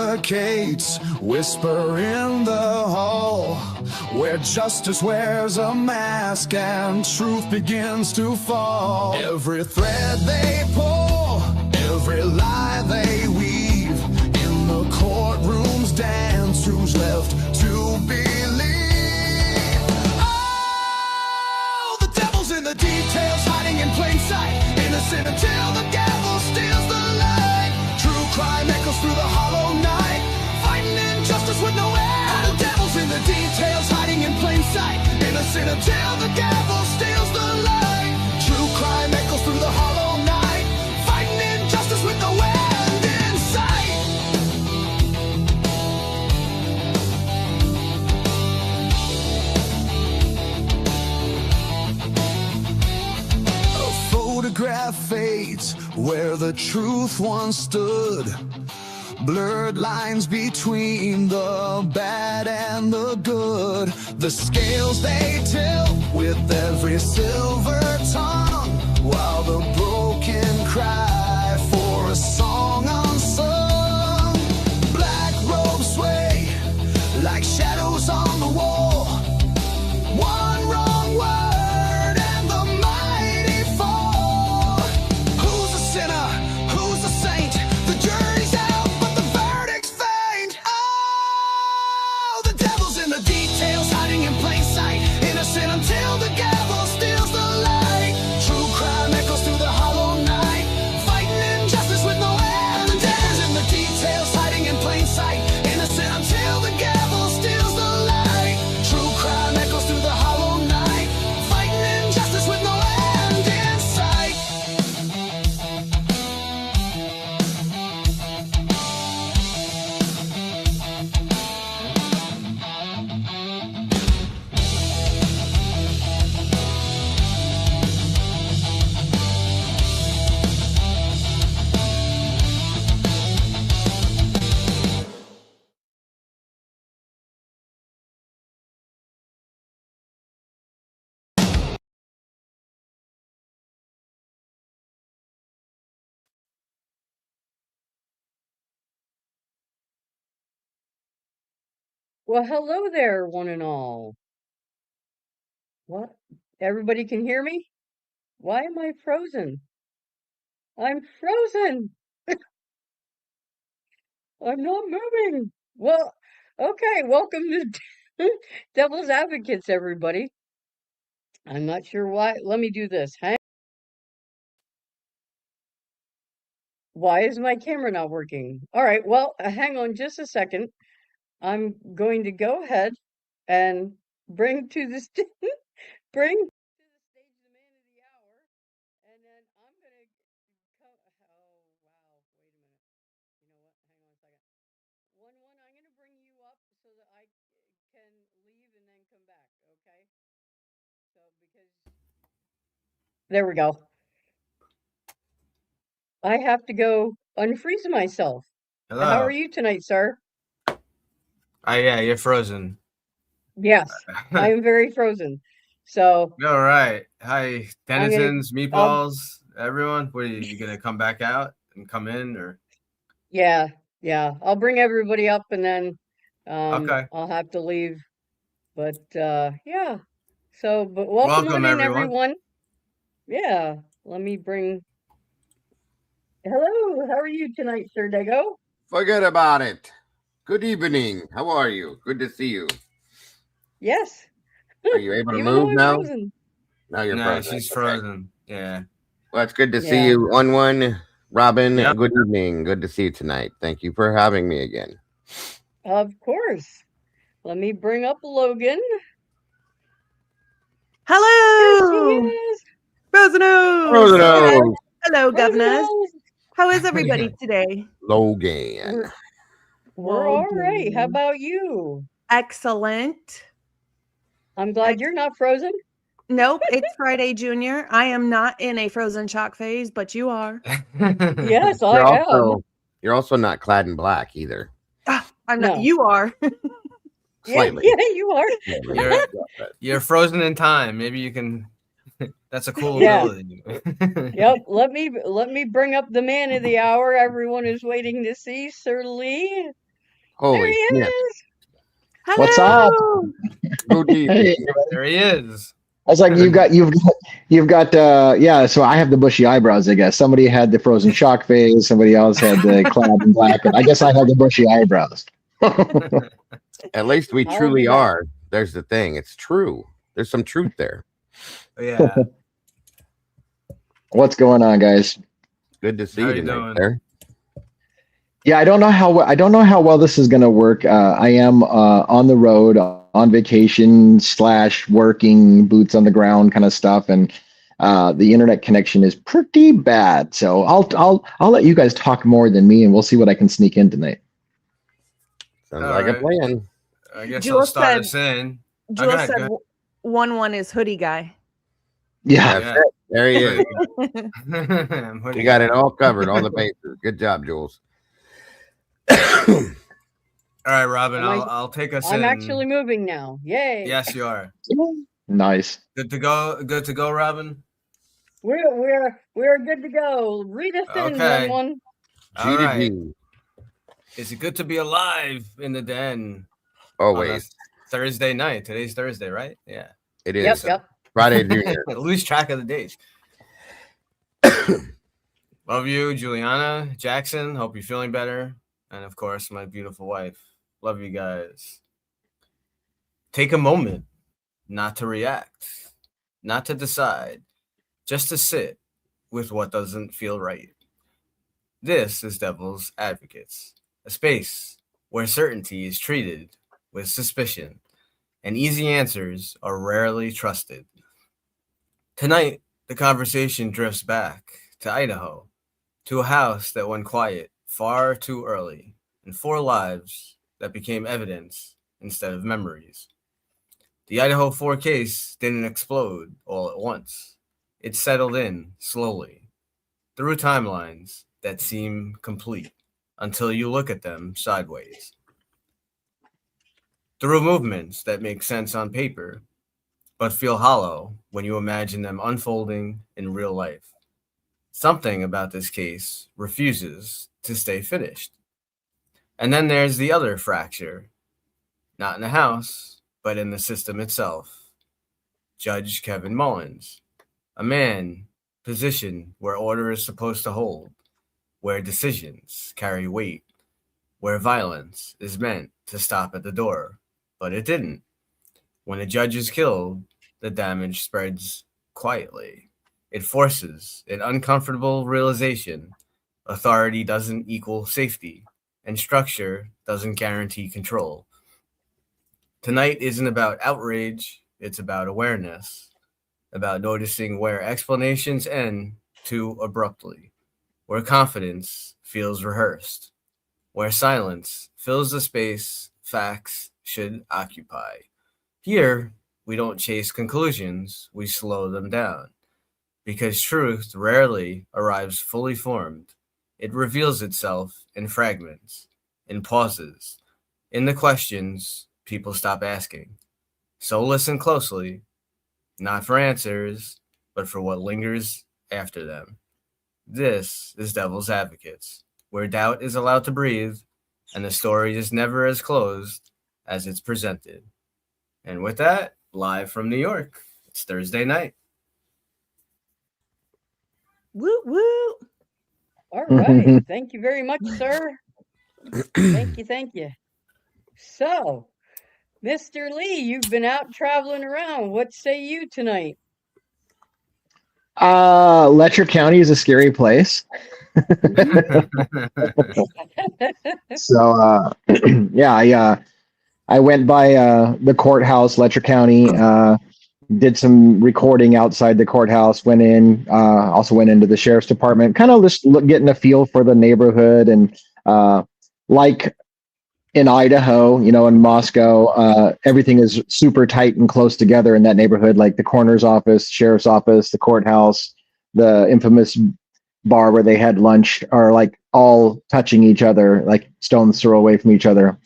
suffocates, whisper in the hall, where justice wears a mask and truth begins to fall. Every thread they pull, every lie they weave, in the courtroom's dance, who's left to believe? Oh, the devil's in the details, hiding in plain sight, innocent until the gavel steals the light. True crime echoes through the hollow night, fighting injustice with no end. The devil's in the details, hiding in plain sight, innocent until the gavel steals the light. True crime echoes through the hollow night, fighting injustice with no end in sight. A photograph fades where the truth once stood. Blurred lines between the bad and the good. The scales they tilt with every silver tongue, while the broken cry for a song unsung. Black robes sway like shadows on the wall. One wrong word and the mighty fall. Who's a sinner? Who's a saint? The jury's out, but the verdict's faint. Oh, the devil's in the details, hiding in plain sight, innocent until the gavel steals the light. True crime echoes through the hollow night, fighting injustice with no end. The devil's in the details, hiding in plain sight, innocent until the gavel steals the light. True crime echoes through the hollow night, fighting injustice with no end in sight. Well, hello there, one and all. What? Everybody can hear me? Why am I frozen? I'm frozen. I'm not moving. Well, okay, welcome to Devil's Advocates, everybody. I'm not sure why. Let me do this. Why is my camera not working? All right, well, hang on just a second. I'm going to go ahead and bring to the bring to the stage the man of the hour, and then I'm gonna come. Oh wow! Wait a minute. You know what? Hang on a second. I'm gonna bring you up so that I can leave and then come back. Okay? So because there we go. I have to go unfreeze myself. How are Hello. you tonight, sir? Yeah, you're frozen. Yes, I am very frozen. So All right. Hi, I'm gonna. denizens, I'll. meatballs, everyone. What are you gonna come back out and come in or? Yeah, yeah. I'll bring everybody up and then Okay. I'll have to leave. But yeah. So but welcome on Welcome in everyone. everyone. Yeah. Let me bring Hello, how are you tonight, Sir Dago? Forget about it. Good evening. How are you? Good to see you. Yes. Are you able to Even though move I'm now? frozen. No, you're No, frozen. she's Okay. frozen. Yeah. Well, it's good to see Yeah. you. One. Robin, Yep. good evening. Good to see you tonight. Thank you for having me again. Of course. Let me bring up Logan. There she Hello, is. Frozenos. Frozen Hello, governors. Frozen. How is everybody today? Logan. We're all right. How Logan. about you? Excellent. I'm glad you're not frozen. Nope, it's Friday, Junior. I am not in a frozen shock phase, but you are. Yes, I You're am. also not clad in black either. I'm not. No. You are. Slightly. Yeah, you are. You're frozen in time. Maybe you can. That's a cool Yeah. ability. Yep. Let me bring up the man of the hour. Everyone is waiting to see Sir Lee. There he Holy shit. is. What's up? Hello. Good evening. Hey, There he is. I was like, yeah. So I have the bushy eyebrows, I guess. Somebody had the frozen shock face. Somebody else had the clad in black, and I guess I have the bushy eyebrows. At least we I'll truly be back. are. There's the thing. It's true. There's some truth there. Yeah. What's going on, guys? Good to see How you you tonight, doing? sir. Yeah, I don't know how well this is going to work. I am on the road, on vacation / working, boots on the ground kind of stuff, and the internet connection is pretty bad. So I'll let you guys talk more than me, and we'll see what I can sneak in tonight. Sounds All like a right. plan. I guess Jewel I'll start said- us in. Jewel go ahead, said go 1-1 is hoodie guy. Yeah, That's it. There he is. I'm You got it all covered, all the bases. Good job, Jules. All right, Robin. Am I- I'll take us in. I'm actually moving now. Yay. Yes, you are. nice. Good to go. Good to go, Robin. We're good to go. Read us in, Okay. one. All G to right. G. Is it good to be alive in the den on a Always. Thursday night? Today's Thursday, right? Yeah. It Yep, is. yep. Friday Junior. Lose track of the days. Love you, Juliana, Jackson. Hope you're feeling better. And of course, my beautiful wife. Love you guys. Take a moment not to react, not to decide, just to sit with what doesn't feel right. This is Devil's Advocates, a space where certainty is treated with suspicion and easy answers are rarely trusted. Tonight, the conversation drifts back to Idaho, to a house that went quiet far too early, and 4 lives that became evidence instead of memories. The Idaho 4 case didn't explode all at once. It settled in slowly, through timelines that seem complete until you look at them sideways. Through movements that make sense on paper, but feel hollow when you imagine them unfolding in real life. Something about this case refuses to stay finished. And then there's the other fracture, not in the house, but in the system itself. Judge Kevin Mullins, a man positioned where order is supposed to hold, where decisions carry weight, where violence is meant to stop at the door, but it didn't. When a judge is killed, the damage spreads quietly. It forces an uncomfortable realization. Authority doesn't equal safety, and structure doesn't guarantee control. Tonight isn't about outrage, it's about awareness, about noticing where explanations end too abruptly, where confidence feels rehearsed, where silence fills the space facts should occupy. Here, we don't chase conclusions, we slow them down. Because truth rarely arrives fully formed. It reveals itself in fragments, in pauses, in the questions people stop asking. So listen closely, not for answers, but for what lingers after them. This is Devil's Advocates, where doubt is allowed to breathe and the story is never as closed as it's presented. And with that, live from New York, it's Thursday night. Woo woo. All right. Thank you very much, sir. Thank you. So, Mr. Lee, you've been out traveling around. What say you tonight? Letcher County is a scary place. So yeah, I went by the courthouse, Letcher County. Did some recording outside the courthouse. Went in. Also went into the sheriff's department. Kind of just getting a feel for the neighborhood, and like in Idaho, in Moscow, everything is super tight and close together in that neighborhood. Like the coroner's office, sheriff's office, the courthouse, the infamous bar where they had lunch are like all touching each other, like stone's throw away from each other.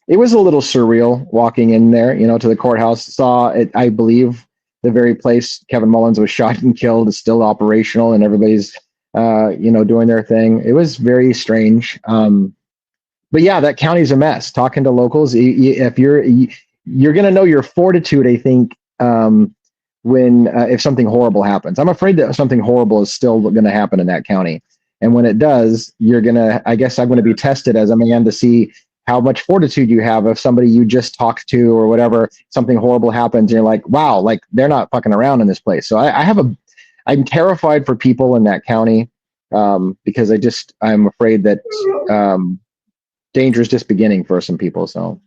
It was a little surreal walking in there, to the courthouse. Saw it, I believe the very place Kevin Mullins was shot and killed is still operational, and everybody's, doing their thing. It was very strange. but yeah, that county's a mess. Talking to locals, if you're going to know your fortitude, I think, when if something horrible happens. I'm afraid that something horrible is still going to happen in that county, and when it does, you're gonna. I guess I'm going to be tested as a man to see how much fortitude you have if somebody you just talked to or whatever, something horrible happens, and you're like, wow, like they're not fucking around in this place. So I'm terrified for people in that county, because I'm afraid that danger is just beginning for some people. So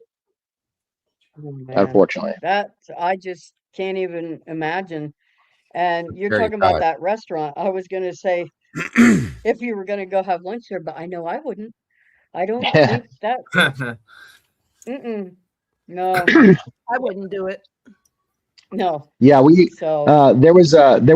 Oh, man. unfortunately, That I just can't even imagine. And you're Very talking about tough. that restaurant. I was going to say if you were going to go have lunch there, but I know I wouldn't. I don't think that. Mm-mm. No, I wouldn't do it. no. yeah, So, there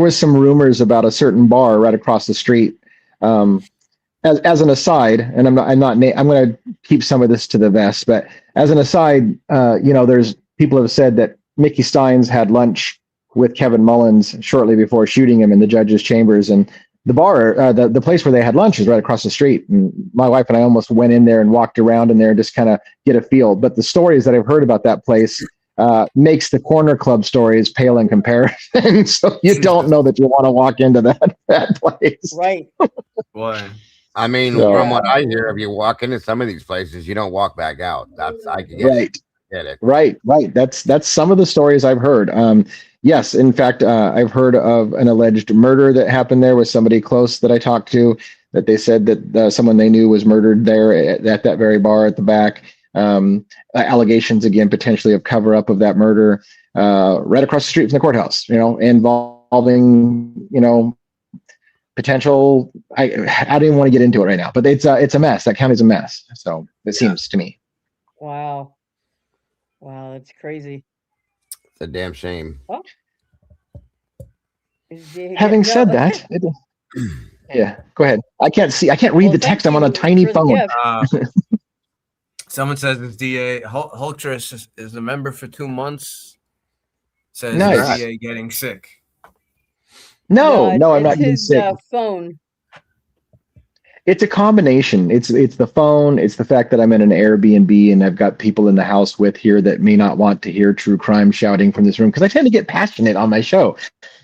was some rumors about a certain bar right across the street. As an aside, and I'm going to keep some of this to the vest, but as an aside, there's people have said that Mickey Steins had lunch with Kevin Mullins shortly before shooting him in the judge's chambers, and the bar, the place where they had lunch is right across the street. And my wife and I almost went in there and walked around in there and just kind of get a feel. But the stories that I've heard about that place makes the corner club stories pale in comparison. So you don't know that you want to walk into that place. right. Boy. I mean, So- from what I hear, if you walk into some of these places, you don't walk back out. I can get Right. it. Right. That's some of the stories I've heard. Yes, in fact, I've heard of an alleged murder that happened there with somebody close that I talked to. That they said that someone they knew was murdered there at that very bar at the back. Allegations again potentially of cover up of that murder right across the street from the courthouse. Involving potential. I don't even want to get into it right now, but it's a mess. That county's a mess. So it seems to me. Wow. Wow, that's crazy. It's a damn shame. Having said that, yeah, go ahead. I can't read Well, the text. thank I'm on a you tiny for the phone. gift. Someone says it's DA. Hultress is a member for 2 months. Says Nice. it's DA getting sick. No, I'm not it's getting his sick. phone. It's a combination. It's the phone. It's the fact that I'm in an Airbnb and I've got people in the house with here that may not want to hear true crime shouting from this room because I tend to get passionate on my show.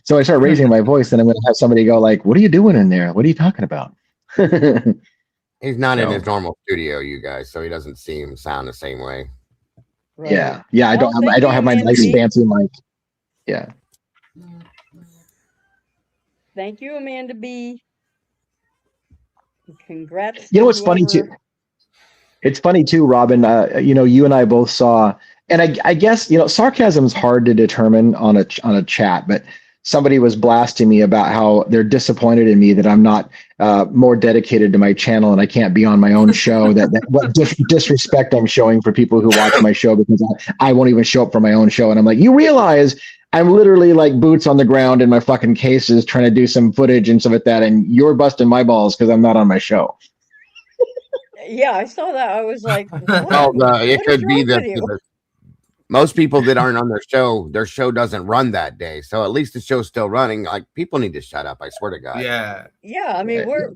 So I start raising my voice, and I'm going to have somebody go like, "What are you doing in there? What are you talking about?" He's not in So- his normal studio, you guys, so he doesn't sound the same way. Right. Yeah. I Well, don't thank you, have my Amanda nice B. fancy mic. Yeah. Thank you, Amanda B. Congrats. You know to what's funny too? whoever- It's funny too, Robin. You and I both saw, and I guess sarcasm is hard to determine on a chat, but somebody was blasting me about how they're disappointed in me that I'm not more dedicated to my channel and I can't be on my own show. What disrespect I'm showing for people who watch my show because I won't even show up for my own show. And I'm like, you realize I'm literally like boots on the ground in my fucking cases trying to do some footage and stuff like that, and you're busting my balls because I'm not on my show. Yeah, I saw that. I was like, what? Well, it What could is be wrong that with you? most people that aren't on their show doesn't run that day. So at least the show's still running. Like, people need to shut up. I swear to God. Yeah. Yeah, I mean, we're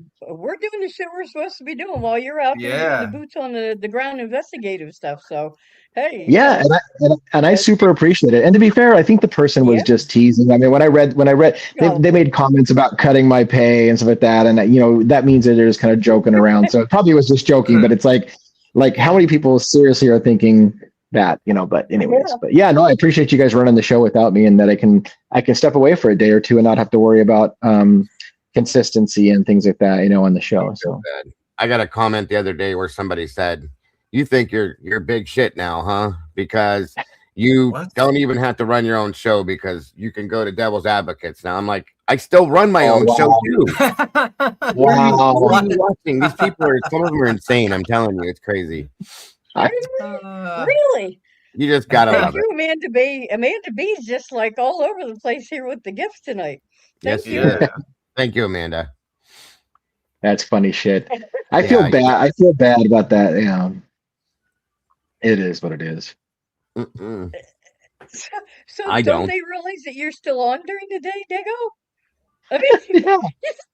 doing the shit we're supposed to be doing while you're out there doing the boots on the ground investigative stuff. So, hey, Yeah, and I super appreciate it. And to be fair, I think the person was Yeah. just teasing. I mean, when I read, they made comments about cutting my pay and stuff like that, and that means that they're just kind of joking around. So it probably was just joking, but it's like how many people seriously are thinking that, But anyways, Yeah. but yeah, no, I appreciate you guys running the show without me, and that I can step away for a day or two and not have to worry about consistency and things like that, on the show. So I got a comment the other day where somebody said, "You think you're big shit now, huh? Because you don't even have to run your own show because you can go to Devil's Advocates now." I'm like, I still run my own show too. What are you watching? These people some of them are insane. I'm telling you, it's crazy. Really? You just gotta Thank love it. you, Amanda B. Amanda B's just like all over the place here with the gifts tonight. Thank Yes, you. yeah. Thank you, Amanda. that's funny shit. I feel bad. I feel bad about that. It is what it is. Mm-mm. So I don't don't. they realize that you're still on during the day, Dago? I mean, Yeah.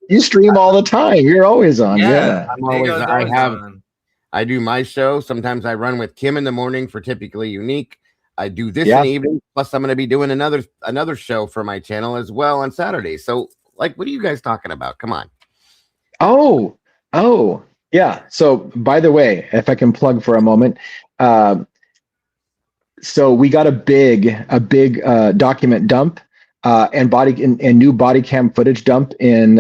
You stream all the time. You're always on. Yeah. I'm always. Dago's I have. on. I do my show. Sometimes I run with Kim in the morning for Typically Unique. I do this in Yeah. the evening. Plus, I'm going to be doing another show for my channel as well on Saturday. So, like, what are you guys talking about? Come on. Oh, yeah. So, by the way, if I can plug for a moment, so we got a big document dump and new body cam footage dump in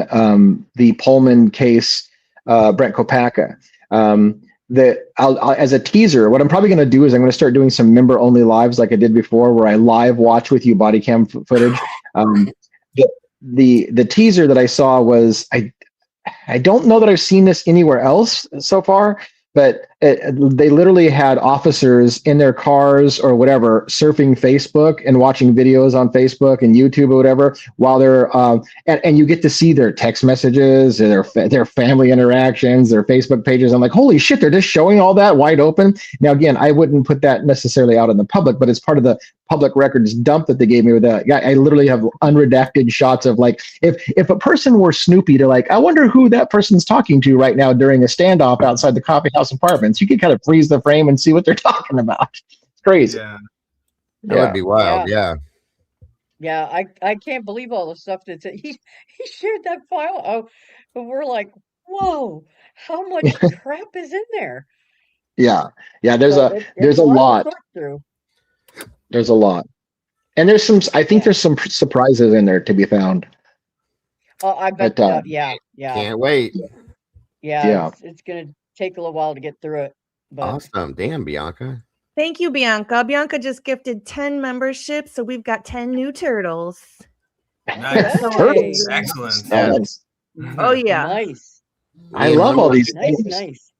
the Pullman case, Brent Kopacka. I'll, as a teaser, what I'm probably going to do is I'm going to start doing some member only lives like I did before, where I live watch with you body cam footage. The teaser that I saw was I don't know that I've seen this anywhere else so far, but they literally had officers in their cars or whatever surfing Facebook and watching videos on Facebook and YouTube or whatever while they're and you get to see their text messages, their family interactions, their Facebook pages. I'm like, holy shit, they're just showing all that wide open. Now, again, I wouldn't put that necessarily out in the public, but it's part of the public records dump that they gave me with that. I literally have unredacted shots of like, if a person were Snoopy to like, I wonder who that person's talking to right now during a standoff outside the coffee house apartments, you could kind of freeze the frame and see what they're talking about. It's crazy. Yeah. That would be wild. Yeah. Yeah, I can't believe all the stuff that he shared that file. Oh, but we're like, whoa, how much crap is in there? Yeah. There's So there's a to lot. sort through. There's a lot, and there's some. I think there's some surprises in there to be found. Oh, I bet. But, yeah. Can't wait. Yeah. It's gonna take a little while to get through it. But Awesome. Damn, Bianca. Thank you, Bianca. Bianca just gifted 10 memberships, so we've got 10 new turtles. Nice. Turtles. Excellent. Yeah. Oh, yeah. nice, I love all these nice, things. nice.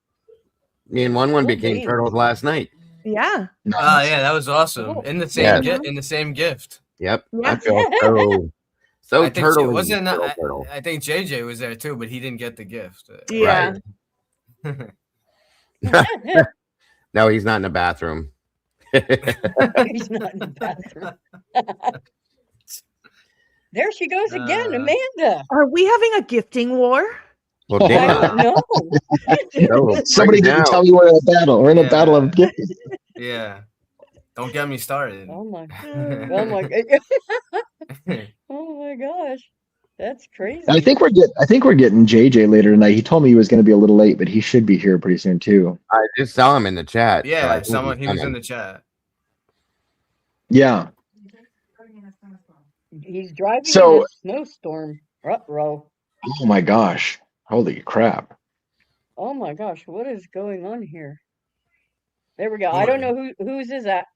Me and one Cool became beans. turtles last night. Yeah. Yeah, that was awesome. Cool. In the same Yeah. in the same gift. Yep. Yeah. I feel so I think turtle. wasn't I think JJ was there too, but he didn't get the gift. Yeah. No, he's not in the bathroom. He's not in the bathroom. There she goes again, Amanda. Are we having a gifting war? Well, I damn. don't know. No, Somebody right didn't now. tell me we're in a battle. We're in a Yeah. battle of gifting. Yeah. Don't get me started. Oh my oh my gosh, that's crazy. I think we're getting JJ later tonight. He told me he was going to be a little late, but he should be here pretty soon too. I just saw him in the chat. so I Yeah, think someone he's he was in coming. the chat. Yeah. He's driving So- in a snowstorm. Ruh-roh. Oh my gosh. Holy crap. Oh my gosh, what is going on here? There we go. I don't know whose is that.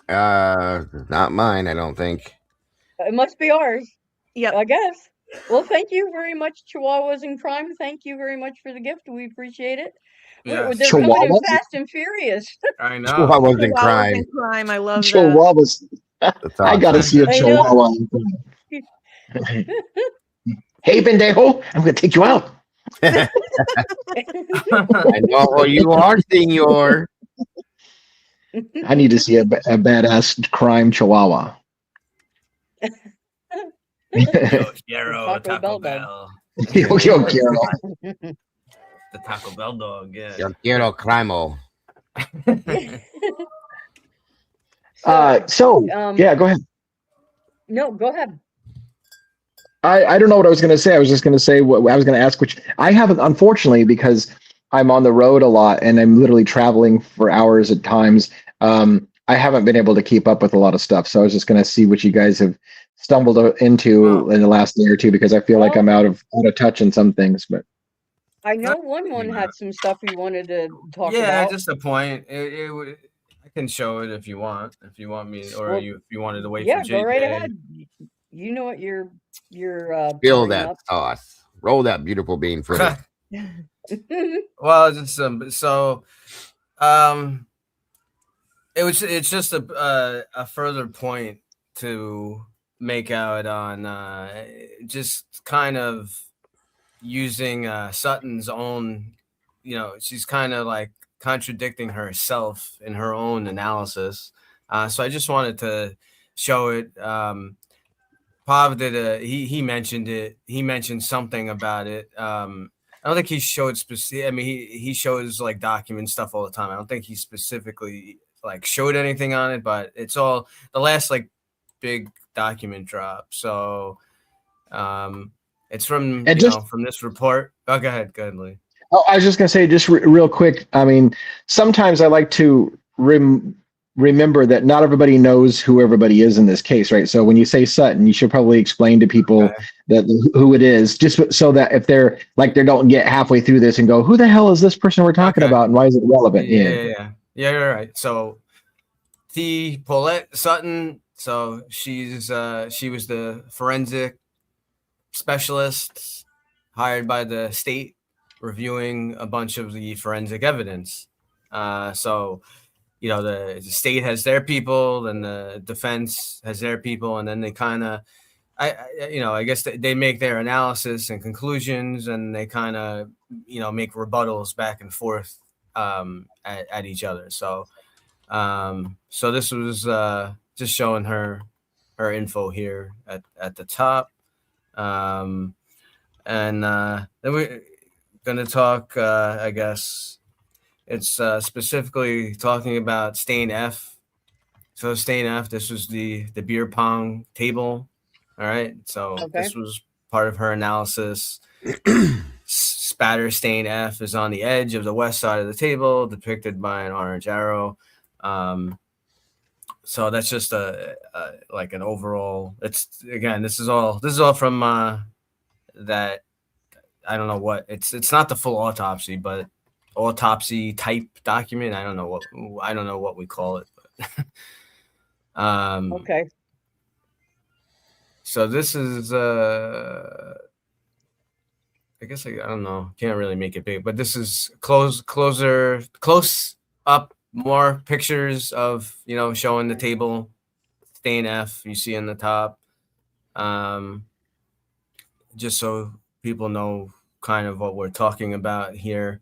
Not mine, I don't think. It must be ours, Yep. I guess. Well, thank you very much, Chihuahuas in Crime. Thank you very much for the gift. We appreciate it. Yes. They're coming in Chihuahuas? Fast and Furious. I know. Chihuahuas in Chihuahuas crime. in crime. I love that. Chihuahuas. That's I got to awesome. see a I know. Chihuahua. Hey, Pendejo, I'm going to take you out. I know who you are, senor. I need to see a badass crime Chihuahua. Yo, Taco Bell Bell. Yo, Carol. The Taco Bell dog, yeah. Yo quiero crimo. Yeah, go ahead. No, go ahead. I don't know what I was going to say. I was just going to say what I was going to ask, which I haven't, unfortunately, because I'm on the road a lot and I'm literally traveling for hours at times. I haven't been able to keep up with a lot of stuff. So I was just going to see what you guys have stumbled into in the last day or two, because I feel like I'm out of touch in some things. But I know one had some stuff he wanted to talk Yeah, about. just a point. I can show it if you want me, or Well, if you wanted to wait Yeah, for JJ. go right ahead. You know what you're Feel bringing that up. sauce. Roll that beautiful bean footage. Well, just it's just a further point to make out on just kind of using Sutton's own, she's kind of like contradicting herself in her own analysis. So I just wanted to show it. Pav did he mentioned it. He mentioned something about it. I don't think he showed specific. I mean, he shows like document stuff all the time. I don't think he specifically like showed anything on it, but it's all the last like big document drop. So it's from And just from this report. Oh, go ahead, Lee. Oh, I was just going to say, just real quick. I mean, sometimes I like to remember that not everybody knows who everybody is in this case, right? So when you say Sutton, you should probably explain to people that who it is, just so that if they're like they don't get halfway through this and go, "Who the hell is this person we're talking about, and why is it relevant?" Yeah, you're right. So T. Paulette Sutton. So she was the forensic specialist hired by the state, reviewing a bunch of the forensic evidence. So, the state has their people, then the defense has their people, and then they kind of, I guess they make their analysis and conclusions, and they kind of, make rebuttals back and forth at each other. So, so this was just showing her info here at the top. And then we're going to talk, I guess it's specifically talking about stain F. So stain F, this was the beer pong table. All right. So this was part of her analysis. Spatter stain F is on the edge of the west side of the table, depicted by an orange arrow. So that's just like an overall. It's again, this is all from that. I don't know what it's not the full autopsy, but autopsy type document. I don't know what we call it. But, okay. So this is I guess I don't know. Can't really make it big, but this is close up, more pictures of showing the table stain F you see in the top. Just so people know kind of what we're talking about here.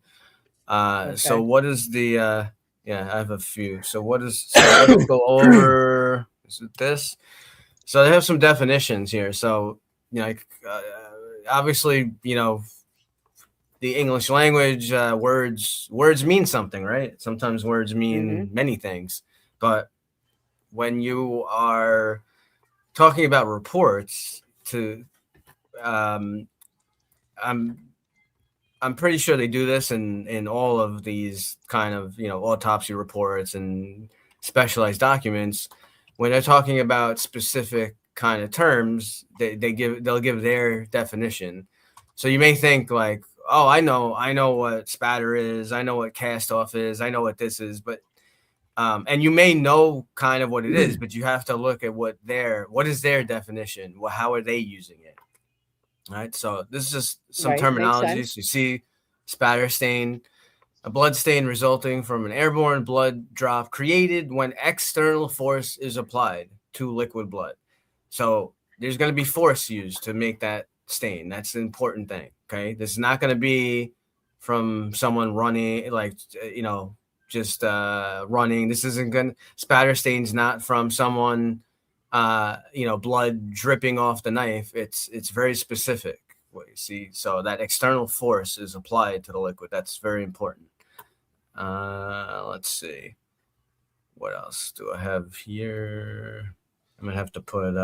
So what is the I have a few. So let's go over, is it this? So they have some definitions here. So obviously the English language, words mean something, right? Sometimes words mean many things, but when you are talking about reports I'm pretty sure they do this in all of these kind of autopsy reports and specialized documents. When they're talking about specific kind of terms, they'll give their definition. So you may think like, oh, I know what spatter is, I know what cast off is, I know what this is, but and you may know kind of what it is, but you have to look at what is their definition. Well, how are they using it? All right, so this is just some terminology. So you see spatter stain, a blood stain resulting from an airborne blood drop created when external force is applied to liquid blood. So there's going to be force used to make that stain. That's the important thing. Okay, this is not going to be from someone running, like just running. This isn't going to spatter stains, not from someone blood dripping off the knife. It's very specific what you see. So that external force is applied to the liquid. That's very important. Let's see. What else do I have here? I'm gonna have to put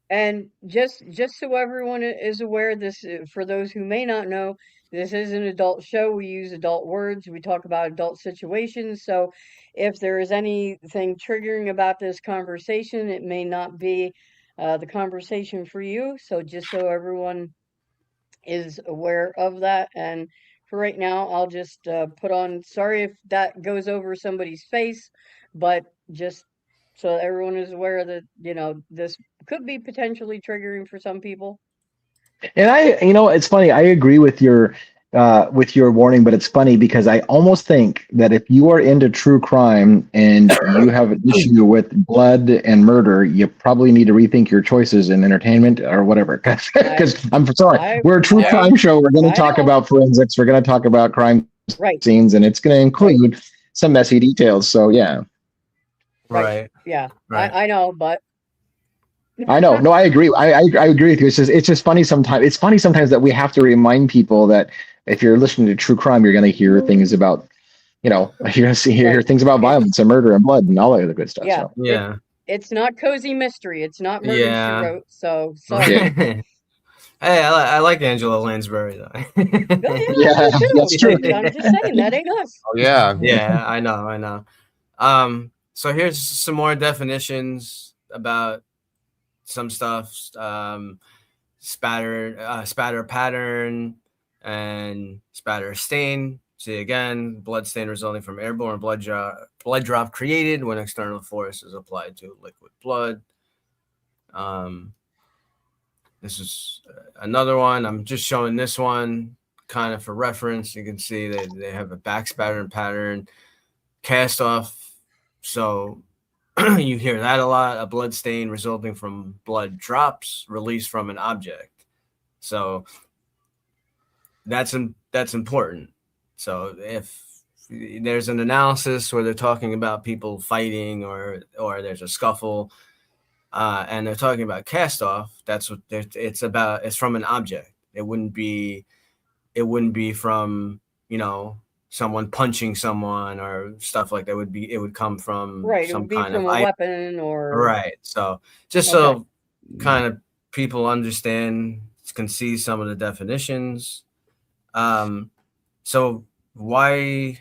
And just so everyone is aware, this for those who may not know, this is an adult show. We use adult words. We talk about adult situations. So if there is anything triggering about this conversation, it may not be the conversation for you. So just so everyone is aware of that. And for right now, I'll just put on, sorry if that goes over somebody's face, but just so everyone is aware that, this could be potentially triggering for some people. And it's funny. I agree with your warning, but it's funny because I almost think that if you are into true crime and you have an issue with blood and murder, you probably need to rethink your choices in entertainment or whatever. Because I'm sorry, we're a true crime show. We're going to talk about forensics. We're going to talk about crime scenes, and it's going to include some messy details. So yeah. Right. Yeah. Right. I know, but I know. No, I agree. I agree with you. It's just funny sometimes. It's funny sometimes that we have to remind people that if you're listening to true crime, you're going to hear things about, you're going to hear Right. things about violence and murder and blood and all that other good stuff. Yeah. So Yeah. It's not cozy mystery. It's not murder she Yeah. wrote. So sorry. Hey, I like Angela Lansbury though. Oh, yeah, I yeah, do too. that's true. I'm just saying that ain't us. Oh yeah. Yeah, I know. So here's some more definitions about some stuff. Spatter pattern and spatter stain. See again, blood stain resulting from airborne blood drop created when external force is applied to liquid blood. This is another one. I'm just showing this one kind of for reference. You can see they have a back spatter pattern, cast off. So you hear that a lot. A blood stain resulting from blood drops released from an object. So that's important. So if there's an analysis where they're talking about people fighting or there's a scuffle, and they're talking about cast off, that's what it's about. It's from an object. It wouldn't be from someone punching someone or stuff like that. It would come from Right. It some would be kind from of a weapon or. right. So just Okay. so kind of people understand, can see some of the definitions. So why?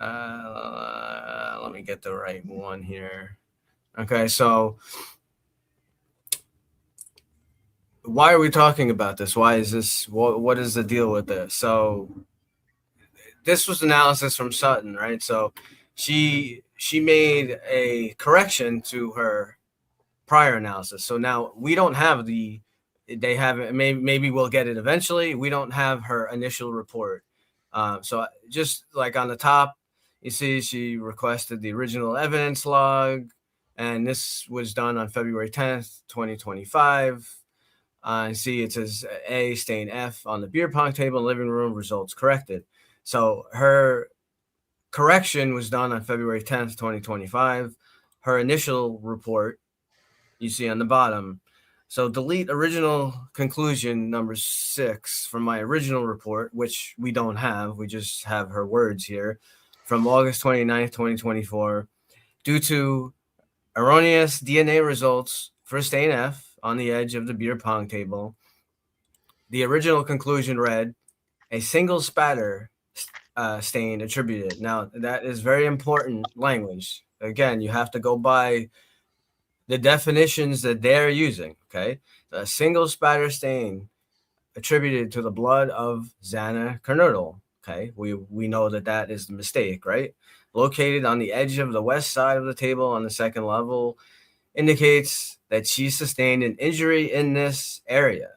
Let me get the right one here. Okay, so why are we talking about this? Why is this? What is the deal with this? So this was analysis from Sutton, right? So she made a correction to her prior analysis. So now we don't have they have it. Maybe we'll get it eventually. We don't have her initial report. So just like on the top, you see she requested the original evidence log, and this was done on February 10th, 2025. See, it says A stain F on the beer pong table in the living room, results corrected. So her correction was done on February 10th, 2025. Her initial report, you see on the bottom. So delete original conclusion number 6 from my original report, which we don't have. We just have her words here from August 29th, 2024. Due to erroneous DNA results for stain F on the edge of the beer pong table, the original conclusion read a single spatter stain attributed. Now, that is very important language. Again, you have to go by the definitions that they're using, okay? A single spatter stain attributed to the blood of Xana Kernodle, okay? We know that is the mistake, right? Located on the edge of the west side of the table on the second level, indicates that she sustained an injury in this area,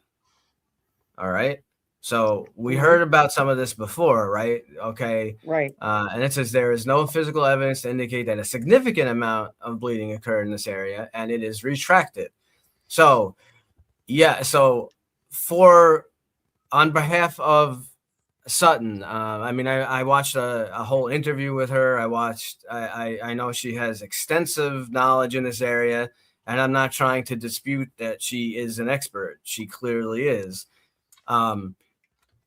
all right? So we heard about some of this before, right? Okay. Right. And it says there is no physical evidence to indicate that a significant amount of bleeding occurred in this area, and it is retracted. So, yeah. So on behalf of Sutton, I watched a whole interview with her. I know she has extensive knowledge in this area, and I'm not trying to dispute that she is an expert. She clearly is.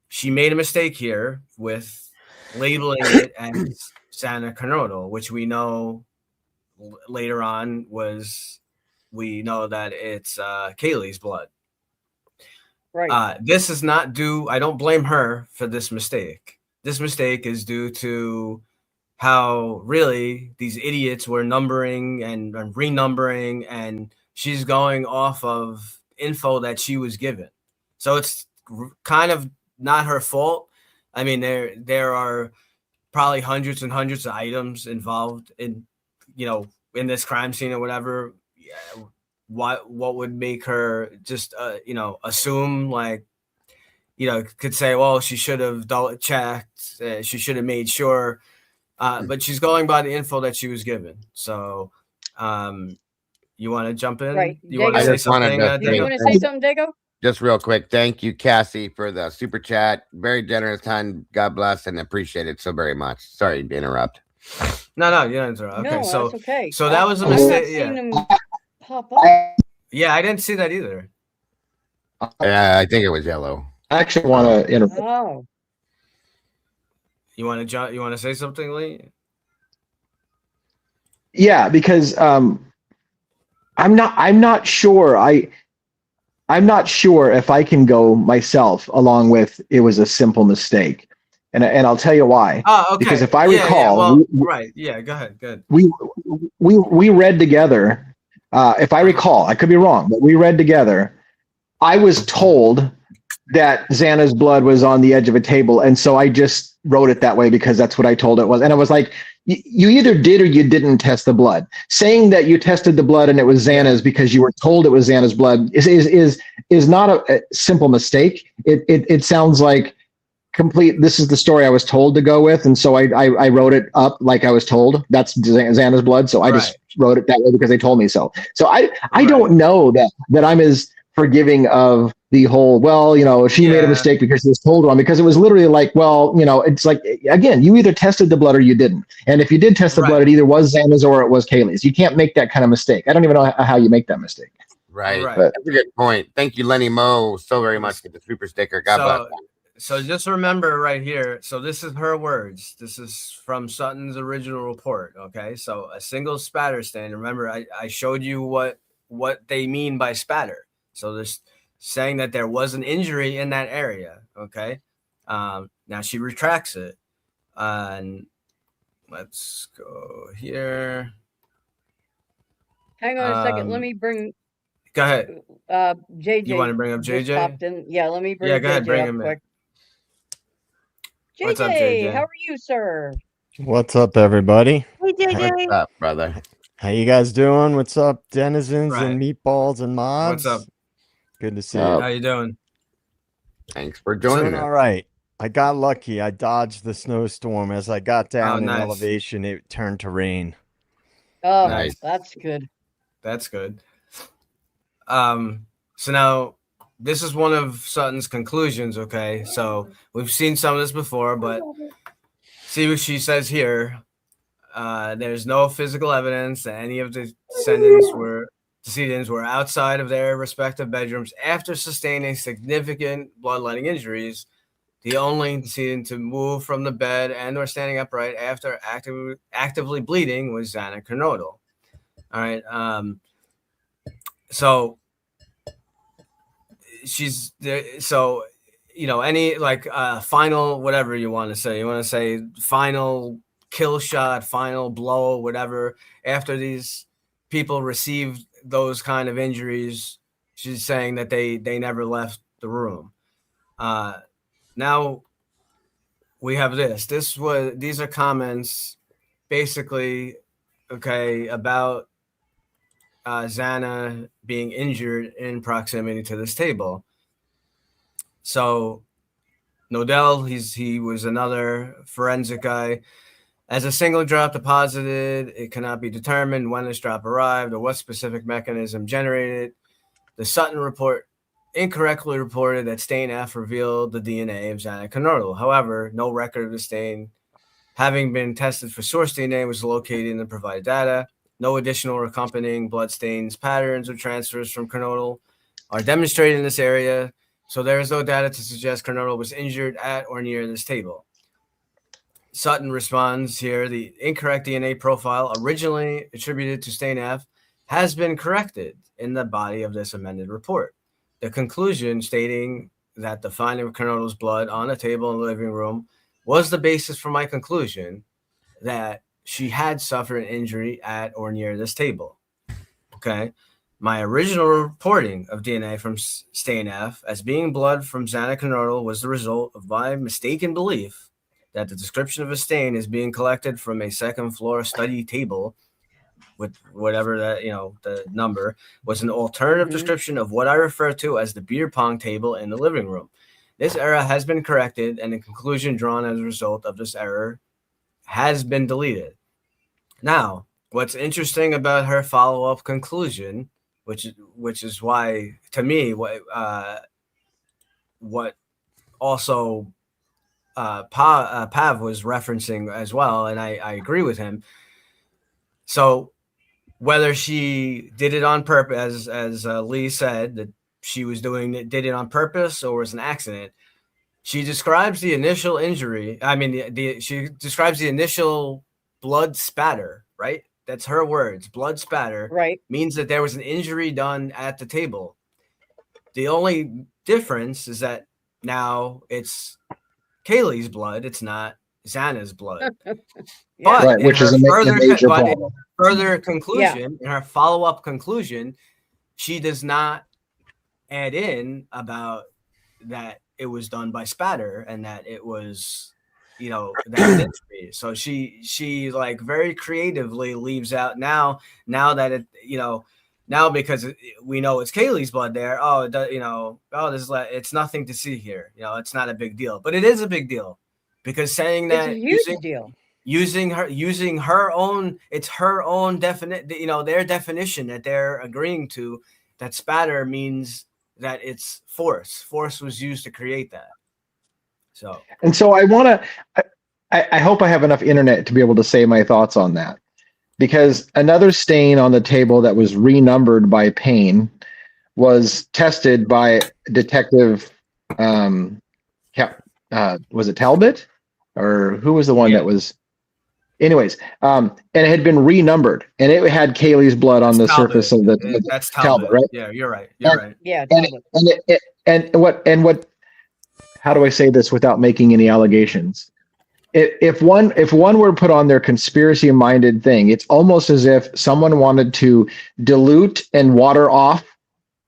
She made a mistake here with labeling it as Xana Kernodle, which we know later on we know that it's Kaylee's blood. Right. This is not due. I don't blame her for this mistake. This mistake is due to how really these idiots were numbering and renumbering, and she's going off of info that she was given. So it's kind of not her fault. I mean, there are probably hundreds and hundreds of items involved in this crime scene or whatever. Yeah, what would make her just assume, like, could say, well, she should have double checked, she should have made sure, but she's going by the info that she was given. So you want to jump in? Right. You want to say something? Do you want to say something, Dago? Just real quick, thank you, Cassie, for the super chat. Very generous time. God bless and appreciate it so very much. Sorry to interrupt. No, you don't interrupt. Okay, no, so that's okay. So that was a I'm mistake. not seeing Yeah. him pop up. Yeah, I didn't see that either. Yeah, I think it was yellow. I actually want to interrupt. Oh, You want to say something, Lee? Yeah, because I'm not sure. I'm not sure if I can go myself along with it was a simple mistake. And I'll tell you why. Oh, okay. Because if I Yeah, recall, well, right. Yeah, go ahead. Good. we read together. If I recall, I could be wrong, but we read together. I was told that Xana's blood was on the edge of a table, and so I just wrote it that way because that's what I told it was. And I was like, you either did or you didn't test the blood. Saying that you tested the blood and it was Xana's because you were told it was Xana's blood is not a simple mistake. It sounds like complete. This is the story I was told to go with, and so I wrote it up like I was told. That's Xana's blood, so I just wrote it that way because they told me so. So I don't know that I'm as forgiving of the whole, well, she made a mistake because she was told wrong, because it was literally like, well, it's like, again, you either tested the blood or you didn't. And if you did test the blood, it either was Xana's or it was Kaylee's. You can't make that kind of mistake. I don't even know how you make that mistake. Right. That's a good point. Thank you, Lenny Moe, so very much for the super sticker. God bless. So just remember right here. So this is her words. This is from Sutton's original report. Okay. So a single spatter stain. Remember, I showed you what they mean by spatter. So this saying that there was an injury in that area. Okay. Now she retracts it. And let's go here. hang on a second. Let me bring. Go ahead. JJ. You want to bring up JJ? Popped in. Yeah, let me bring go ahead, JJ up quick. JJ, what's up, JJ? How are you, sir? What's up, everybody? Hey, JJ. What's up, brother? How you guys doing? What's up, denizens and meatballs and mobs? What's up? Good to see you. How you doing? Thanks for joining us. All right. I got lucky. I dodged the snowstorm. As I got down in elevation, it turned to rain. Oh, that's good. That's good. So now this is one of Sutton's conclusions. Okay, so we've seen some of this before, but see what she says here. There's no physical evidence that any of the decedents were outside of their respective bedrooms after sustaining significant bloodletting injuries. The only decedent to move from the bed and or standing upright after actively bleeding was Xana Kernodle. All right. So she's there. So, any final, whatever you want to say. You want to say final kill shot, final blow, whatever. After these people received those kind of injuries, she's saying that they never left the room. Now we have this. These are comments basically, about Xana being injured in proximity to this table. So Nodell, he was another forensic guy. As a single drop deposited, it cannot be determined when this drop arrived or what specific mechanism generated it. The Sutton report incorrectly reported that stain F revealed the DNA of Xana Kernodle. However, no record of the stain having been tested for source DNA was located in the provided data. No additional accompanying blood stains, patterns, or transfers from Kernodle are demonstrated in this area, so there is no data to suggest Kernodle was injured at or near this table. Sutton responds here, the incorrect DNA profile originally attributed to stain F has been corrected in the body of this amended report. The conclusion stating that the finding of Kernodle's blood on a table in the living room was the basis for my conclusion that she had suffered an injury at or near this table. Okay. My original reporting of DNA from stain F as being blood from Xana Kernodle was the result of my mistaken belief that the description of a stain is being collected from a second floor study table with whatever that, the number was an alternative description of what I refer to as the beer pong table in the living room. This error has been corrected, and the conclusion drawn as a result of this error has been deleted. Now, what's interesting about her follow-up conclusion, which is why, to me, what also Pav was referencing as well, and I agree with him. So whether she did it on purpose, as Lee said, that she was did it on purpose or was an accident. She describes the initial injury. I mean, she describes the initial blood spatter, right? That's her words. Blood spatter means that there was an injury done at the table. The only difference is that now it's Kaylee's blood. It's not Xana's blood. But which is a major problem. Further conclusion, in her follow-up conclusion, she does not add in about that it was done by spatter and that it was, that injury. So she like very creatively leaves out now that it, now because we know it's Kaylee's blood there. Oh, it's nothing to see here. It's not a big deal, but it is a big deal because saying that it's a huge deal. Using her own, it's her own definite, their definition that they're agreeing to, that spatter means that it's force. Force was used to create that. So I hope I have enough internet to be able to say my thoughts on that, because another stain on the table that was renumbered by Payne was tested by Detective, was it Talbot, or who was the one that was? Anyways, and it had been renumbered, and it had Kaylee's blood on the surface of the. That's Talbot, right? Yeah, you're right. Right. Yeah, and what? How do I say this without making any allegations? If one were put on their conspiracy-minded thing, it's almost as if someone wanted to dilute and water off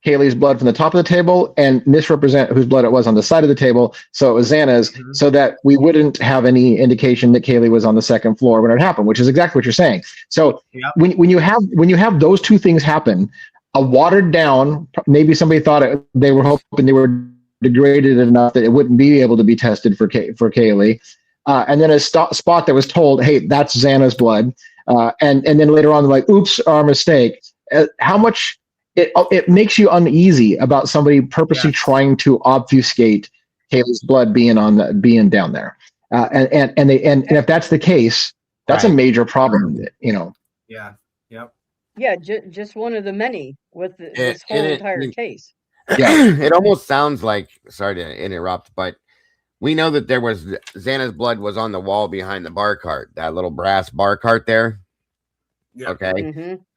Kaylee's blood from the top of the table and misrepresent whose blood it was on the side of the table, so it was Xana's, so that we wouldn't have any indication that Kaylee was on the second floor when it happened, which is exactly what you're saying. So when you have those two things happen, a watered down, maybe somebody thought they were hoping they were degraded enough that it wouldn't be able to be tested for Kaylee, and then a spot that was told, hey, that's Xana's blood, and then later on, like, oops, our mistake. How much it makes you uneasy about somebody purposely trying to obfuscate Kaylee's blood being down there, and if that's the case, that's a major problem. Yeah. Yep. Yeah, just one of the many with this whole entire case. Yeah, it almost sounds like, sorry to interrupt, but we know that there was Xana's blood was on the wall behind the bar cart, that little brass bar cart there. Yeah. Okay.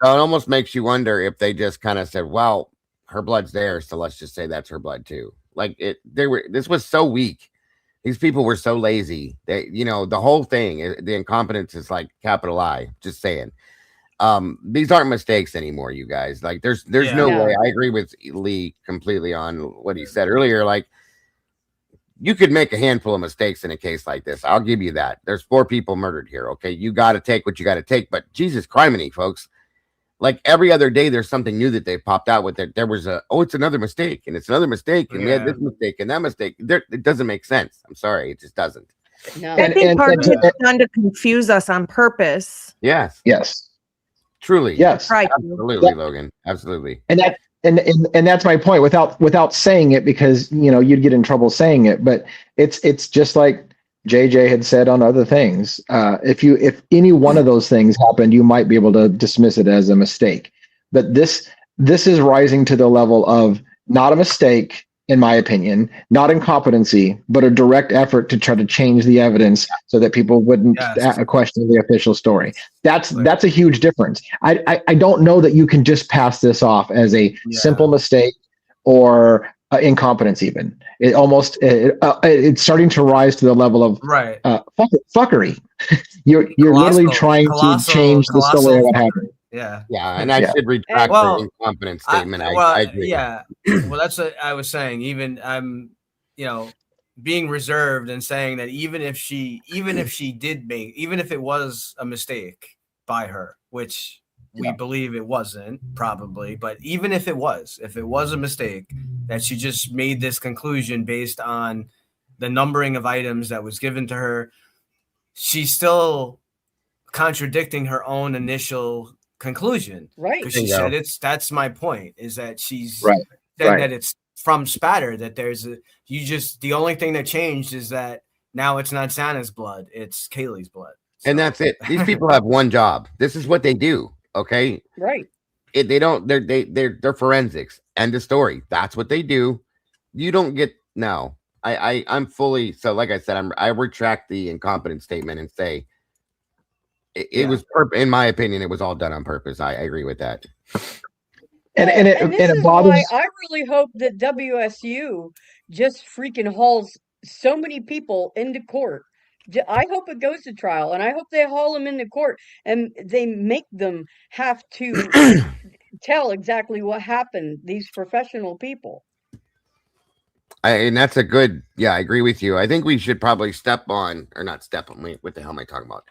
So it almost makes you wonder if they just kind of said, well, her blood's there, so let's just say that's her blood too. Like this was so weak. These people were so lazy. They, the whole thing, the incompetence is like capital I, just saying. These aren't mistakes anymore, you guys. Like there's no way. I agree with Lee completely on what he said earlier. Like, you could make a handful of mistakes in a case like this. I'll give you that. There's 4 people murdered here. Okay. You got to take what you got to take, but Jesus criminy, folks, like every other day, there's something new that they popped out with it. There was it's another mistake, and it's another mistake. And we had this mistake and that mistake. It doesn't make sense. I'm sorry. It just doesn't. No. I think part of it's done to confuse us on purpose. Yes. Truly. Yes. Right. Absolutely, Logan. Absolutely. And that's my point, without saying it, because you'd get in trouble saying it, but it's just like JJ had said on other things. If any one of those things happened, you might be able to dismiss it as a mistake. But this is rising to the level of not a mistake, in my opinion, not incompetency, but a direct effort to try to change the evidence so that people wouldn't question the official story. That's a huge difference. I don't know that you can just pass this off as a simple mistake or incompetence. Even it's starting to rise to the level of fuckery. You're literally trying to change the story of what happened. Yeah. And I should retract the incompetence statement. I agree. Yeah. Well, that's what I was saying. Even I'm, being reserved and saying that even if it was a mistake by her, which we believe it wasn't, probably, but even if it was a mistake, that she just made this conclusion based on the numbering of items that was given to her, she's still contradicting her own initial conclusion, right? Because she said that's my point, is that she's said that it's from spatter, that the only thing that changed is that now it's not Santa's blood, it's Kaylee's blood. And that's it. These people have one job. This is what they do. Okay. Right. They don't. They're forensics. End of story. That's what they do. You don't get no. I'm fully so. Like I said, I retract the incompetent statement and say it was in my opinion, it was all done on purpose. I agree with that. And this it is bothers. why I really hope that WSU just freaking hauls so many people into court. I hope it goes to trial, and I hope they haul them into court and they make them have to tell exactly what happened. These professional people. And that's a good. Yeah, I agree with you. I think we should probably step on. What the hell am I talking about?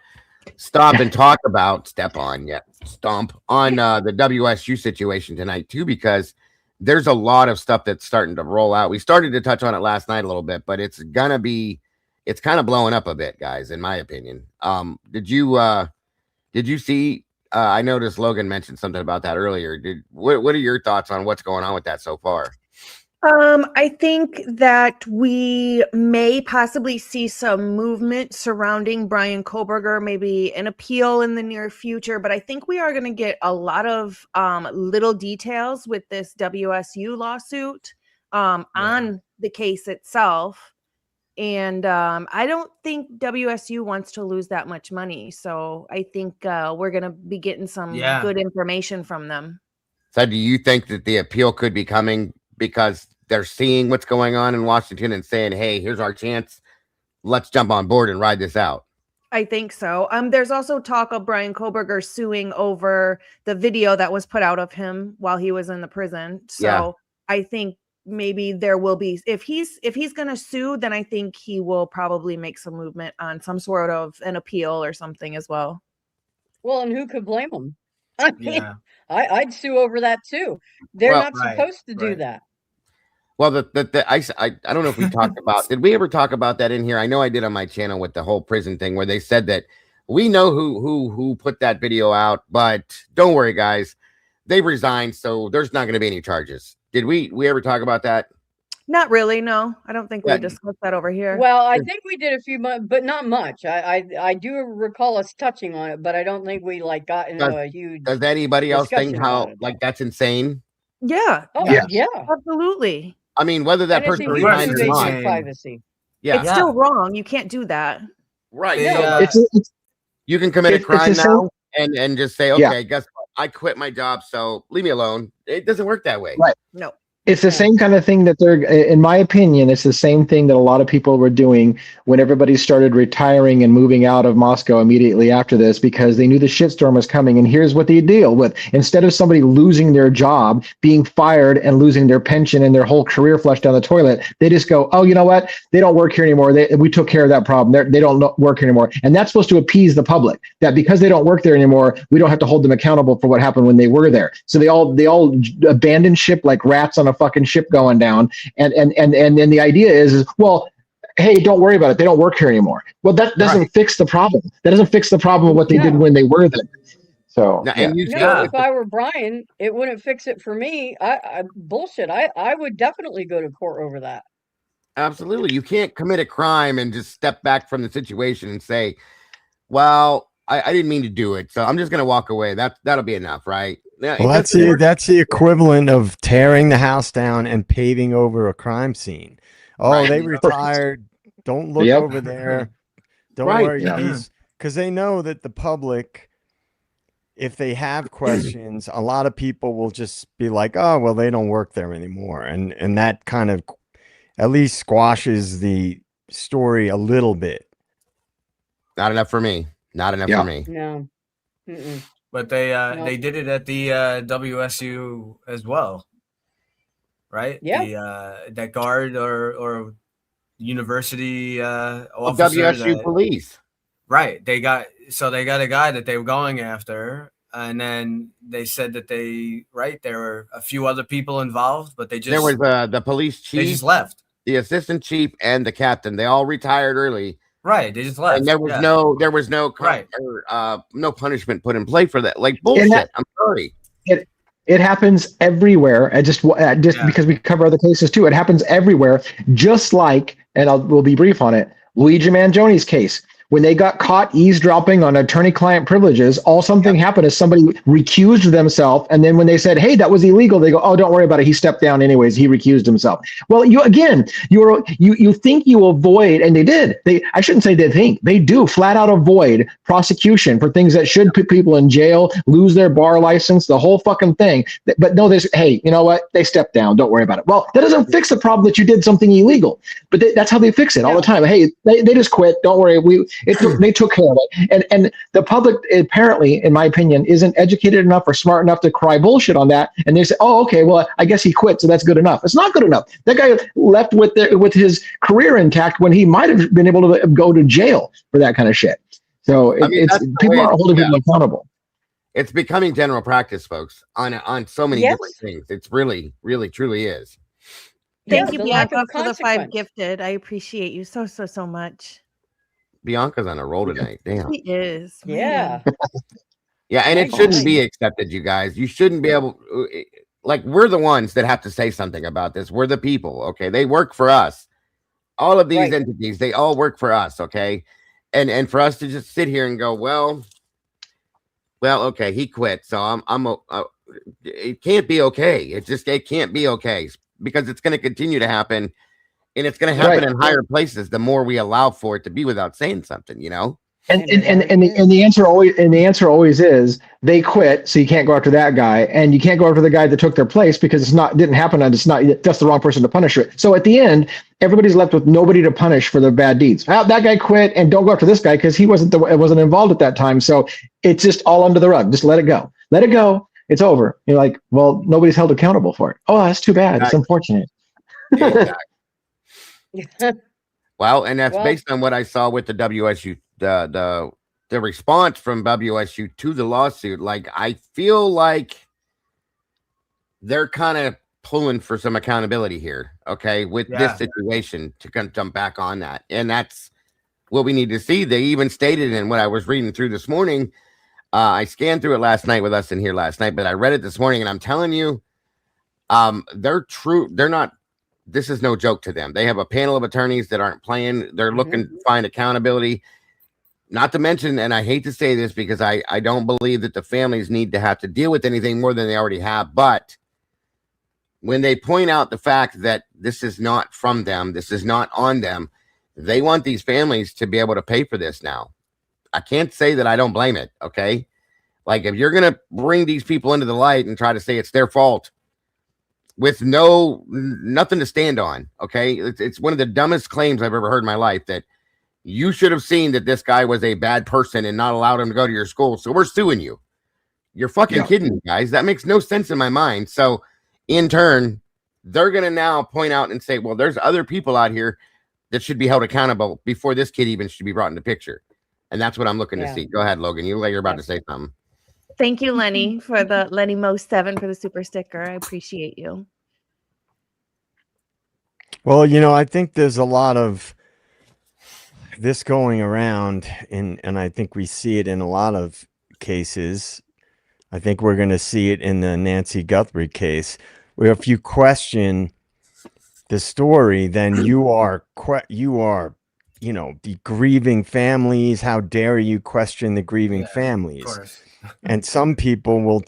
Stop and talk about stomp on the WSU situation tonight too, because there's a lot of stuff that's starting to roll out. We started to touch on it last night a little bit, but it's kind of blowing up a bit, guys, in my opinion. Did you see I noticed Logan mentioned something about that earlier. What are your thoughts on what's going on with that so far? I think that we may possibly see some movement surrounding Brian Koberger, maybe an appeal in the near future, but I think we are going to get a lot of little details with this WSU lawsuit on the case itself. And I don't think WSU wants to lose that much money. So I think we're going to be getting some good information from them. So do you think that the appeal could be coming because they're seeing what's going on in Washington and saying, hey, here's our chance. Let's jump on board and ride this out? I think so. There's also talk of Brian Koberger suing over the video that was put out of him while he was in the prison. So I think maybe there will be, if he's going to sue, then I think he will probably make some movement on some sort of an appeal or something as well. Well, and who could blame him? I mean, I'd sue over that too. They're not supposed to do that. Well, I don't know if we talked about, did we ever talk about that in here? I know I did on my channel with the whole prison thing where they said that we know who put that video out, but don't worry, guys, they resigned, so there's not going to be any charges. Did we ever talk about that? Not really, no. I don't think we discussed that over here. Well, I think we did a few months, but not much. I do recall us touching on it, but I don't think we got into a huge. Does anybody else think how that's insane? Yeah. Oh, yeah. Absolutely. I mean, whether that person resigned or not, privacy. Yeah, it's still wrong. You can't do that. Right. You can commit a crime now and just say, okay, guess what? I quit my job, so leave me alone. It doesn't work that way. Right. No. It's the same kind of thing that in my opinion, it's the same thing that a lot of people were doing when everybody started retiring and moving out of Moscow immediately after this, because they knew the shitstorm was coming. And here's what they deal with. Instead of somebody losing their job, being fired and losing their pension and their whole career flushed down the toilet, they just go, oh, you know what? They don't work here anymore. We took care of that problem. They don't work here anymore. And that's supposed to appease the public, that because they don't work there anymore, we don't have to hold them accountable for what happened when they were there. So they all abandoned ship like rats on a fucking ship going down, and then the idea is well, hey, don't worry about it, they don't work here anymore. Well, that doesn't fix the problem. That doesn't fix the problem of what they did when they were there. So if I were Brian, it wouldn't fix it for me. I bullshit. I would definitely go to court over that. Absolutely. You can't commit a crime and just step back from the situation and say, well, I didn't mean to do it, so I'm just going to walk away. That'll be enough, right? Well, that's the equivalent of tearing the house down and paving over a crime scene. Oh, they retired. Don't look over there. Don't worry, because they know that the public, if they have questions, a lot of people will just be like, oh, well, they don't work there anymore. And that kind of at least squashes the story a little bit. Not enough for me. Not enough for me. No. Mm-mm. But they did it at the WSU as well, right? Yeah. That guard or university officer. WSU police. Right. They got a guy that they were going after, and then they said that there were a few other people involved, but there was the police chief. They just left. The assistant chief and the captain. They all retired early. Right, they just left. And there was no punishment put in play for that. Like bullshit. I'm sorry. It happens everywhere. And just because we cover other cases too, it happens everywhere. Just like, and we'll be brief on it, Luigi Mangioni's case. when they got caught eavesdropping on attorney-client privileges, all something happened is somebody recused themselves, and then when they said, "Hey, that was illegal," they go, "Oh, don't worry about it. He stepped down anyways. He recused himself." Well, you think you avoid, and they did. I shouldn't say they think, they do flat out avoid prosecution for things that should put people in jail, lose their bar license, the whole fucking thing. But no, hey, you know what? They stepped down. Don't worry about it. Well, that doesn't fix the problem that you did something illegal. But that's how they fix it all the time. Hey, they just quit. Don't worry. They took care of it. And the public apparently, in my opinion, isn't educated enough or smart enough to cry bullshit on that. And they say, "Oh, okay, well, I guess he quit, so that's good enough." It's not good enough. That guy left with his career intact when he might have been able to go to jail for that kind of shit. So people aren't holding people accountable. It's becoming general practice, folks, on so many different things. It's really, really, truly is. Thank you, Bianca, for the 5 gifted. I appreciate you so much. Bianca's on a roll tonight. Damn. She is. Yeah. Yeah, and it shouldn't be accepted, you guys. You shouldn't be able, like, we're the ones that have to say something about this. We're the people, okay? They work for us. All of these entities, they all work for us, okay? And for us to just sit here and go, well, okay, he quit, so it can't be okay. It can't be okay, because it's going to continue to happen, and it's going to happen in higher places the more we allow for it to be without saying something, you know. And the answer always is they quit, so you can't go after that guy, and you can't go after the guy that took their place because didn't happen, and that's the wrong person to punish it. So at the end, everybody's left with nobody to punish for their bad deeds. That guy quit, and don't go after this guy because he wasn't involved at that time. So it's just all under the rug. Just let it go. Let it go. It's over. You're like, well, nobody's held accountable for it. Oh, that's too bad. It's unfortunate. Exactly. Well, and that's based on what I saw with the WSU, the response from WSU to the lawsuit. Like, I feel like they're kind of pulling for some accountability here, okay, with this situation, to jump back on that. And that's what we need to see. They even stated in what I was reading through this morning. I scanned through it last night with us in here last night, but I read it this morning, and I'm telling you, they're not. This is no joke to them. They have a panel of attorneys that aren't playing. They're looking to find accountability. Not to mention, and I hate to say this because I don't believe that the families need to have to deal with anything more than they already have. But when they point out the fact that this is not from them, this is not on them, they want these families to be able to pay for this now. I can't say that I don't blame it, okay? Like, if you're going to bring these people into the light and try to say it's their fault, with nothing to stand on, okay? It's one of the dumbest claims I've ever heard in my life, that you should have seen that this guy was a bad person and not allowed him to go to your school, so we're suing you. You're fucking kidding me, guys. That makes no sense in my mind. So, in turn, they're going to now point out and say, well, there's other people out here that should be held accountable before this kid even should be brought into picture. And that's what I'm looking to see. Go ahead, Logan. You look like you're about to say something. Thank you, Lenny, for the Lenny Mo 7 for the super sticker. I appreciate you. Well, you know, I think there's a lot of this going around, and I think we see it in a lot of cases. I think we're going to see it in the Nancy Guthrie case, where if you question the story, then you are, the grieving families. How dare you question the grieving families? Of course. And some people will,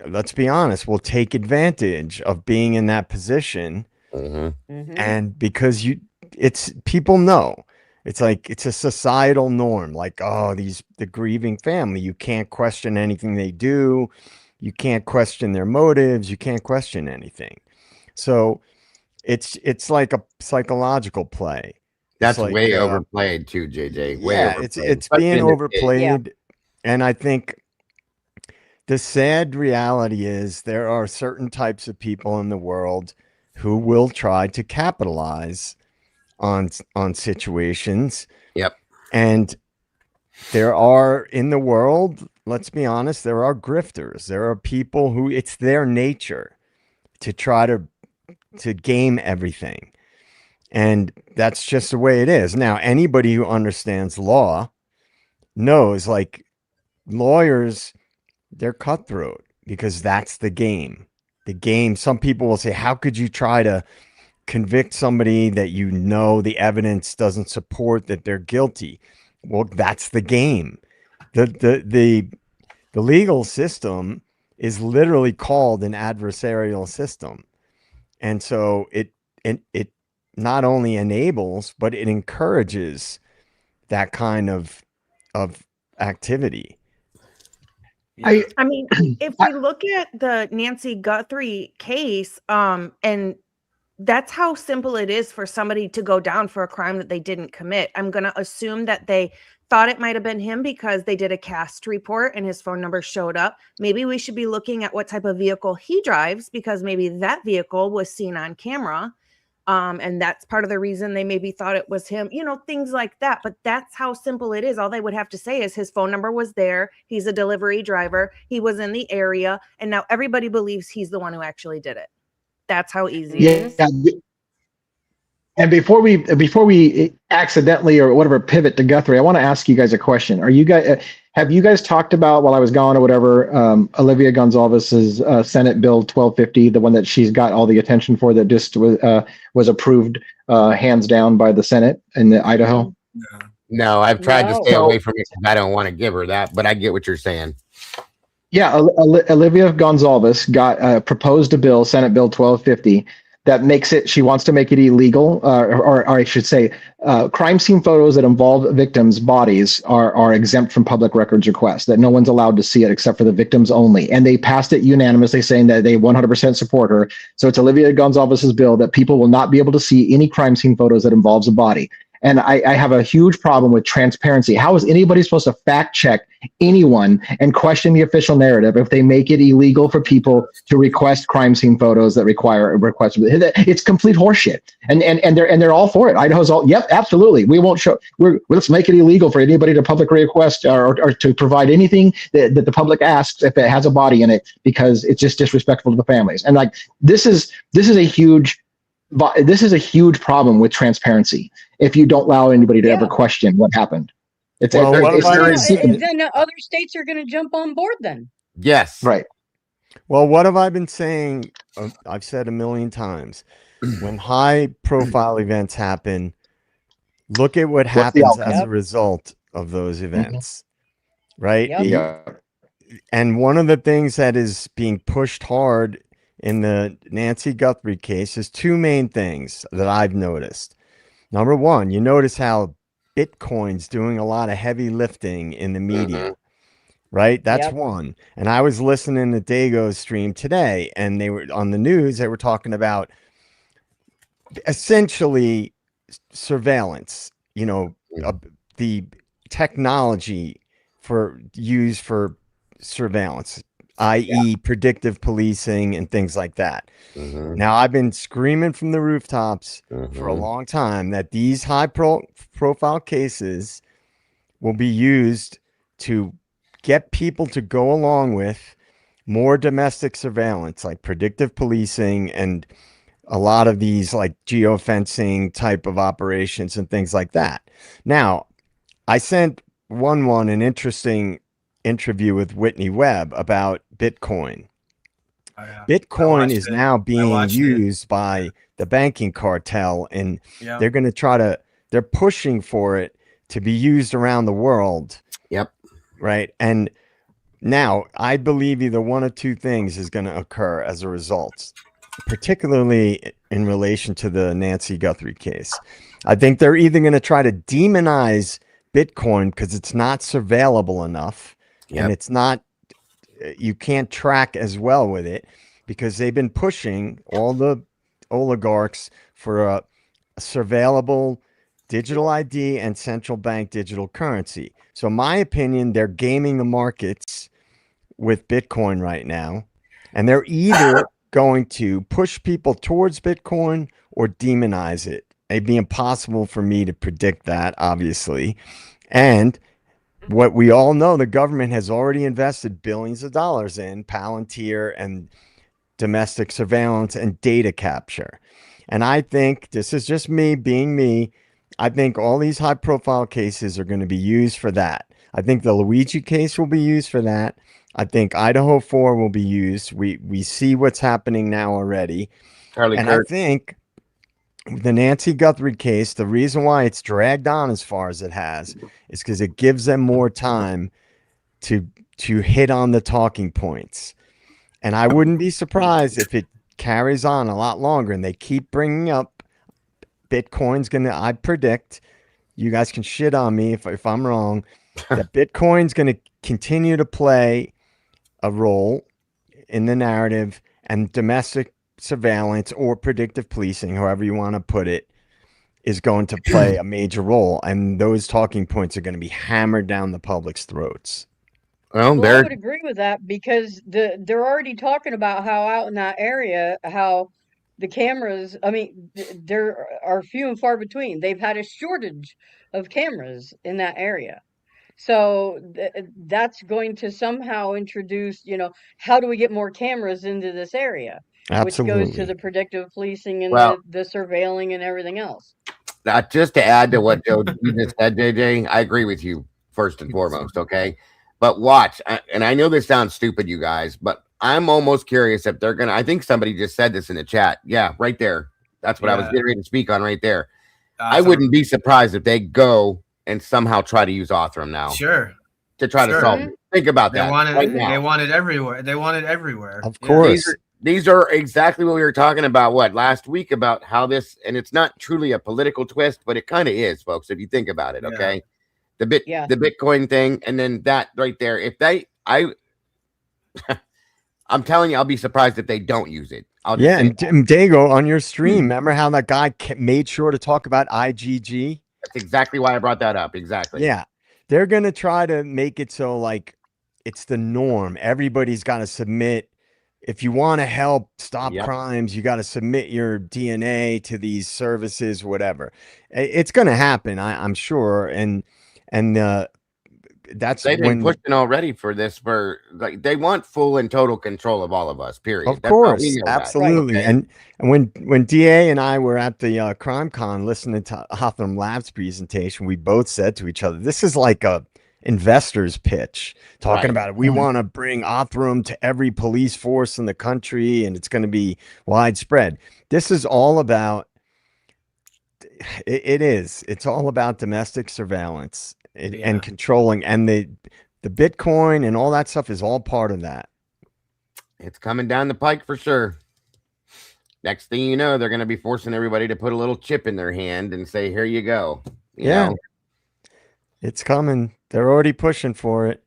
let's be honest, will take advantage of being in that position. And because people know, it's like, it's a societal norm. Like, oh, the grieving family, you can't question anything they do. You can't question their motives. You can't question anything. So it's like a psychological play. That's like, way overplayed too, JJ. It's being overplayed. And I think the sad reality is there are certain types of people in the world who will try to capitalize on situations. Yep. And there are in the world, let's be honest, there are grifters. There are people who it's their nature to try to game everything. And that's just the way it is. Now, anybody who understands law knows, like, lawyers, they're cutthroat because that's the game. The game, some people will say, how could you try to convict somebody that the evidence doesn't support that they're guilty? Well, that's the game. The legal system is literally called an adversarial system. And so it not only enables, but it encourages that kind of activity. I mean, if we look at the Nancy Guthrie case, and that's how simple it is for somebody to go down for a crime that they didn't commit. I'm going to assume that they thought it might have been him because they did a cast report and his phone number showed up. Maybe we should be looking at what type of vehicle he drives, because maybe that vehicle was seen on camera. And that's part of the reason they maybe thought it was him, things like that. But that's how simple it is. All they would have to say is his phone number was there. He's a delivery driver. He was in the area. And now everybody believes he's the one who actually did it. That's how easy it is. And before we accidentally or whatever pivot to Guthrie, I want to ask you guys a question. Have you guys talked about, while I was gone or whatever, Olivia Gonzalez's Senate Bill 1250, the one that she's got all the attention for, that just was approved hands down by the Senate in Idaho? No, I've tried to stay away from it because I don't want to give her that, but I get what you're saying. Yeah, Olivia Gonzalez got proposed a bill, Senate Bill 1250, that makes it, she wants to make it illegal, or I should say, crime scene photos that involve victims' bodies are exempt from public records requests, that no one's allowed to see it except for the victims only. And they passed it unanimously, saying that they 100% support her. So it's Olivia Gonzalez's bill that people will not be able to see any crime scene photos that involves a body. And I have a huge problem with transparency. How is anybody supposed to fact check anyone and question the official narrative if they make it illegal for people to request crime scene photos that require a request? It's complete horseshit. And they're all for it. Idaho's all, yep, absolutely. We won't show. Let's make it illegal for anybody to publicly request or to provide anything that the public asks if it has a body in it, because it's just disrespectful to the families. And like this is a huge problem with transparency if you don't allow anybody to ever question what happened. Then other states are going to jump on board then. Yes. Right. Well, what have I been saying? I've said a million times. When high profile events happen, look at what happens as a result of those events. Right? Yeah. And one of the things that is being pushed hard in the Nancy Guthrie case is two main things that I've noticed. Number one, you notice how Bitcoin's doing a lot of heavy lifting in the media, right? That's one. And I was listening to Dago's stream today, and they were on the news. They were talking about essentially surveillance, the technology used for surveillance, i.e. predictive policing and things like that. Now, I've been screaming from the rooftops for a long time that these high profile cases will be used to get people to go along with more domestic surveillance, like predictive policing and a lot of these like geofencing type of operations and things like that. Now, I sent an interesting interview with Whitney Webb about Bitcoin. Bitcoin is now being used by the banking cartel, and they're going to they're pushing for it to be used around the world. Yep. Right. And now I believe either one of two things is going to occur as a result, particularly in relation to the Nancy Guthrie case. I think they're either going to try to demonize Bitcoin because it's not surveillable enough. And it's not, you can't track as well with it, because they've been pushing, all the oligarchs, for a surveillable digital ID and central bank digital currency. So in my opinion, they're gaming the markets with Bitcoin right now. And they're either going to push people towards Bitcoin or demonize it. It'd be impossible for me to predict that, obviously. And what we all know, the government has already invested billions of dollars in Palantir and domestic surveillance and data capture. And I think, this is just me being me, I think all these high profile cases are going to be used for that. I think the Luigi case will be used for that. I think Idaho 4 will be used. We see what's happening now already. Charlie and Kirk. I think the Nancy Guthrie case, the reason why it's dragged on as far as it has is because it gives them more time to hit on the talking points. And I wouldn't be surprised if it carries on a lot longer and they keep bringing up Bitcoin's going to, I predict, you guys can shit on me if I'm wrong, that Bitcoin's going to continue to play a role in the narrative, and domestic surveillance or predictive policing, however you want to put it, is going to play a major role. And those talking points are going to be hammered down the public's throats. Well, I would agree with that, because they're already talking about how out in that area, how the cameras, I mean, there are few and far between. They've had a shortage of cameras in that area. So that's going to somehow introduce, how do we get more cameras into this area? Absolutely. Which goes to the predictive policing and the surveilling and everything else. Just to add to what you just said, JJ, I agree with you first and foremost, okay? But watch, and I know this sounds stupid, you guys, but I'm almost curious if they're going to, I think somebody just said this in the chat. Yeah, right there. That's what I was getting ready to speak on right there. I wouldn't be surprised if they go and somehow try to use Othram now. Sure. To try to solve it. Think about that. They want it everywhere. They want it everywhere. Of course. These are exactly what we were talking about, last week, about how this, and it's not truly a political twist, but it kind of is, folks, if you think about it, okay? Yeah. The Bitcoin thing, and then that right there. If I'm telling you, I'll be surprised if they don't use it. And Dago, on your stream, remember how that guy made sure to talk about IGG? That's exactly why I brought that up. Exactly. Yeah. They're going to try to make it so like it's the norm. Everybody's got to submit. If you want to help stop crimes, you got to submit your DNA to these services, whatever. It's going to happen, I'm sure. And that's they've been pushing already for this. For like, they want full and total control of all of us. Period. Of course, absolutely. Right. And when DA and I were at the Crime Con listening to Othram Labs presentation, we both said to each other, "This is like a investor's pitch, talking about it. We want to bring Othram to every police force in the country, and it's going to be widespread." This is all about. It's all about domestic surveillance and controlling, and the Bitcoin and all that stuff is all part of that. It's coming down the pike for sure. Next thing you know, they're going to be forcing everybody to put a little chip in their hand and say, "Here you go." You know? It's coming. They're already pushing for it.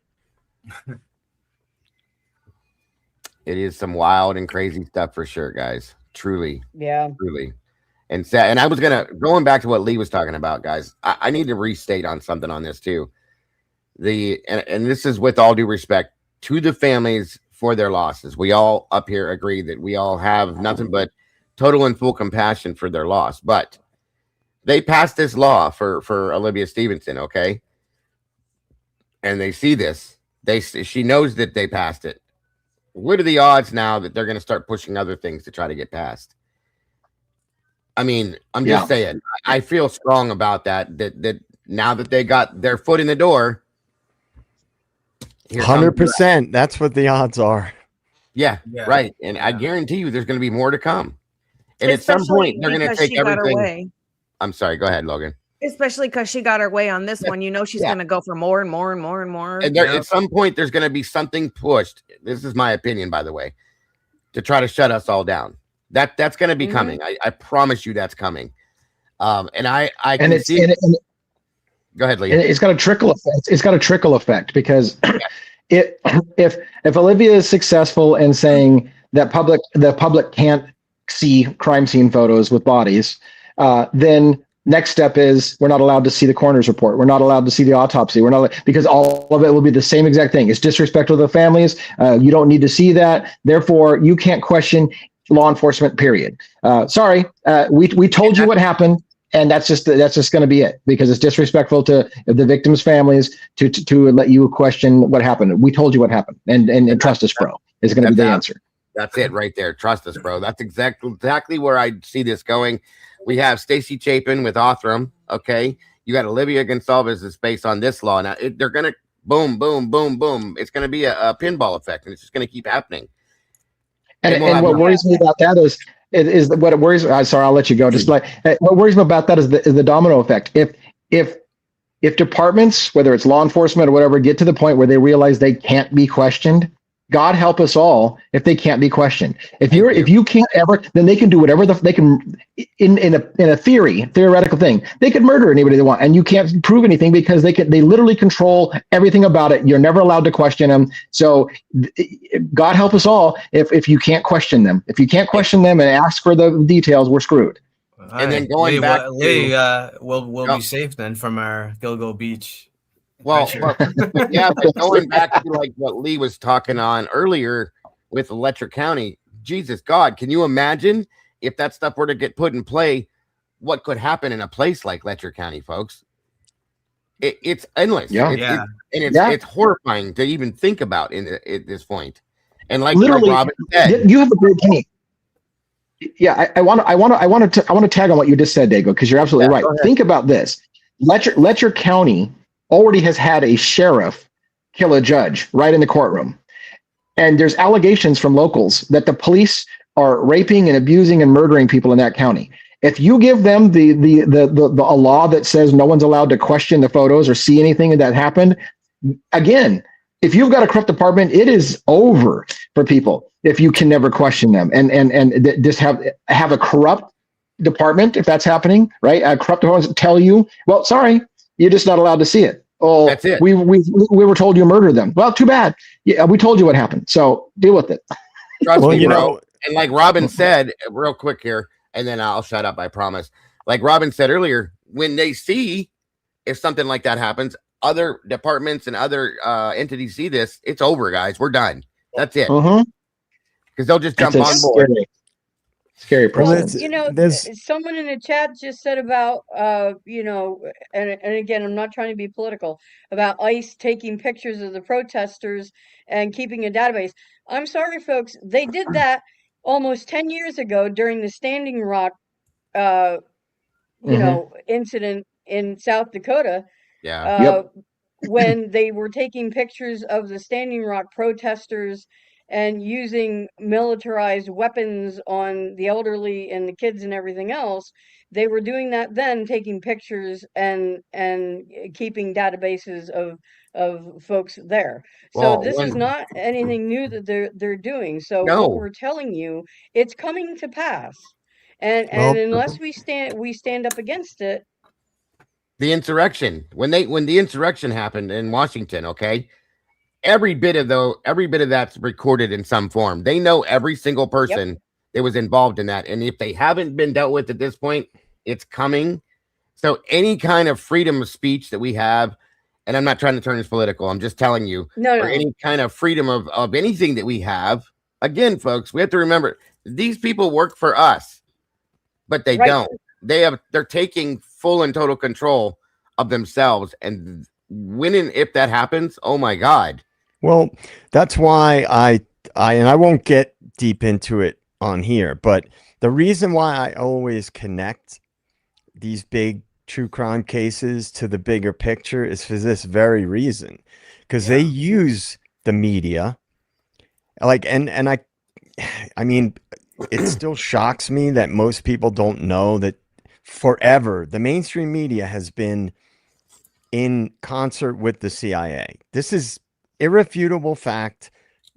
It is some wild and crazy stuff for sure, guys. Truly. Yeah. Truly. And I was going back to what Lee was talking about, guys. I need to restate on something on this too. And this is with all due respect to the families for their losses. We all up here agree that we all have nothing but total and full compassion for their loss. But they passed this law for Olivia Stevenson, okay? And they see this. She knows that they passed it. What are the odds now that they're going to start pushing other things to try to get passed? I mean, I'm just saying, I feel strong about that now that they got their foot in the door. 100%. That's what the odds are. Yeah, right. And I guarantee you there's going to be more to come. And at some point, they're going to take everything. I'm sorry. Go ahead, Logan. Especially because she got her way on this one. She's going to go for more and more and more and more. And at some point, there's going to be something pushed. This is my opinion, by the way, to try to shut us all down. That's going to be coming. I promise you that's coming. And I can see it. Go ahead, Lee. It's got a trickle effect. It's got a trickle effect because if Olivia is successful in saying that the public can't see crime scene photos with bodies, then next step is we're not allowed to see the coroner's report. We're not allowed to see the autopsy. Because all of it will be the same exact thing. It's disrespectful to the families. You don't need to see that. Therefore, you can't question law enforcement, period. Sorry, we told you what happened, and that's just going to be it, because it's disrespectful to the victims' families to let you question what happened. We told you what happened, and trust us, bro, is going to be the answer. That's it right there. Trust us, bro. That's exactly where I see this going. We have Stacey Chapin with Othram. Okay, you got Olivia Gonsalves is based on this law. Now they're going to boom, boom, boom, boom. It's going to be a pinball effect, and it's just going to keep happening. And what worries me about that is It is what it worries. Sorry, I'll let you go. Just like what worries me about that is the domino effect. If departments, whether it's law enforcement or whatever, get to the point where they realize they can't be questioned, God help us all if they can't be questioned. If you can't ever, then they can do whatever they can in a theoretical thing. They could murder anybody they want, and you can't prove anything because they literally control everything about it. You're never allowed to question them. So God help us all if you can't question them. If you can't question them and ask for the details, we're screwed. And then going back we'll be safe then from our Gilgo Beach. Well, yeah, but going back to like what Lee was talking on earlier with Letcher County, Jesus God, can you imagine if that stuff were to get put in play, what could happen in a place like Letcher County, folks? It's endless. Yeah. It's horrifying to even think about at this point. And like literally, Robin said, you have a great point. Yeah, I want to tag on what you just said, Dago, because you're absolutely right. Think about this: Letcher County already has had a sheriff kill a judge right in the courtroom. And there's allegations from locals that the police are raping and abusing and murdering people in that county. If you give them a law that says no one's allowed to question the photos or see anything that happened, again, if you've got a corrupt department, it is over for people if you can never question them and just have a corrupt department, if that's happening, right? A corrupt department tell you, well, sorry, you're just not allowed to see it. Oh, that's it. We were told you murdered them. Well, too bad. Yeah, we told you what happened. So deal with it. Trust me, bro. And like Robin said, real quick here, and then I'll shut up, I promise. Like Robin said earlier, when they see if something like that happens, other departments and other entities see this, it's over, guys. We're done. That's it. Because they'll just jump on board. Scary precedent. Someone in the chat just said about, and again, I'm not trying to be political, about ICE taking pictures of the protesters and keeping a database. I'm sorry, folks. They did that almost 10 years ago during the Standing Rock, incident in South Dakota. Yeah. When they were taking pictures of the Standing Rock protesters and using militarized weapons on the elderly and the kids and everything else. They were doing that then, taking pictures and keeping databases of folks there. So this is not anything new that they're doing. So what we're telling you, it's coming to pass. And unless we stand up against it. The insurrection, when the insurrection happened in Washington, okay? Every bit of that's recorded in some form. They know every single person that was involved in that. And if they haven't been dealt with at this point, it's coming. So any kind of freedom of speech that we have, and I'm not trying to turn this political, I'm just telling you, or any kind of freedom of anything that we have, again, folks, we have to remember these people work for us, but they don't. They're taking full and total control of themselves. And when and if that happens, oh my God. Well, that's why I won't get deep into it on here, but the reason why I always connect these big true crime cases to the bigger picture is for this very reason, because they use the media like, and I mean, it still shocks me that most people don't know that forever the mainstream media has been in concert with the CIA. This is irrefutable fact.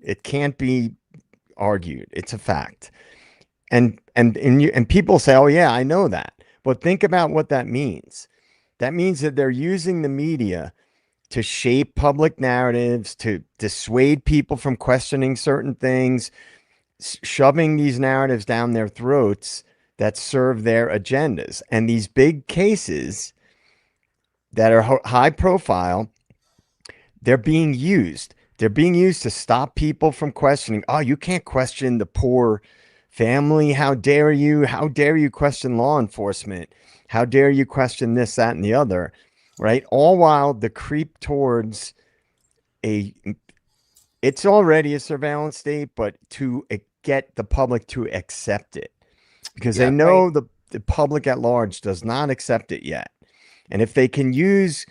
It can't be argued. It's a fact. And people say, "Oh yeah, I know that." But think about what that means. That means that they're using the media to shape public narratives, to dissuade people from questioning certain things, shoving these narratives down their throats that serve their agendas. And these big cases that are high profile, they're being used. They're being used to stop people from questioning. Oh, you can't question the poor family. How dare you? How dare you question law enforcement? How dare you question this, that, and the other, right? All while the creep towards it's already a surveillance state, but to get the public to accept it, because they know the public at large does not accept it yet. And if they can use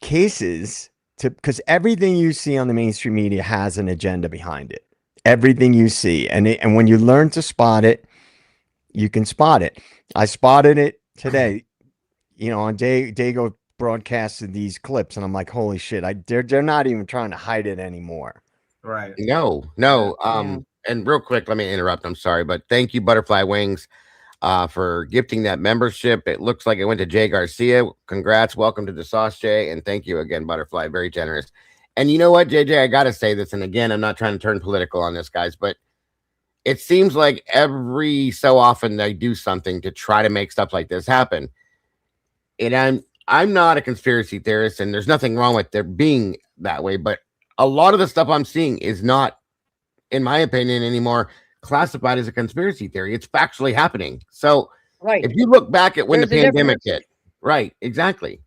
cases because everything you see on the mainstream media has an agenda behind it. Everything you see. And when you learn to spot it, you can spot it. I spotted it today, on Dago broadcasted these clips, and I'm like, holy shit, they're not even trying to hide it anymore. Right. No. Yeah. And real quick, let me interrupt. I'm sorry, but thank you, Butterfly Wings, for gifting that membership. It looks like it went to Jay Garcia. Congrats. Welcome to the Sauce, Jay. And thank you again, Butterfly. Very generous. And you know what, JJ, I got to say this. And again, I'm not trying to turn political on this, guys, but it seems like every so often they do something to try to make stuff like this happen. And I'm not a conspiracy theorist, and there's nothing wrong with there being that way, but a lot of the stuff I'm seeing is not, in my opinion, anymore classified as a conspiracy theory. It's factually happening. So Right. if you look back at when There's the a pandemic difference. hit, right, exactly.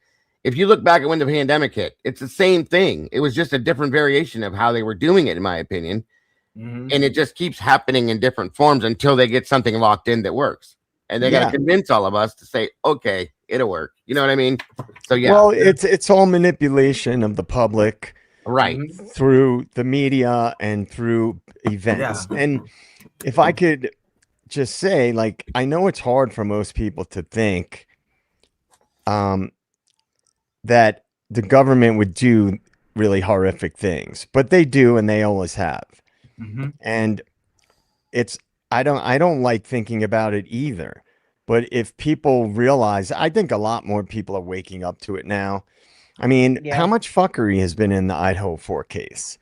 If you look back at when the pandemic hit, it's the same thing. It was just a different variation of how they were doing it, in my opinion. Mm-hmm. And it just keeps happening in different forms until they get something locked in that works. And they got to convince all of us to say, okay, it'll work. You know what I mean? So yeah. Well, it's all manipulation of the public, right, through the media and through events. Yeah. And if I could just say, like, I know it's hard for most people to think that the government would do really horrific things, but they do, and they always have. Mm-hmm. And I don't like thinking about it either. But if people realize, I think a lot more people are waking up to it now. I mean, Yeah. how much fuckery has been in the Idaho 4 case?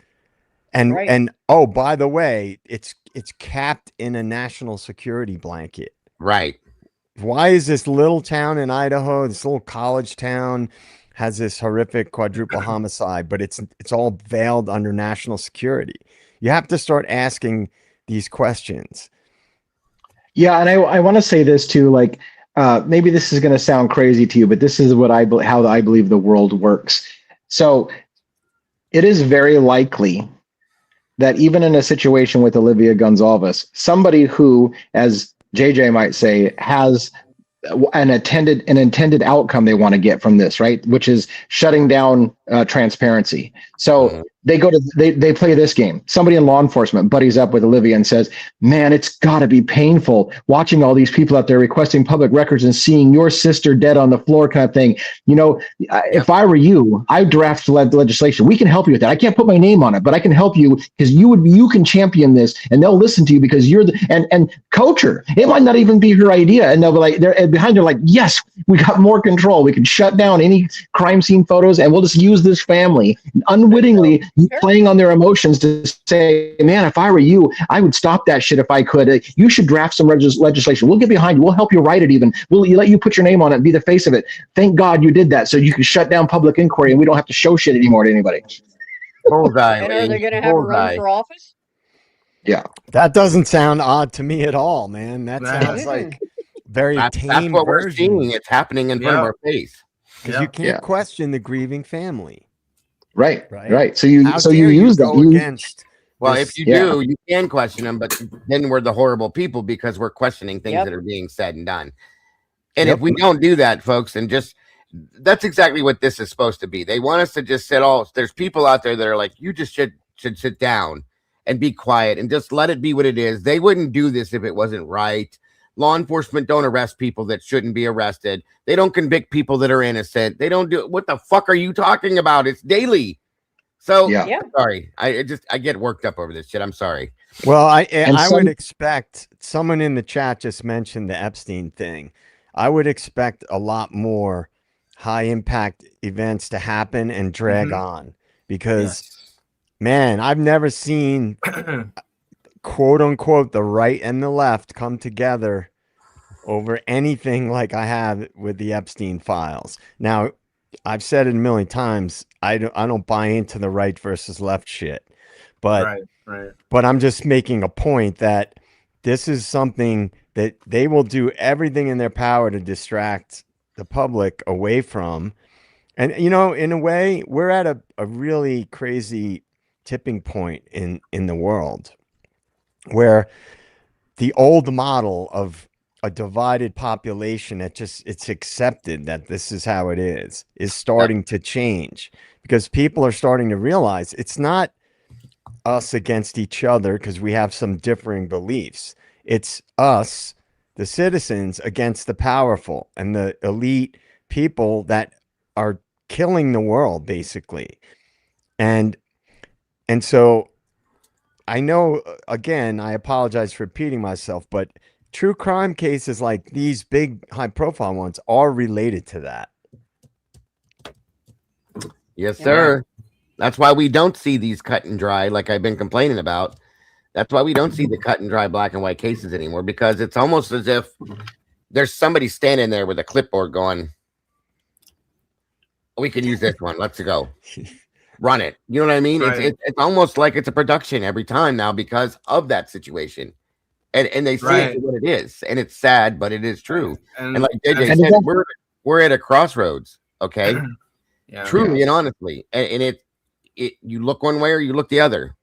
And Right. and oh, by the way, it's capped in a national security blanket. right. Why is this little town in Idaho, this little college town, has this horrific quadruple homicide, but it's all veiled under national security? You have to start asking these questions. Yeah, and I want to say this too. Like, maybe this is going to sound crazy to you, but this is what how I believe the world works. So, it is very likely that even in a situation with Olivia Gonzalez, somebody who, as JJ might say, has an intended outcome they want to get from this, right? Which is shutting down transparency. So they play this game. Somebody in law enforcement buddies up with Olivia and says, man, it's got to be painful watching all these people out there requesting public records and seeing your sister dead on the floor, kind of thing. If I were you, I'd draft legislation. We can help you with that. I can't put my name on it, but I can help you because you can champion this, and they'll listen to you because you're and coach her. It might not even be her idea, and they'll be like, they're behind her, like, yes, we got more control. We can shut down any crime scene photos, and we'll just use this family unwittingly playing on their emotions to say, man, if I were you, I would stop that shit if I could. You should draft some legislation. We'll get behind you. We'll help you write it even. We'll let you put your name on it and be the face of it. Thank God you did that so you can shut down public inquiry and we don't have to show shit anymore to anybody. Bullseye, And are they going to have a run for office? Yeah. That doesn't sound odd to me at all, man. That sounds like very tame that's what version. we're seeing. It's happening in front of our face. Because you can't question the grieving family. Right. So you use go them against. Well, if you do, you can question them, but then we're the horrible people because we're questioning things that are being said and done. And if we don't do that, folks, and that's exactly what this is supposed to be. They want us to just sit there's people out there that are like, you just should sit down and be quiet and just let it be what it is. They wouldn't do this if it wasn't right. Law enforcement don't arrest people that shouldn't be arrested. They don't convict people that are innocent. They don't do what the fuck are you talking about? It's daily. So sorry. I get worked up over this shit. I'm sorry. Well, I would expect someone in the chat just mentioned the Epstein thing. I would expect a lot more high impact events to happen and drag on because man, I've never seen quote unquote the right and the left come together over anything like I have with the Epstein files. Now, I've said it a million times. I don't buy into the right versus left shit, but but I'm just making a point that this is something that they will do everything in their power to distract the public away from. And in a way, we're at a really crazy tipping point in the world where the old model of a divided population that it's accepted that this is how it is starting to change because people are starting to realize it's not us against each other because we have some differing beliefs. It's us, the citizens against the powerful and the elite people that are killing the world, basically. And so I know, again, I apologize for repeating myself, but true crime cases like these big high profile ones are related to that. Yes, sir. That's why we don't see these cut and dry, like I've been complaining about. That's why we don't see the cut and dry black and white cases anymore, because it's almost as if there's somebody standing there with a clipboard going, we can use this one. Let's go. Run it. You know what I mean? Right. It's almost like it's a production every time now because of that situation. And they see it for what it is. And it's sad, but it is true. And like JJ said, we're at a crossroads. Okay. Truly and honestly. And it you look one way or you look the other.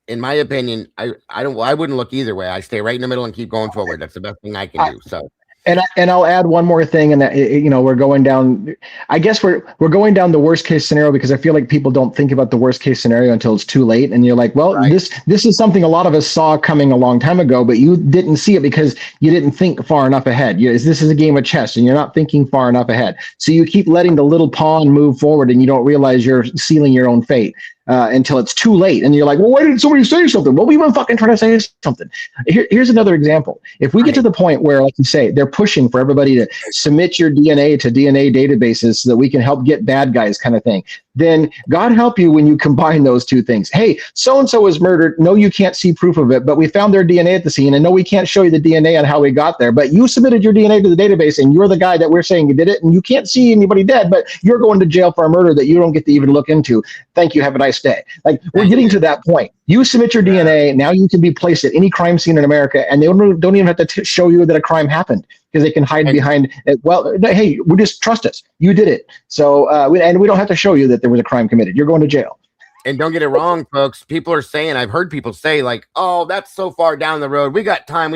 In my opinion, I wouldn't look either way. I stay right in the middle and keep going forward. That's the best thing I can do. So and I'll add one more thing, and that, you know, we're going down. I guess we're going down the worst case scenario, because I feel like people don't think about the worst case scenario until it's too late. And you're like, well, this is something a lot of us saw coming a long time ago, but you didn't see it because you didn't think far enough ahead. This is a game of chess, and you're not thinking far enough ahead. So you keep letting the little pawn move forward, and you don't realize you're sealing your own fate. Until it's too late, and you're like, well, why didn't somebody say something? Well, we were fucking trying to say something. Here's another example. If we get to the point where, like you say, they're pushing for everybody to submit your DNA to DNA databases so that we can help get bad guys, kind of thing, then God help you when you combine those two things. Hey, so-and-so was murdered. No, you can't see proof of it, but we found their DNA at the scene, and no, we can't show you the DNA on how we got there, but you submitted your DNA to the database, and you're the guy that we're saying you did it, and you can't see anybody dead, but you're going to jail for a murder that you don't get to even look into. Thank you. Have a nice day. Like, we're getting to that point. You submit your DNA, now you can be placed at any crime scene in America, and they don't even have to show you that a crime happened, because they can hide behind it. Well, hey, we just trust us. You did it. So, and we don't have to show you that there was a crime committed. You're going to jail. And don't get it wrong, folks. People are saying, I've heard people say, like, oh, that's so far down the road. We got time.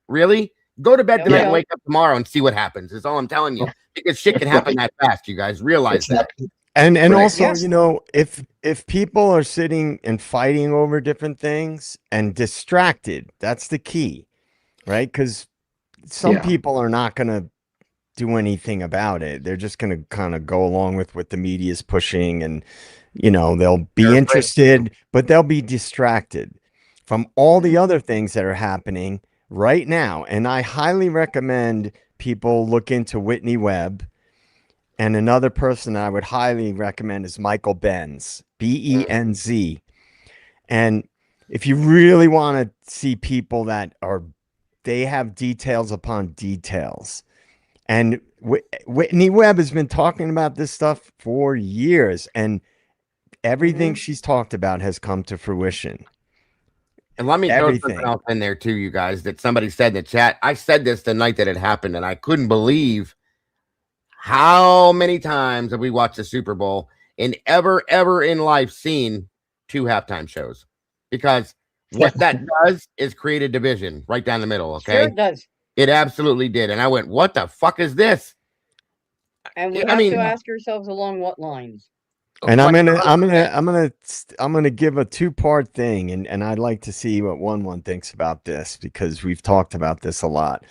Really? Go to bed tonight and wake up tomorrow and see what happens. Is all I'm telling you. Because shit can happen that fast, you guys. Realize that. And also, you know, if people are sitting and fighting over different things and distracted, that's the key, right? Because some people are not going to do anything about it. They're just going to kind of go along with what the media is pushing, and, you know, they'll be interested, but they'll be distracted from all the other things that are happening right now. And I highly recommend people look into Whitney Webb. And another person that I would highly recommend is Michael Benz, Benz. And if you really want to see people that they have details upon details. And Whitney Webb has been talking about this stuff for years, and everything she's talked about has come to fruition. And let me throw something else in there too, you guys, that somebody said in the chat. I said this the night that it happened, and I couldn't believe how many times have we watched the Super Bowl and ever in life seen 2 halftime shows? Because what that does is create a division right down the middle. Okay, sure it does. It absolutely did. And I went, "What the fuck is this?" And we have to ask ourselves along what lines. And I'm gonna give a 2-part thing, and I'd like to see what one thinks about this, because we've talked about this a lot.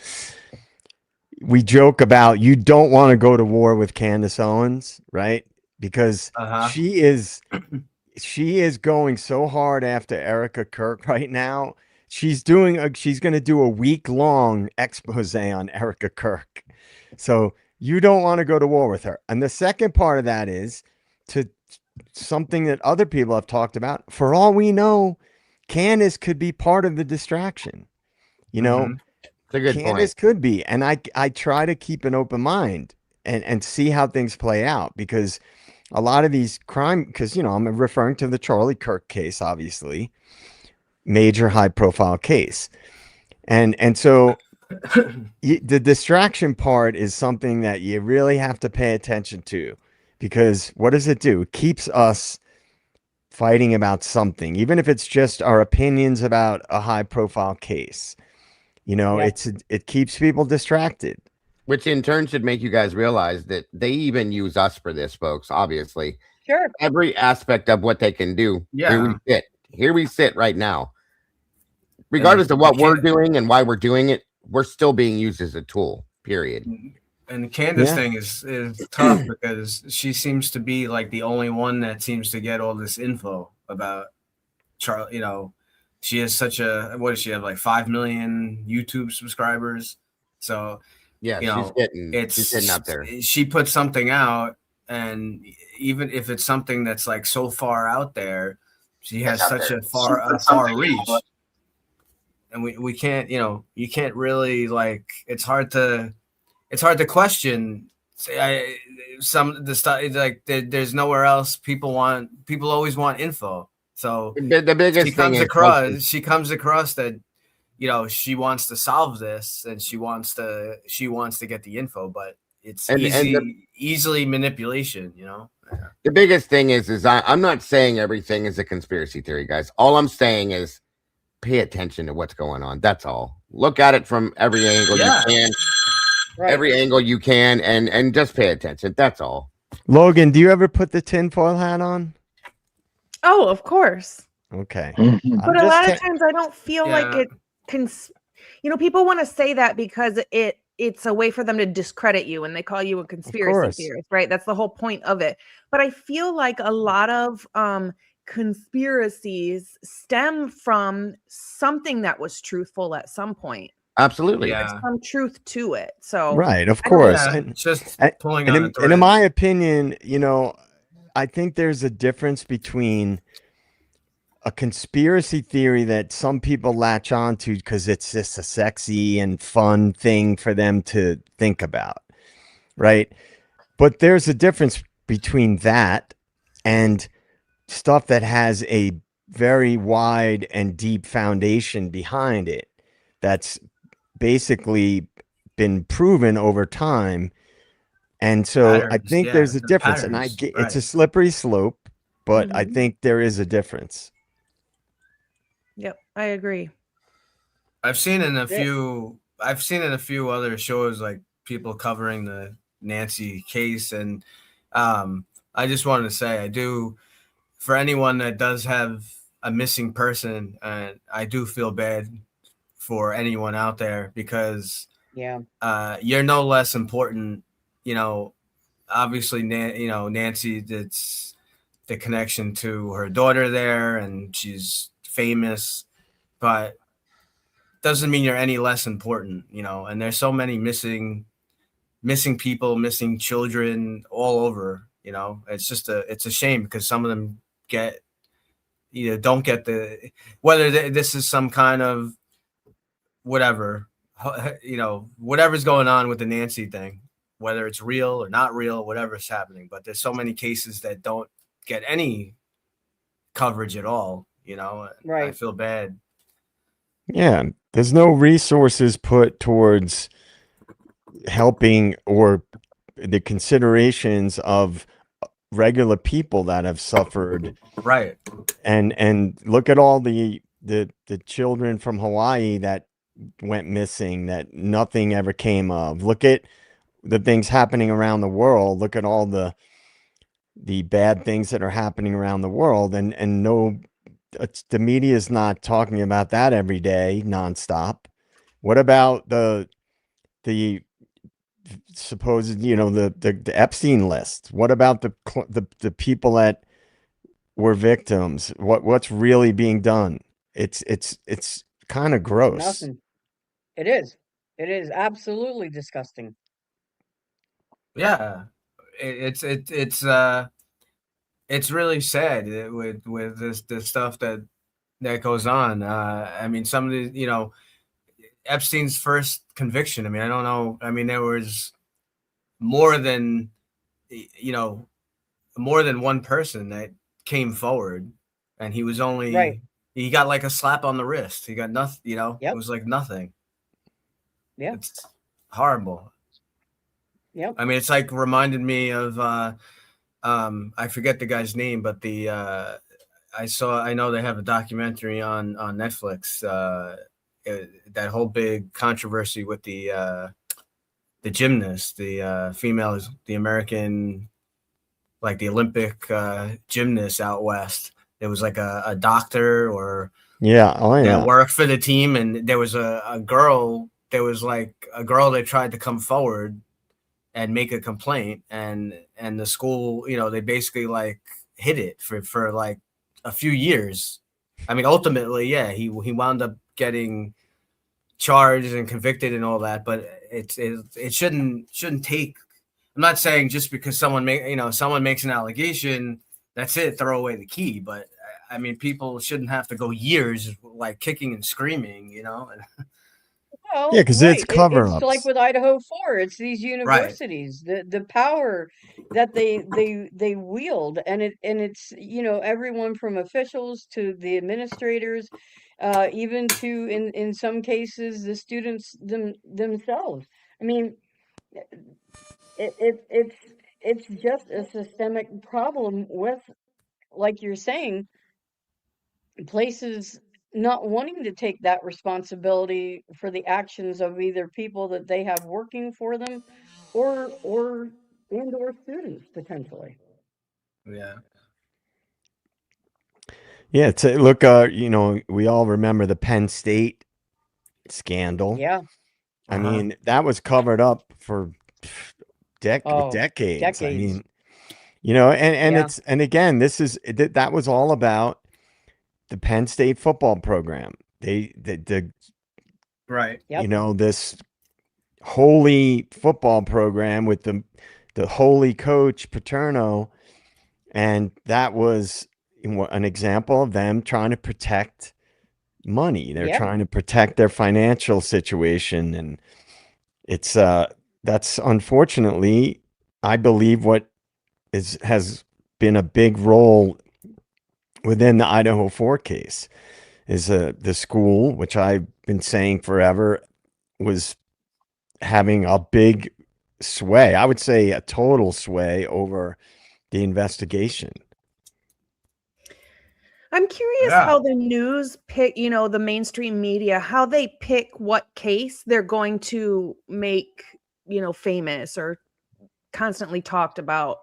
We joke about, you don't want to go to war with Candace Owens, right? Because she is going so hard after Erica Kirk right now. She's going to do a week-long expose on Erica Kirk. So you don't want to go to war with her. And the second part of that is to something that other people have talked about. For all we know, Candace could be part of the distraction. You know, Candace could be. And I try to keep an open mind and see how things play out, because a lot of these because, you know, I'm referring to the Charlie Kirk case, obviously, major high profile case. And so the distraction part is something that you really have to pay attention to, because what does it do? It keeps us fighting about something, even if it's just our opinions about a high profile case. You know, it keeps people distracted. Which in turn should make you guys realize that they even use us for this, folks, obviously. Sure. Every aspect of what they can do. Yeah. Here we sit right now. Regardless of what we're doing and why we're doing it, we're still being used as a tool, period. And the Candace thing is tough because she seems to be like the only one that seems to get all this info about Charlie. You know, she has such a, what does she have, like 5 million YouTube subscribers? So yeah, you know, she's getting up there. She puts something out, and even if it's something that's like so far out there, she has such a far reach. And we can't, you know, you can't really, like, it's hard to question some the stuff, like there's nowhere else. People always want info. So the biggest she comes across that, you know, she wants to solve this and she wants to get the info, but it's easily manipulation, you know. The biggest thing is I'm not saying everything is a conspiracy theory, guys. All I'm saying is pay attention to what's going on. That's all. Look at it from every angle you can. Right. Every angle you can, and just pay attention. That's all. Logan, do you ever put the tinfoil hat on? Oh, of course. Okay. But a lot of times I don't feel like it you know, people want to say that because it's a way for them to discredit you and they call you a conspiracy theorist, right? That's the whole point of it. But I feel like a lot of conspiracies stem from something that was truthful at some point. Absolutely. There's some truth to it. So right, of course. And just pulling and in my opinion, you know, I think there's a difference between a conspiracy theory that some people latch onto because it's just a sexy and fun thing for them to think about, right? But there's a difference between that and stuff that has a very wide and deep foundation behind it that's basically been proven over time. And so I think there's a difference, and it's a slippery slope, but I think there is a difference. Yep, I agree. I've seen in a few other shows, like people covering the Nancy case, and I just wanted to say, I do, for anyone that does have a missing person, and I do feel bad for anyone out there, because you're no less important. You know, obviously, Nancy, it's the connection to her daughter there, and she's famous, but doesn't mean you're any less important, you know. And there's so many missing people, missing children all over, you know. It's a shame, because some of them don't get whether this is some kind of whatever, you know, whatever's going on with the Nancy thing, whether it's real or not real, whatever's happening. But there's so many cases that don't get any coverage at all, you know. Right. I feel bad. Yeah, there's no resources put towards helping or the considerations of regular people that have suffered. Right. And look at all the children from Hawaii that went missing that nothing ever came of. Look at the things happening around the world. Look at all the bad things that are happening around the world, and no, the media is not talking about that every day nonstop. What about the supposed, you know, the Epstein list? What about the people that were victims? What's really being done? It's kind of gross. Nothing. It is absolutely disgusting. Yeah, it's really sad with this stuff that goes on. I mean, some of the, you know, Epstein's first conviction, I mean, I don't know. I mean, there was more than one person that came forward, and he was only he got like a slap on the wrist. He got nothing, you know. It was like nothing. Yeah, it's horrible. Yep. I mean, it's like reminded me of I forget the guy's name, but I know they have a documentary on Netflix. That whole big controversy with the gymnast, the female, the American, like the Olympic gymnast out west. There was like a doctor or that worked for the team, and there was a girl there was like a girl that tried to come forward and make a complaint, and the school, you know, they basically like hid it for like a few years. I mean, ultimately, yeah, he wound up getting charged and convicted and all that, but it shouldn't take. I'm not saying just because someone makes an allegation, that's it, throw away the key. But I mean, people shouldn't have to go years like kicking and screaming, you know. Well, Yeah, because it's right. It's like cover-ups. with Idaho 4. It's these Right. universities, the power that they wield, and it's, you know, everyone from officials to the administrators, even to in some cases the students themselves. I mean, it, it it's it's just a systemic problem with, like you're saying, places not wanting to take that responsibility for the actions of either people that they have working for them, or and or students potentially. Yeah. Yeah, it's look. You know, we all remember the Penn State scandal. Yeah. I Uh-huh. mean, that was covered up for Oh, decades. I decades. mean, you know, and Yeah. it's and again, that was all about the Penn State football program. The Right. you Yep. know, this holy football program with the holy coach Paterno, and that was an example of them trying to protect money. They're Yep. trying to protect their financial situation, and it's that's unfortunately, I believe, what has been a big role within the Idaho 4 case is the school, which I've been saying forever, was having a big sway. I would say a total sway over the investigation. I'm curious Yeah. how the news pick, you know, the mainstream media, how they pick what case they're going to make, you know, famous or constantly talked about,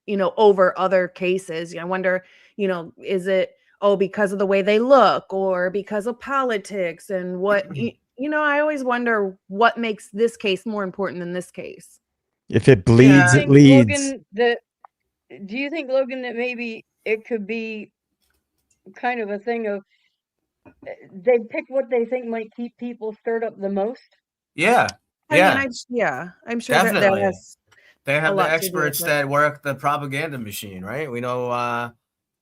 you know, over other cases. I wonder, you know, is it, oh, because of the way they look or because of politics and what, you know, I always wonder what makes this case more important than this case. If it Do you bleeds, Yeah. it think, leads. Logan, that do you think, Logan, that maybe it could be kind of a thing of they pick what they think might keep people stirred up the most? Yeah. I mean, Yeah. yeah, I'm sure that that Definitely. has They a have the lot to do with experts it. that work the propaganda machine, right? We know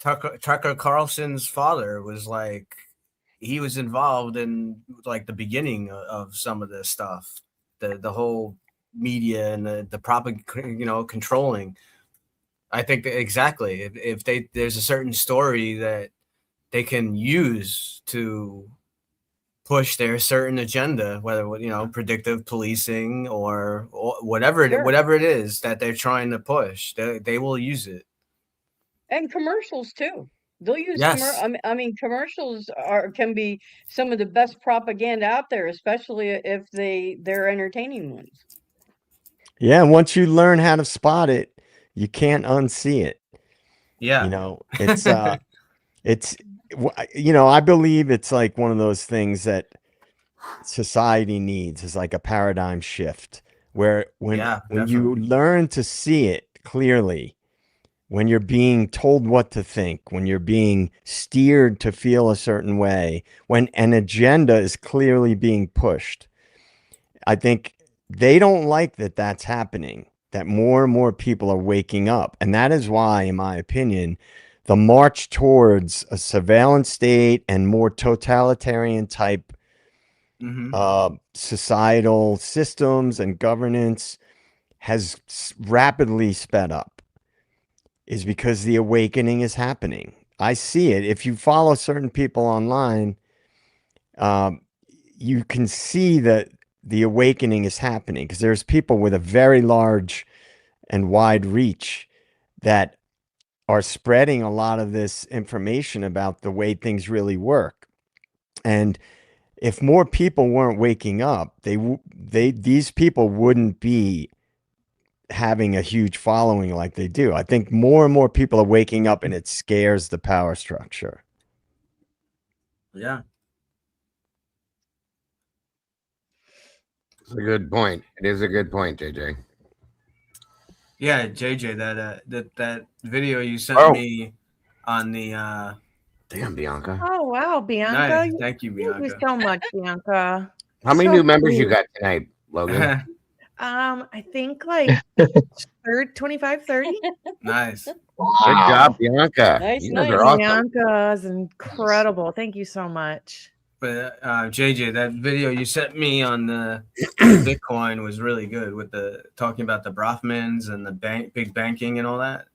Tucker Carlson's father was like, he was involved in like the beginning of some of this stuff, the whole media and the controlling. I think that exactly, if there's a certain story that they can use to push their certain agenda, whether predictive policing or Sure. whatever it is that they're trying to push, they will use it. And commercials too. They'll use Yes. I mean, commercials can be some of the best propaganda out there, especially if they're entertaining ones. Yeah, and once you learn how to spot it, you can't unsee it. You Yeah. know, it's you know, I believe it's like one of those things that society needs is like a paradigm shift where Yeah, when you definitely. learn to see it clearly, when you're being told what to think, when you're being steered to feel a certain way, when an agenda is clearly being pushed, I think they don't like that that's happening, that more and more people are waking up. And that is why, in my opinion, the march towards a surveillance state and more totalitarian type Hmm. societal systems and governance has rapidly sped up, is because the awakening is happening. I see it. If you follow certain people online, um, you can see that the awakening is happening because there's people with a very large and wide reach that are spreading a lot of this information about the way things really work. And if more people weren't waking up, these people wouldn't be having a huge following like they do. I think more and more people are waking up and it scares the power structure. Yeah. a good point. It is a good point, JJ. Yeah, JJ, that video you sent me on the damn, Bianca. Oh wow, Bianca! nice. Thank you, Thank you Bianca. so much, Bianca. How many So new members you sweet. got tonight, Logan? I think like 25, 30. Nice. Good job, Bianca. Nice, You guys are nice. awesome. Bianca's incredible. Thank you so much. But JJ, that video you sent me on the Bitcoin was really good with the talking about the Brahmins and the big banking and all that.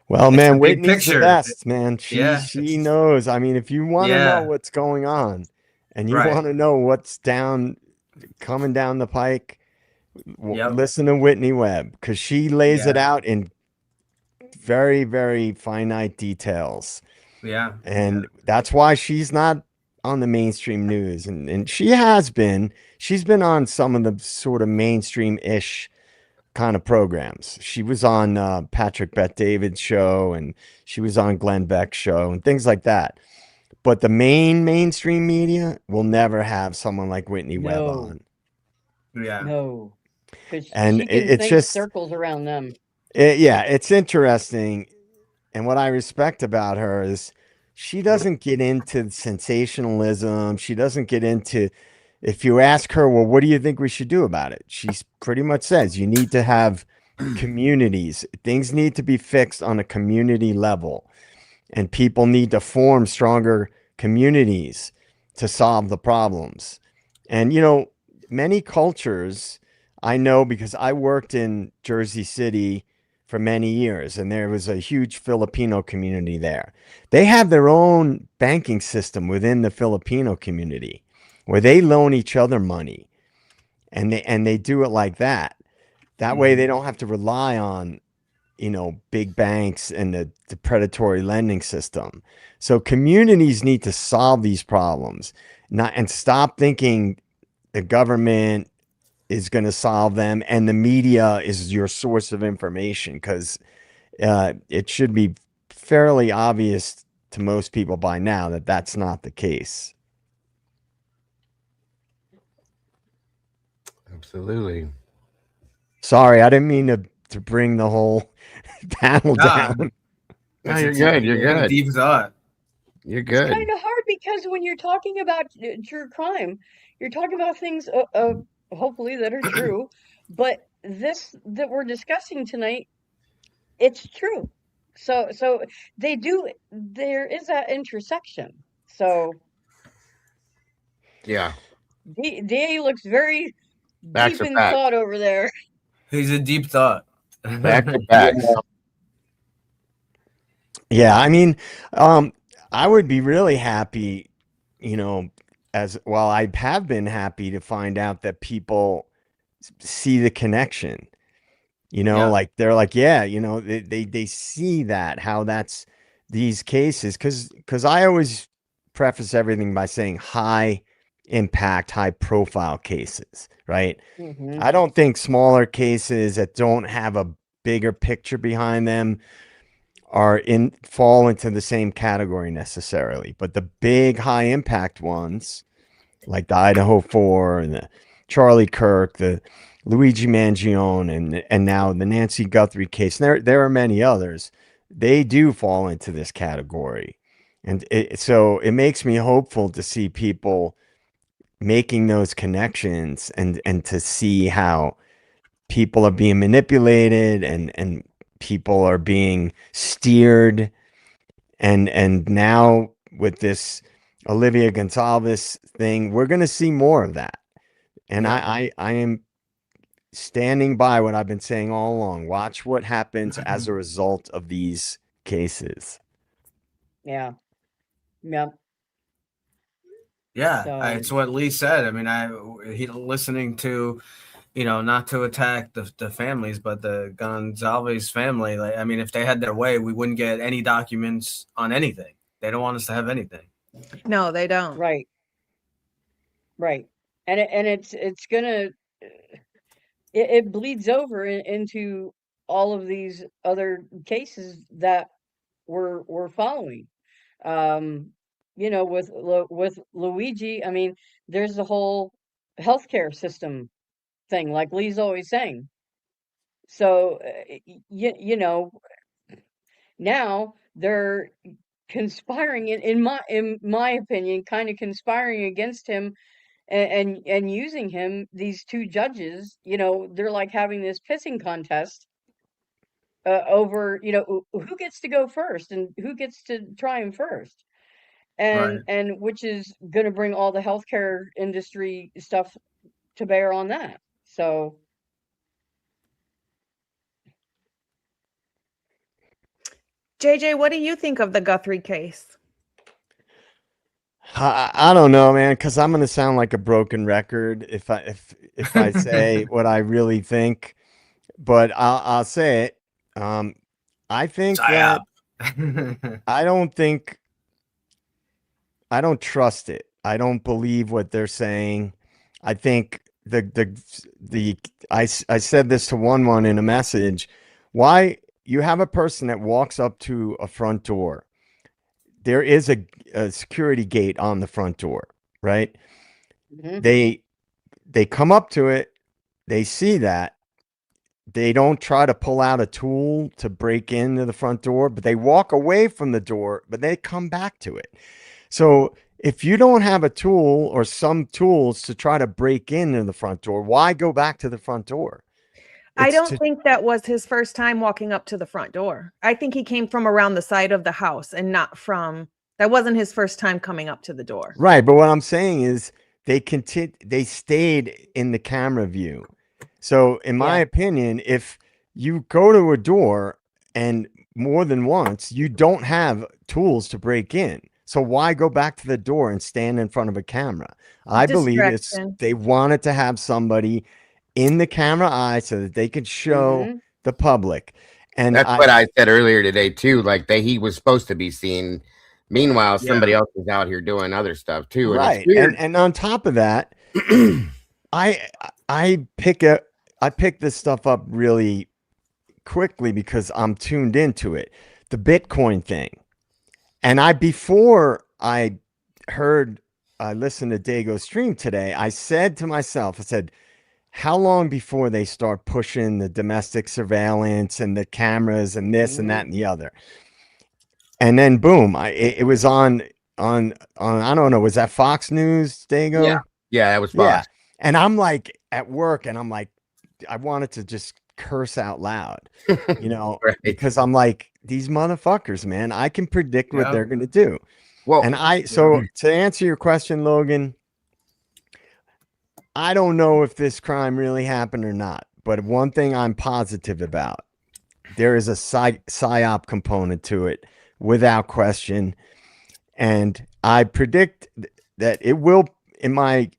Well, It's man, a big Whitney's the picture. best, man. She It's knows. I mean, if you want to know yeah, what's going on and you right. want to know what's coming down the pike, Yep. listen to Whitney Webb because she lays it Yeah. out in very, very finite details. Yeah. And that's why she's not on the mainstream news. And she's been on some of the sort of mainstream-ish kind of programs. She was on Patrick Bet-David's show, and she was on Glenn Beck's show and things like that. But the mainstream media will never have someone like Whitney Webb on. Yeah. No. Because And she can it's think just, circles around them. it's interesting. And what I respect about her is she doesn't get into sensationalism. She doesn't get into, if you ask her, well, what do you think we should do about it? She pretty much says you need to have communities. Things need to be fixed on a community level, and people need to form stronger communities to solve the problems. And, many cultures I know because I worked in Jersey City for many years, and there was a huge Filipino community there. They have their own banking system within the Filipino community where they loan each other money, and they do it like that. That way they don't have to rely on, big banks and the predatory lending system. So communities need to solve these problems, and stop thinking the government is going to solve them and the media is your source of information, because it should be fairly obvious to most people by now that that's not the case. Absolutely. Sorry, I didn't mean to bring the whole panel down. No, you're good. You're good. Deep thought. You're It's good. kind of hard because when you're talking about true crime, you're talking about things hopefully that are true, but this that we're discussing tonight, it's true. So there is that intersection. So Yeah. DA looks very Facts deep are in facts. thought over there. He's a deep thought. Facts are facts. Yeah, I mean, I would be really happy, as well. I have been happy to find out that people see the connection. Yeah. Like they're like, yeah, they see that, how that's these cases, because I always preface everything by saying high impact, high profile cases, right? Mhm. I don't think smaller cases that don't have a bigger picture behind them fall into the same category necessarily, but the big high impact ones like the Idaho 4 and the Charlie Kirk, the Luigi Mangione, and now the Nancy Guthrie case. There are many others. They do fall into this category, and so it makes me hopeful to see people making those connections and to see how people are being manipulated and people are being steered, and now with this Olivia Gonsalves thing, we're going to see more of that. And I am standing by what I've been saying all along. Watch what happens as a result of these cases. Yeah. Yeah. Yeah, So it's what Lee said. I mean, he listening to, not to attack the families, but the Gonzalez family. Like, I mean, if they had their way, we wouldn't get any documents on anything. They don't want us to have anything. No, they don't. right. Right. And it's gonna it bleeds over into all of these other cases that we're following. Um, with Luigi, I mean, there's the whole healthcare system thing, like Lee's always saying. So, you know, now they're conspiring in my opinion, kind of conspiring against him and using him. These two judges, you know, they're like having this pissing contest over, you know, who gets to go first and who gets to try him first. Right. And which is going to bring all the healthcare industry stuff to bear on that. So JJ, what do you think of the Guthrie case? I don't know, man, because I'm gonna sound like a broken record if I say what I really think, but I'll say it. I think that I don't think I don't trust it. I don't believe what they're saying. I think I said this to one in a message. Why you have a person that walks up to a front door. There is a security gate on the front door, right? mhm. They come up to it, they see that. They don't try to pull out a tool to break into the front door, but they walk away from the door, but they come back to it. So if you don't have a tool or some tools to try to break into the front door, why go back to the front door? I don't think that was his first time walking up to the front door. I think he came from around the side of the house and not from, that wasn't his first time coming up to the door. Right. But what I'm saying is they stayed in the camera view. So in my opinion, if you go to a door and more than once, you don't have tools to break in. So why go back to the door and stand in front of a camera? I believe they wanted to have somebody in the camera eye so that they could show the public. And that's what I said earlier today too. Like he was supposed to be seen. Meanwhile, somebody else is out here doing other stuff too. Right. And on top of that, I pick this stuff up really quickly because I'm tuned into it. The Bitcoin thing. And before I listened to Dago's stream today, I said to myself, I said, how long before they start pushing the domestic surveillance and the cameras and this and that and the other? And then boom, it was on I don't know, was that Fox News, Dago? Yeah, that was Fox. Yeah. And I'm like at work and I'm like, I wanted to just curse out loud, you know, because I'm like, these motherfuckers, man, I can predict what they're going to do. Well, and so to answer your question, Logan, I don't know if this crime really happened or not, but one thing I'm positive about, there is a psyop component to it without question. And I predict that it will, in my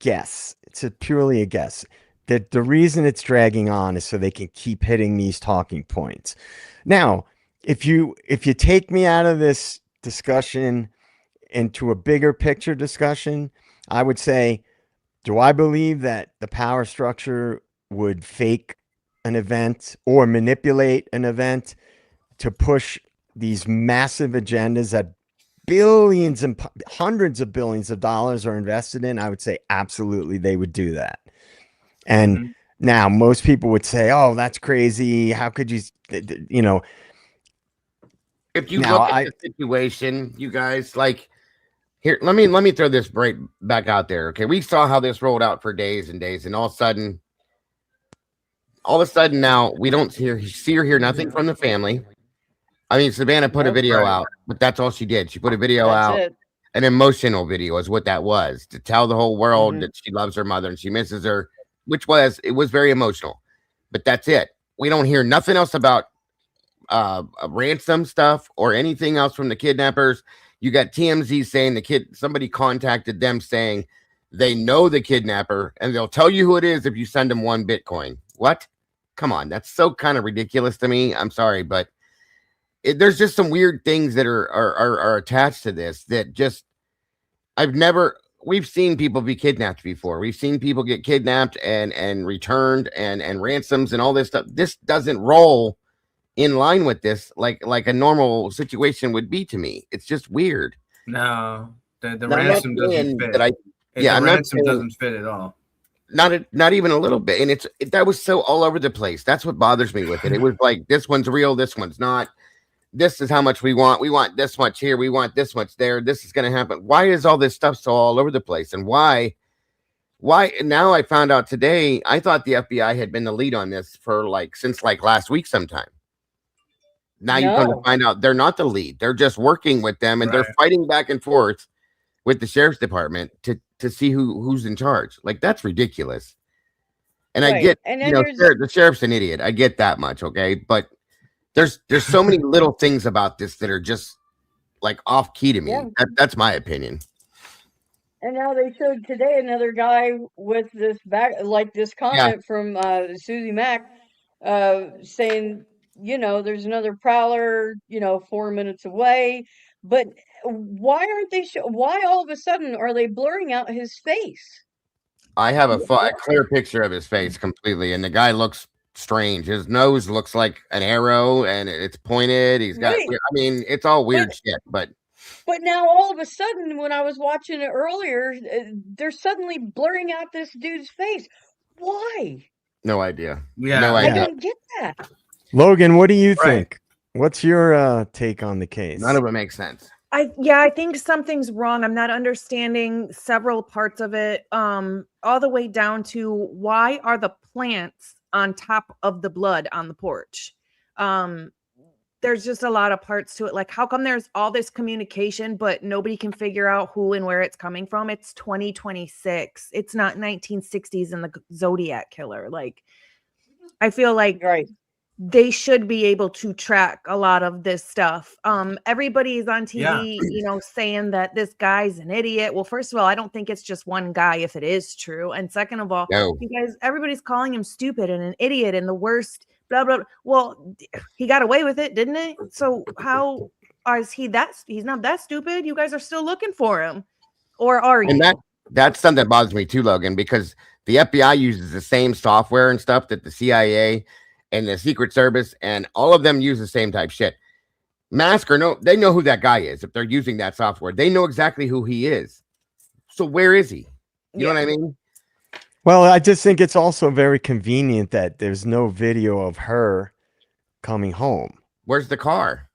guess, it's purely a guess, that the reason it's dragging on is so they can keep hitting these talking points. Now, if you take me out of this discussion into a bigger picture discussion, I would say, do I believe that the power structure would fake an event or manipulate an event to push these massive agendas that billions and hundreds of billions of dollars are invested in? I would say absolutely they would do that. And now most people would say, oh, that's crazy. How could you, you know, if you look at the situation, you guys, like, here, let me throw this back out there. Okay, we saw how this rolled out for days and days, and all of a sudden now we don't see or hear nothing from the family. I mean, Savannah put a video out, but that's all she did. She put a video out, an emotional video is what that was, to tell the whole world that she loves her mother and she misses her, it was very emotional. But that's it. We don't hear nothing else about ransom stuff or anything else from the kidnappers. You got TMZ saying somebody contacted them saying they know the kidnapper and they'll tell you who it is if you send them 1 Bitcoin. What? Come on. That's so kind of ridiculous to me. I'm sorry, but there's just some weird things that are attached to this that just, we've seen people be kidnapped before. We've seen people get kidnapped and returned and ransoms and all this stuff. This doesn't roll in line with this like a normal situation would be to me. It's just weird. No, the ransom doesn't fit. Yeah, The I'm not ransom saying, doesn't fit at all. not even a little bit. And that was so all over the place. That's what bothers me with it. It was like, this one's real, this one's not. This is how much we want. We want this much here. We want this much there. This is going to happen. Why is all this stuff so all over the place? And why now I found out today, I thought the FBI had been the lead on this for since last week sometime. Now you come to find out they're not the lead. They're just working with them, and they're fighting back and forth with the sheriff's department to see who's in charge. That's ridiculous. And I get, the sheriff's an idiot. I get that much. Okay. But there's so many little things about this that are just off key to me. Yeah. That's my opinion. And now they showed today another guy with this this comment from Susie Mack, saying, there's another prowler, 4 minutes away. But why aren't they? Why all of a sudden are they blurring out his face? I have a clear picture of his face completely, and the guy looks strange. His nose looks like an arrow, and it's pointed. He's got. I mean, it's all weird shit, but. But now all of a sudden, when I was watching it earlier, they're suddenly blurring out this dude's face. Why? No idea. Yeah, no I idea. don't get that. Logan, what do you think? What's your take on the case? None of it makes sense. I think something's wrong. I'm not understanding several parts of it. All the way down to, why are the plants on top of the blood on the porch? There's just a lot of parts to it. How come there's all this communication, but nobody can figure out who and where it's coming from? It's 2026. It's not 1960s and the Zodiac killer. I feel like they should be able to track a lot of this stuff. Everybody's on TV, saying that this guy's an idiot. Well, first of all, I don't think it's just one guy if it is true. And second of all, you guys, everybody's calling him stupid and an idiot and the worst, blah, blah, blah. Well, he got away with it, didn't he? So how is he he's not that stupid? You guys are still looking for him. Or are you? And that's something that bothers me too, Logan, because the FBI uses the same software and stuff that the CIA and the Secret Service and all of them use the same type shit. Mask or no, they know who that guy is. If they're using that software, they know exactly who he is. So where is he? You know what I mean? Well, I just think it's also very convenient that there's no video of her coming home. Where's the car?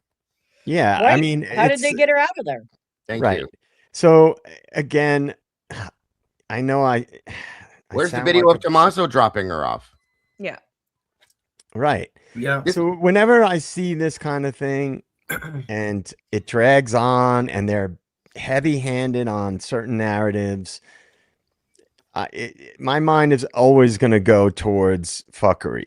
Yeah, I mean, how did they get her out of there? Thank you. So again, I know Where's the video of Tommaso dropping her off? Yeah. Right. Yeah. So whenever I see this kind of thing and it drags on and they're heavy-handed on certain narratives, my mind is always going to go towards fuckery.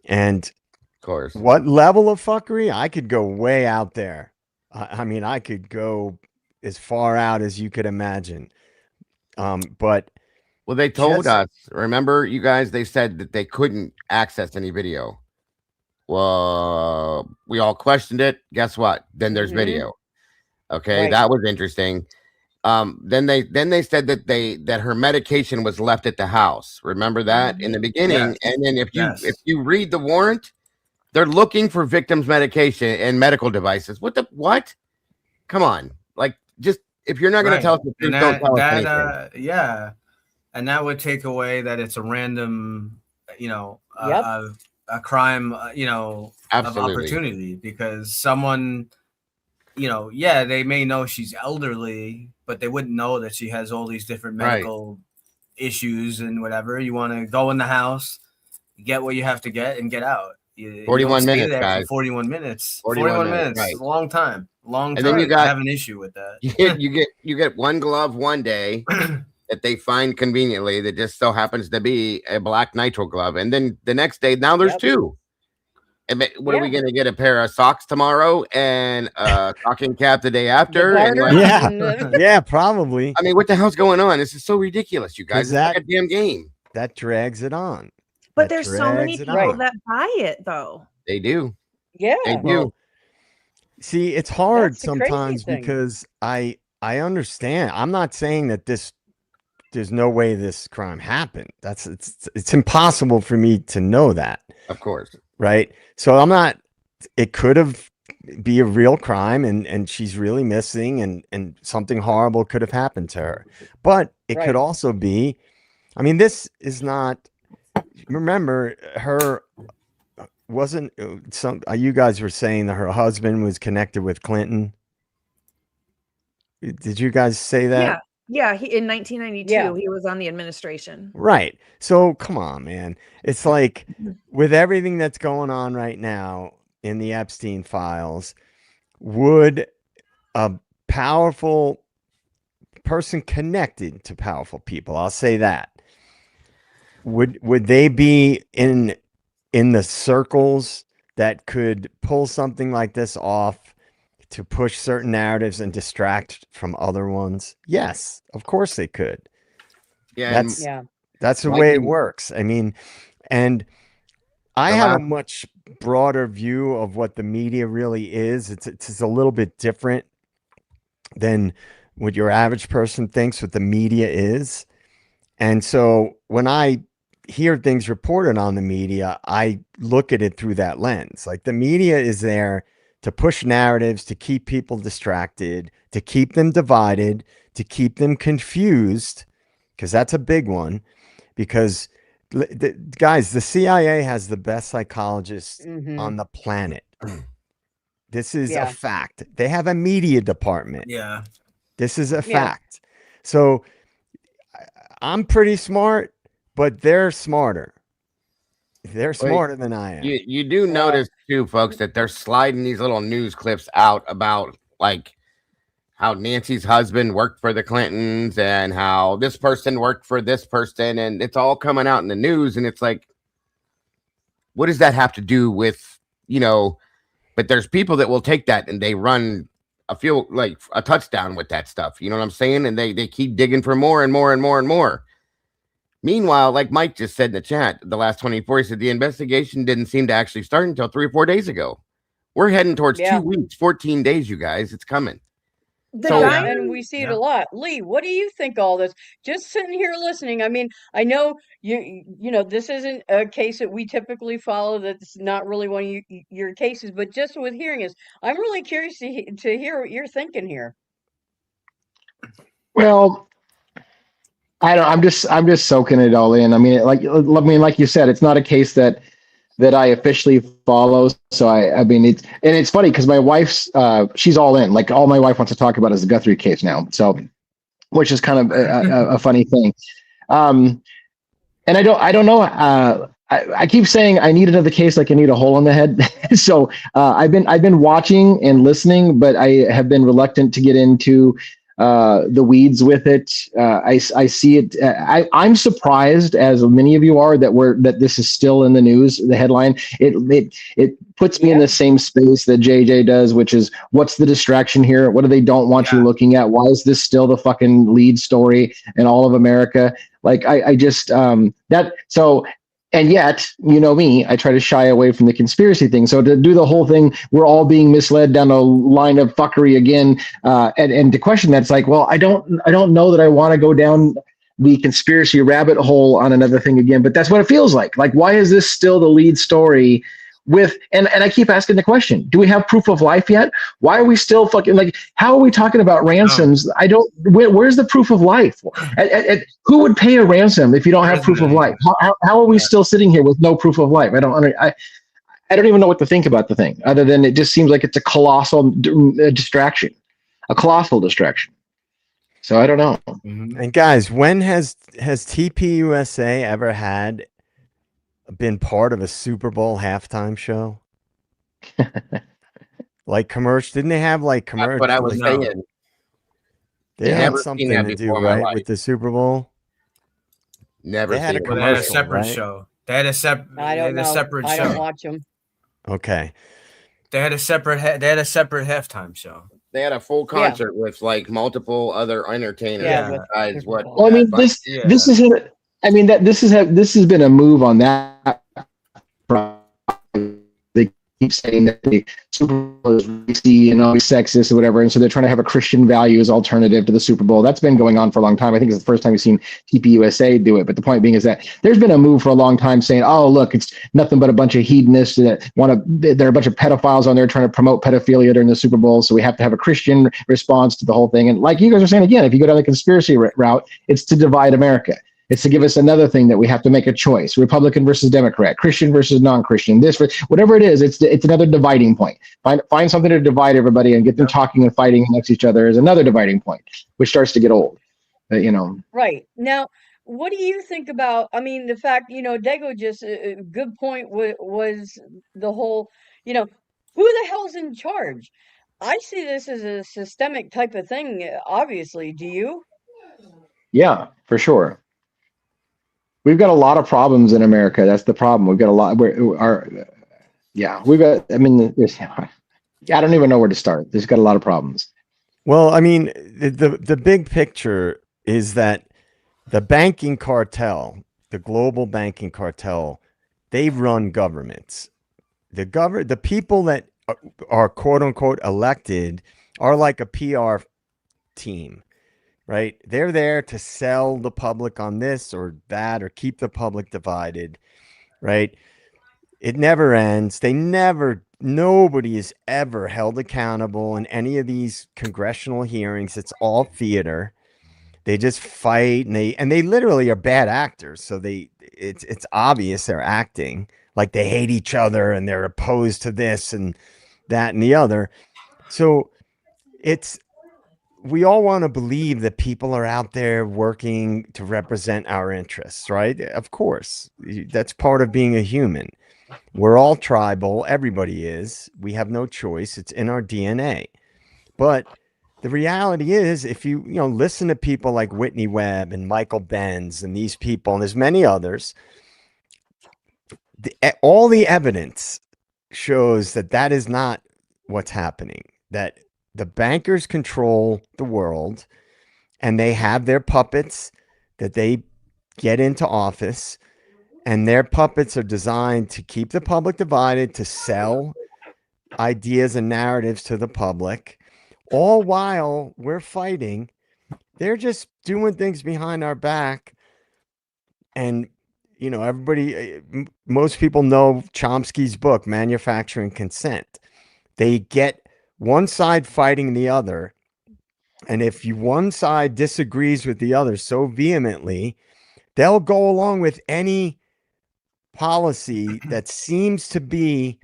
And of course, what level of fuckery? I could go way out there. I mean, I could go as far out as you could imagine. But well, they told us, remember, you guys, they said that they couldn't access any video. Well, we all questioned it. Guess what? Then there's video. Okay, that was interesting. Then they said that her medication was left at the house. Remember that in the beginning? And then if you read the warrant, they're looking for victims' medication and medical devices. What? Come on. Just if you're not going to tell us the truth, don't tell us anything. Yeah. And that would take away that it's a random, a crime, of opportunity, because someone, they may know she's elderly, but they wouldn't know that she has all these different medical issues and whatever. You want to go in the house, get what you have to get, and get out. 41 minutes, guys. 41 minutes. 41 minutes. Right. A long time. And then you have an issue with that. You get one glove one day that they find conveniently that just so happens to be a black nitrile glove, and then the next day now there's two. And what are we going to get? A pair of socks tomorrow and a stocking cap the day after? Yeah, probably. I mean, what the hell's going on? This is so ridiculous, you guys. It's like a damn game. That drags it on. But there's so many people that buy it, though. They do. Yeah, they do. Well, see, it's hard sometimes because I understand. I'm not saying that there's no way this crime happened. It's impossible for me to know that. Of course. Right. So I'm not, it could have be a real crime and she's really missing and something horrible could have happened to her. But it could also be, I mean, this is not, remember, her wasn't some, you guys were saying that her husband was connected with Clinton. Did you guys say that? Yeah, in 1992, he was on the administration. Right. So come on, man. It's like with everything that's going on right now in the Epstein files, would a powerful person connected to powerful people, I'll say that, would they be in the circles that could pull something like this off to push certain narratives and distract from other ones? Yes, of course they could. Yeah, that's the way it works. I mean, and I have a much broader view of what the media really is. It's a little bit different than what your average person thinks what the media is. And so when I hear things reported on the media, I look at it through that lens. Like, the media is there to push narratives, to keep people distracted, to keep them divided, to keep them confused, because that's a big one. Because guys, the CIA has the best psychologists on the planet. This is a fact. They have a media department. Yeah. This is a fact. So I'm pretty smart, but they're smarter. They're smarter than I am. You do notice too, folks, that they're sliding these little news clips out about like how Nancy's husband worked for the Clintons and how this person worked for this person, and it's all coming out in the news. And it's like, what does that have to do with, but there's people that will take that and they run a touchdown with that stuff. You know what I'm saying? And they keep digging for more and more and more and more. Meanwhile, like Mike just said in the chat, the last 24, he said the investigation didn't seem to actually start until 3 or 4 days ago. We're heading towards 2 weeks, 14 days, you guys. It's coming. And we see it a lot. Lee, what do you think of all this? Just sitting here listening. I mean, I know you know, this isn't a case that we typically follow. That's not really one of your cases, but just with hearing this, I'm really curious to hear what you're thinking here. Well, I'm just soaking it all in. I mean, like you said, it's not a case that I officially follow. So I mean, it's funny because my wife's she's all in. Like, all my wife wants to talk about is the Guthrie case now. So, which is kind of a funny thing. And I don't know. I keep saying I need another case, like I need a hole in the head. So I've been watching and listening, but I have been reluctant to get into the weeds with it. I see it. I'm surprised, as many of you are, that this is still in the news. The headline, it puts me in the same space that JJ does, which is, what's the distraction here? What do they don't want you looking at? Why is this still the fucking lead story in all of America? Like, I just so. And yet, you know me, I try to shy away from the conspiracy thing. So to do the whole thing, we're all being misled down a line of fuckery again, and to question that, it's like, well, I don't know that I want to go down the conspiracy rabbit hole on another thing again. But that's what it feels like. Like, why is this still the lead story? And I keep asking the question, do we have proof of life yet? Why are we still fucking, like, how are we talking about ransoms? Where's the proof of life? Who would pay a ransom if you don't have proof of life? How are we still sitting here with no proof of life? I don't even know what to think about the thing, other than it just seems like it's a colossal distraction, a colossal distraction. So I don't know. And guys, when has TPUSA ever been part of a Super Bowl halftime show? Like commercial? Didn't they have like commercial? But I was saying, they had something to do, right, with the Super Bowl. Never they had seen a commercial, they had a separate right? show. They had a separate. I don't know. Separate I show. don't watch them. Okay. They had a separate. They had a separate halftime show. They had a full concert with like multiple other entertainers. Besides what? Well, I mean, this is. I mean, this has been a move on that. keep saying that the Super Bowl is racy and always sexist or whatever, and so they're trying to have a Christian values alternative to the Super Bowl. That's been going on for a long time. I think it's the first time we've seen TPUSA do it. But the point being is that there's been a move for a long time saying, "Oh, look, it's nothing but a bunch of hedonists that there are a bunch of pedophiles on there trying to promote pedophilia during the Super Bowl, so we have to have a Christian response to the whole thing." And like you guys are saying again, if you go down the conspiracy route, it's to divide America. It's to give us another thing that we have to make a choice: Republican versus Democrat, Christian versus non-Christian. This, whatever it is, it's another dividing point. Find something to divide everybody and get them talking and fighting against each other is another dividing point, which starts to get old. Right now, what do you think about? I mean, the fact Dago just a good point was the whole who the hell's in charge? I see this as a systemic type of thing. Obviously, do you? Yeah, for sure. We've got a lot of problems in America. That's the problem. We've got a lot. We've got. I mean, I don't even know where to start. There's got a lot of problems. Well, I mean, the big picture is that the banking cartel, the global banking cartel, they run governments. The people that are quote unquote elected are like a PR team. Right? They're there to sell the public on this or that or keep the public divided, right? It never ends. Nobody is ever held accountable in any of these congressional hearings. It's all theater. They just fight and they literally are bad actors. So it's obvious they're acting like they hate each other and they're opposed to this and that and the other. So we all want to believe that people are out there working to represent our interests, right? Of course, that's part of being a human. We're all tribal. Everybody is. We have no choice. It's in our DNA. But the reality is, if you listen to people like Whitney Webb and Michael Benz and these people, and there's many others, all the evidence shows that is not what's happening. That the bankers control the world and they have their puppets that they get into office, and their puppets are designed to keep the public divided, to sell ideas and narratives to the public, all while we're fighting. They're just doing things behind our back. And, most people know Chomsky's book, Manufacturing Consent. They get one side fighting the other. And if one side disagrees with the other so vehemently, they'll go along with any policy that seems to be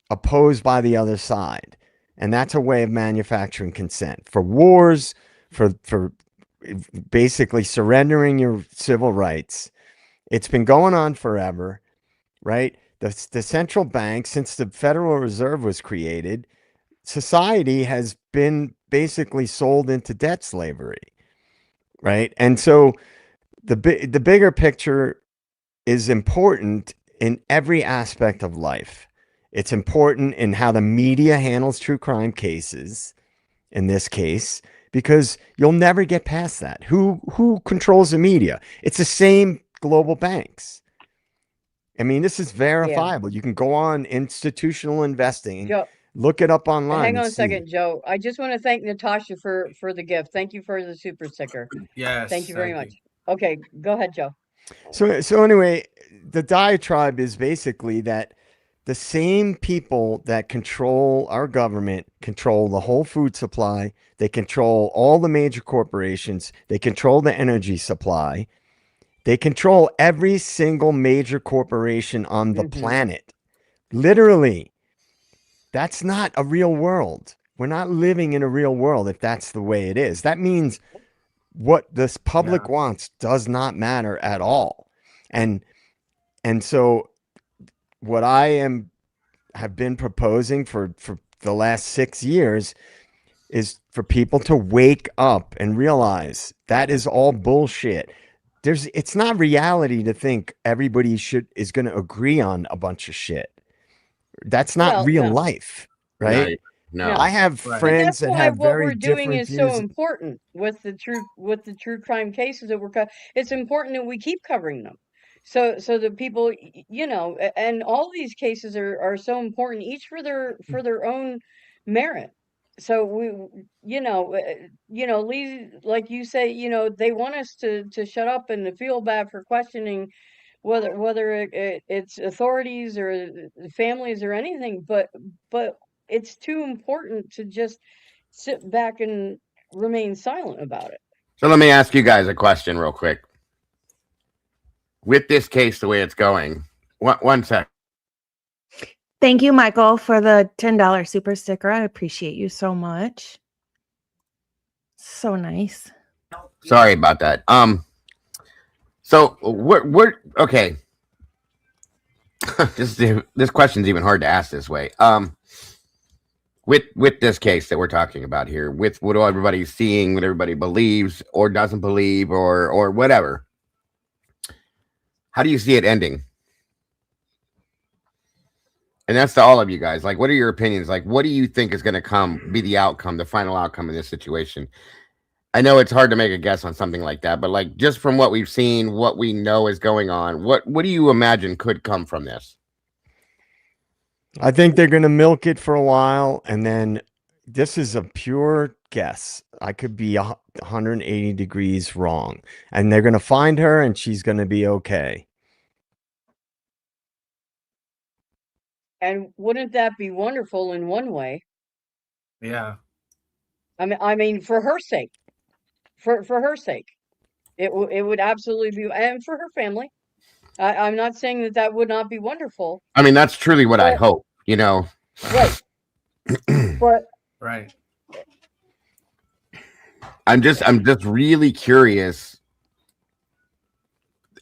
opposed by the other side. And that's a way of manufacturing consent for wars, for basically surrendering your civil rights. It's been going on forever, right? The central bank, since the Federal Reserve was created, society has been basically sold into debt slavery, right? And so the bigger picture is important in every aspect of life. It's important in how the media handles true crime cases, in this case, because you'll never get past that. Who controls the media? It's the same global banks. I mean, this is verifiable. Yeah. You can go on institutional investing. Joe, look it up online. Hang on a second, Joe. I just want to thank Natasha for the gift. Thank you for the super sticker. Yes. Thank you very much. Okay, go ahead, Joe. So anyway, the diatribe is basically that the same people that control our government control the whole food supply. They control all the major corporations. They control the energy supply. They control every single major corporation on the planet. Literally. That's not a real world. We're not living in a real world if that's the way it is. That means what this public wants does not matter at all. And so what I have been proposing for the last 6 years is for people to wake up and realize that is all bullshit. It's not reality to think everybody is going to agree on a bunch of shit. That's not real life, right? No. I have friends that have very different views. What we're doing is so important with the true crime cases that it's important that we keep covering them. so the people, and all these cases are so important, each for their own merit. So Lee, like you say, they want us to shut up and to feel bad for questioning whether it's authorities or families or anything, but it's too important to just sit back and remain silent about it. So let me ask you guys a question real quick. With this case, the way it's going, one sec. Thank you, Michael, for the $10 super sticker. I appreciate you so much. So nice. Sorry about that. So we're okay. This question's even hard to ask this way. With this case that we're talking about here, with what everybody's seeing, what everybody believes or doesn't believe, or whatever, how do you see it ending? And that's to all of you guys. Like, what are your opinions? Like, what do you think is going to be the outcome, the final outcome in this situation? I know it's hard to make a guess on something like that, but like just from what we've seen, what we know is going on, what do you imagine could come from this? I think they're going to milk it for a while, and then this is a pure guess. I could be 180 degrees wrong, and they're going to find her, and she's going to be okay. And wouldn't that be wonderful in one way? Yeah. I mean, for her sake, for her sake, it would absolutely be, and for her family. I'm not saying that would not be wonderful. I mean, that's truly what I hope, Right. But right. I'm just really curious.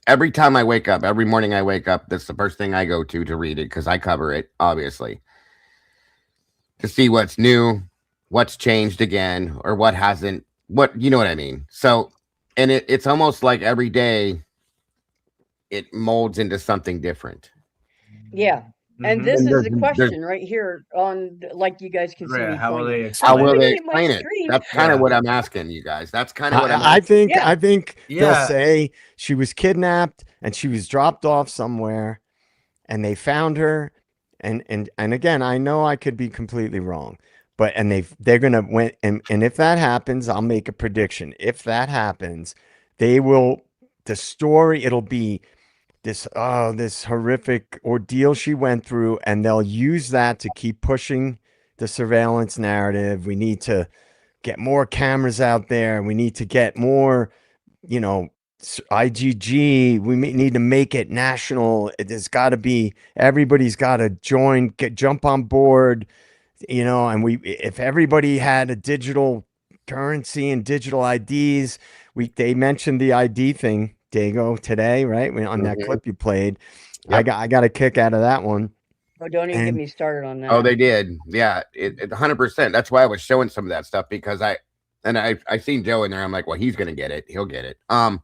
Every time I wake up, every morning I wake up, that's the first thing I go to read it, because I cover it, obviously, to see what's new, what's changed again, or what hasn't, you know what I mean? So, and it's almost like every day it molds into something different. Yeah. And this is the question right here on, like you guys can see me How will pointing. they explain, how will they explain it? That's kind of what I'm asking you guys. That's kind of what I think they'll say she was kidnapped and she was dropped off somewhere, and they found her. And again, I know I could be completely wrong, but they're gonna win. And if that happens, I'll make a prediction. If that happens, it'll be this horrific ordeal she went through, and they'll use that to keep pushing the surveillance narrative. We need to get more cameras out there. We need to get more, IGG. We need to make it national. There's got to be, everybody's got to jump on board, and if everybody had a digital currency and digital IDs, they mentioned the ID thing, Dago, today, right? On that clip you played. Yep. I got a kick out of that one. Oh, don't even get me started on that. Oh, they did. Yeah, it 100%. That's why I was showing some of that stuff, because I seen Joe in there. I'm like, well, he's gonna get it. He'll get it. And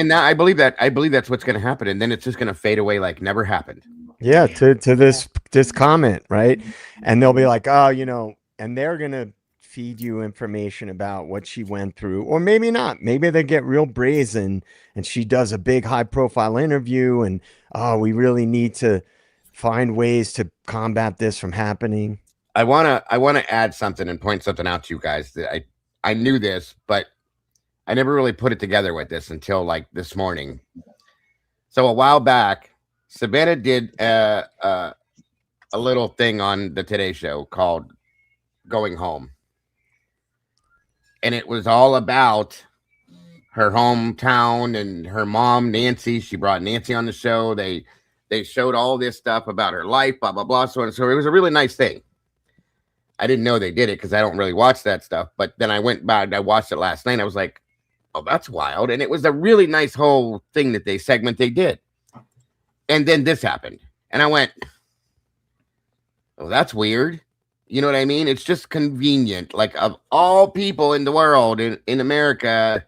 now I believe that's what's gonna happen, and then it's just gonna fade away like never happened. Yeah, to this comment, right? And they'll be like, oh, and they're gonna feed you information about what she went through, or maybe not. Maybe they get real brazen and she does a big high profile interview, and we really need to find ways to combat this from happening. I want to add something and point something out to you guys that I knew this, but I never really put it together with this until like this morning. So a while back, Savannah did a little thing on the Today Show called Going Home. And it was all about her hometown and her mom, Nancy. She brought Nancy on the show. They showed all this stuff about her life, blah, blah, blah. So it was a really nice thing. I didn't know they did it because I don't really watch that stuff. But then I went back and I watched it last night. I was like, oh, that's wild. And it was a really nice whole thing that they did. And then this happened. And I went, oh, that's weird. You know what I mean? It's just convenient. Like, of all people in the world, in America,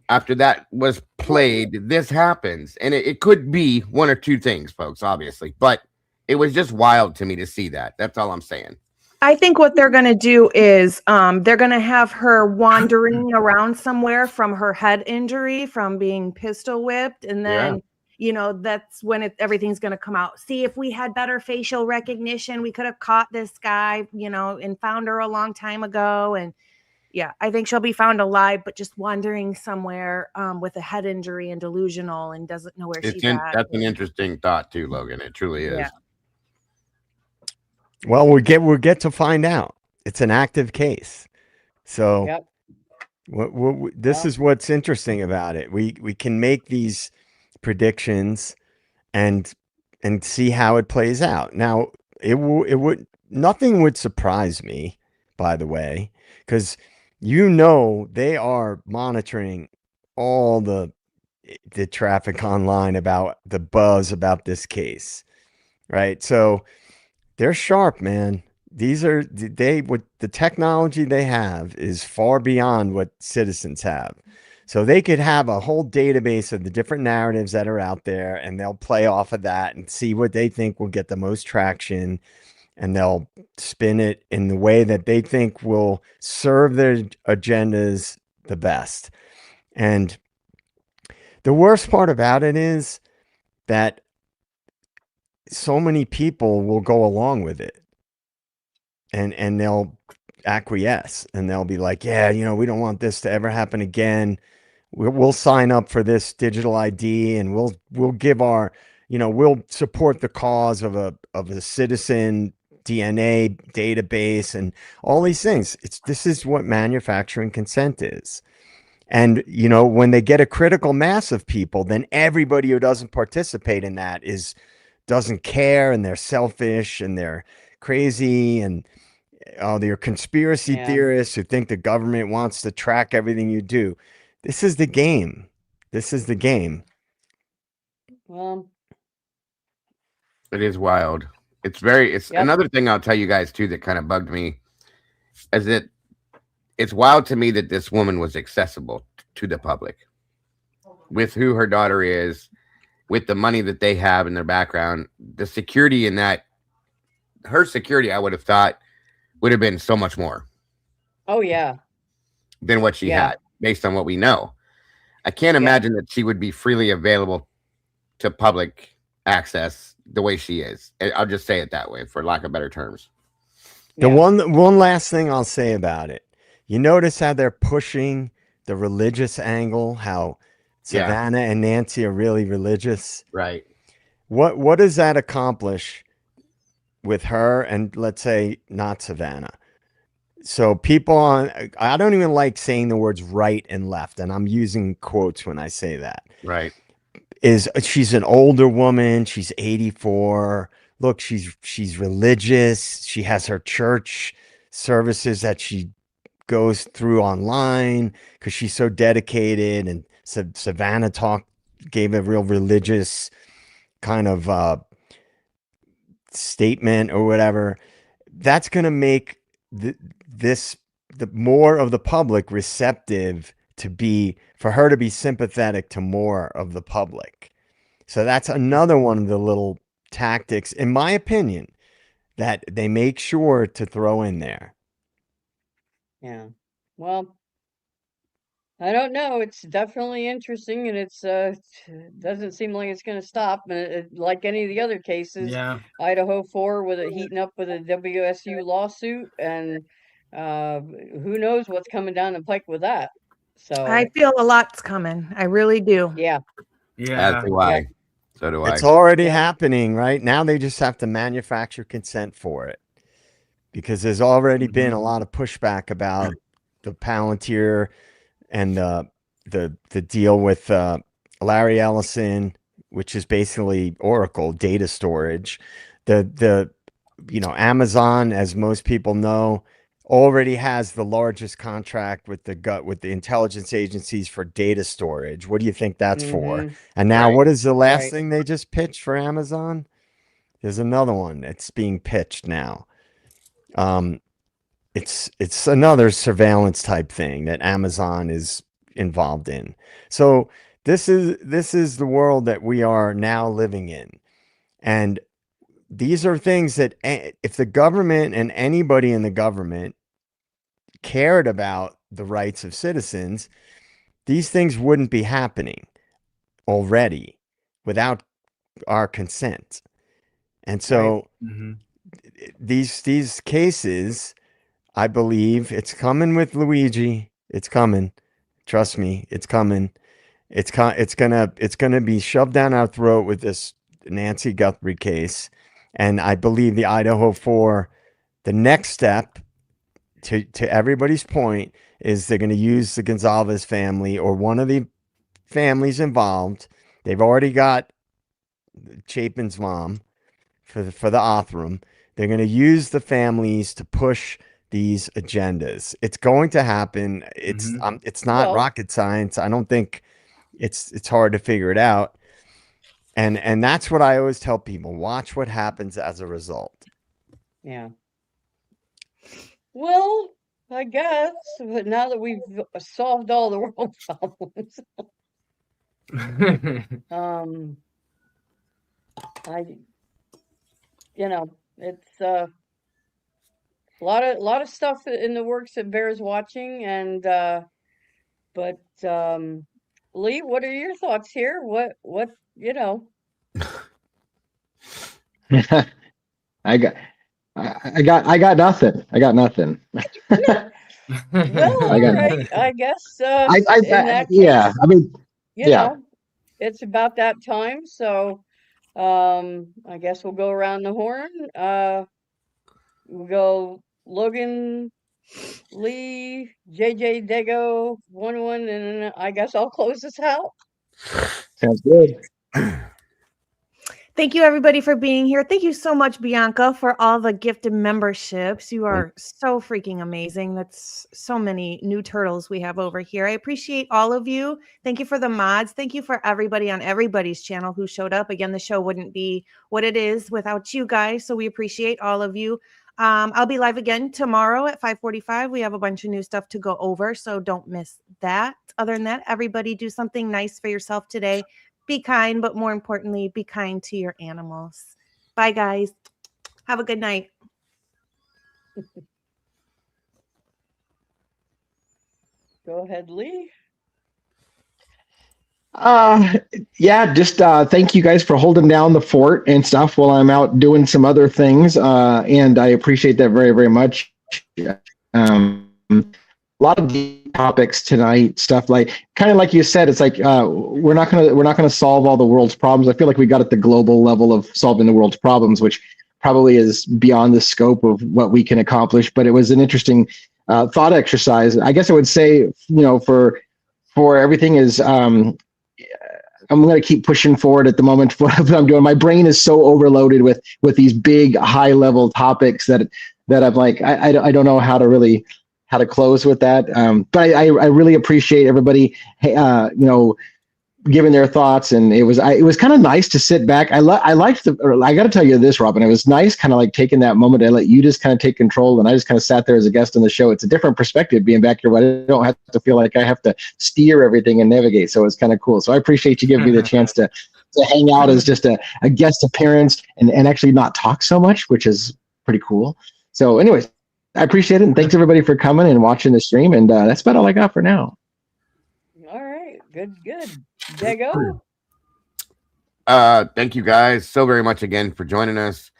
after that was played, this happens. And it could be one or two things, folks, obviously. But it was just wild to me to see that. That's all I'm saying. I think what they're going to do is they're going to have her wandering around somewhere from her head injury from being pistol whipped. And then, that's when everything's going to come out. See, if we had better facial recognition, we could have caught this guy, and found her a long time ago. And yeah, I think she'll be found alive, but just wandering somewhere with a head injury and delusional and doesn't know where she's at. That's an interesting thought too, Logan. It truly is. Yeah. Well, we'll get to find out. It's an active case. So Yep. this is what's interesting about it. We can make these predictions and see how it plays out. Now, nothing would surprise me, by the way, because they are monitoring all the traffic online about the buzz about this case, right? So they're sharp, man. What the technology they have is far beyond what citizens have. So they could have a whole database of the different narratives that are out there, and they'll play off of that and see what they think will get the most traction, and they'll spin it in the way that they think will serve their agendas the best. And the worst part about it is that so many people will go along with it, and they'll acquiesce, and they'll be like, yeah, we don't want this to ever happen again. We'll sign up for this digital ID, and we'll give our, we'll support the cause of a citizen DNA database and all these things. This is what manufacturing consent is. And, when they get a critical mass of people, then everybody who doesn't participate in that doesn't care, and they're selfish, and they're crazy, and they're conspiracy theorists who think the government wants to track everything you do. This is the game. Well, it is wild. It's another thing I'll tell you guys too that kind of bugged me is that it's wild to me that this woman was accessible to the public with who her daughter is, with the money that they have in their background, the security in that. Her security, I would have thought, would have been so much more. Oh yeah. Than what she had, based on what we know. I can't imagine that she would be freely available to public access the way she is. I'll just say it that way, for lack of better terms. The one last thing I'll say about it, you notice how they're pushing the religious angle, how Savannah and Nancy are really religious. Right. What does that accomplish with her and, let's say, not Savannah? So I don't even like saying the words right and left, and I'm using quotes when I say that. Right. She's an older woman. She's 84. Look, she's religious. She has her church services that she goes through online because she's so dedicated. And Savannah gave a real religious kind of statement or whatever. That's going to make the more of the public receptive for her to be sympathetic to more of the public. So that's another one of the little tactics, in my opinion, that they make sure to throw in there. Yeah. Well, I don't know. It's definitely interesting, and it's doesn't seem like it's going to stop. Like any of the other cases, Idaho 4 heating up with a WSU lawsuit, and who knows what's coming down the pike with that. So I feel a lot's coming. I really do. Yeah. As do I. So do I. It's already happening right now. They just have to manufacture consent for it, because there's already been a lot of pushback about the Palantir and the deal with Larry Ellison, which is basically Oracle data storage. Amazon, as most people know, already has the largest contract with the intelligence agencies for data storage. What do you think that's for? And now, what is the last thing they just pitched for Amazon? There's another one that's being pitched now. It's another surveillance type thing that Amazon is involved in. So this is the world that we are now living in. And these are things that if the government and anybody in the government cared about the rights of citizens, these things wouldn't be happening already without our consent. And so these cases, I believe it's coming with Luigi. It's coming. Trust me, it's coming. It's gonna be shoved down our throat with this Nancy Guthrie case. And I believe the Idaho 4, the next step to everybody's point is they're going to use the Gonzalez family or one of the families involved. They've already got Chapin's mom for the Othram. They're going to use the families to push these agendas. It's going to happen. It's not rocket science. I don't think it's hard to figure it out. And that's what I always tell people. Watch what happens as a result. Yeah. Well, I guess, but now that we've solved all the world problems, it's a lot of stuff in the works that bears watching, and but Lee, what are your thoughts here? What I got nothing. I got nothing. Well, all right. I guess in that case, yeah. I mean, you know, it's about that time. So I guess we'll go around the horn. We'll go Logan, Lee, JJ, Dago, 1-1, and I guess I'll close this out. Sounds good. Thank you, everybody, for being here. Thank you so much, Bianca, for all the gifted memberships. You are so freaking amazing. That's so many new turtles we have over here. I appreciate all of you. Thank you for the mods. Thank you for everybody on everybody's channel who showed up. Again, the show wouldn't be what it is without you guys, so we appreciate all of you. I'll be live again tomorrow at 5:45. We have a bunch of new stuff to go over, so don't miss that. Other than that, everybody do something nice for yourself today. Be kind, but more importantly, be kind to your animals. Bye, guys. Have a good night. Go ahead, Lee. Yeah, just thank you guys for holding down the fort and stuff while I'm out doing some other things. And I appreciate that very, very much. A lot of deep topics tonight, stuff kind of like you said, it's like we're not gonna solve all the world's problems. I feel like we got at the global level of solving the world's problems, which probably is beyond the scope of what we can accomplish. But it was an interesting thought exercise. I guess I would say, for everything is I'm going to keep pushing forward at the moment for what I'm doing. My brain is so overloaded with these big high level topics that I'm like, I don't know how to close with that. But I really appreciate everybody, giving their thoughts. And it was kind of nice to sit back. I got to tell you this, Robin, it was nice kind of like taking that moment. I let you just kind of take control. And I just kind of sat there as a guest on the show. It's a different perspective being back here, but I don't have to feel like I have to steer everything and navigate. So it's kind of cool. So I appreciate you giving me the chance to hang out as just a guest appearance and actually not talk so much, which is pretty cool. So anyways, I appreciate it. And thanks everybody for coming and watching the stream. And that's about all I got for now. All right. Good. Dago. Thank you guys so very much again for joining us.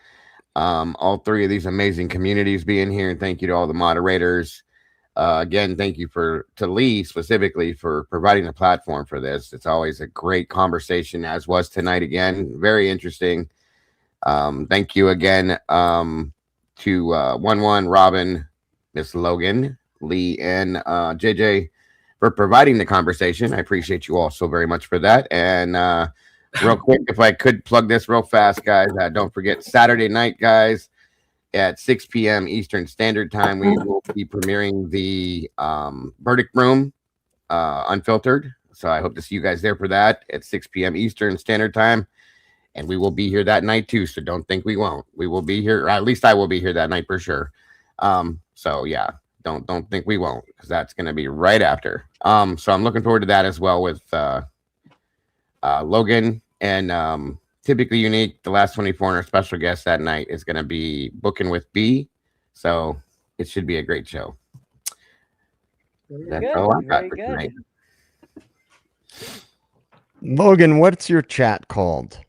All three of these amazing communities being here. And thank you to all the moderators. Again, thank you to Lee specifically for providing the platform for this. It's always a great conversation, as was tonight again. Very interesting. Thank you again to 1-1, Robin, Miss Logan, Lee, and JJ for providing the conversation. I appreciate you all so very much for that. And real quick, if I could plug this real fast, guys, don't forget Saturday night, guys, at 6 p.m. Eastern Standard Time, we will be premiering the Verdict Room Unfiltered. So I hope to see you guys there for that at 6 p.m. Eastern Standard Time. And we will be here that night too, so don't think we won't. We will be here, or at least I will be here that night for sure. So yeah, don't think we won't, because that's going to be right after. So I'm looking forward to that as well with Logan and typically unique. The last 24 and our special guest that night is going to be Booking with B. So it should be a great show. That's all I got for tonight. Logan, what's your chat called?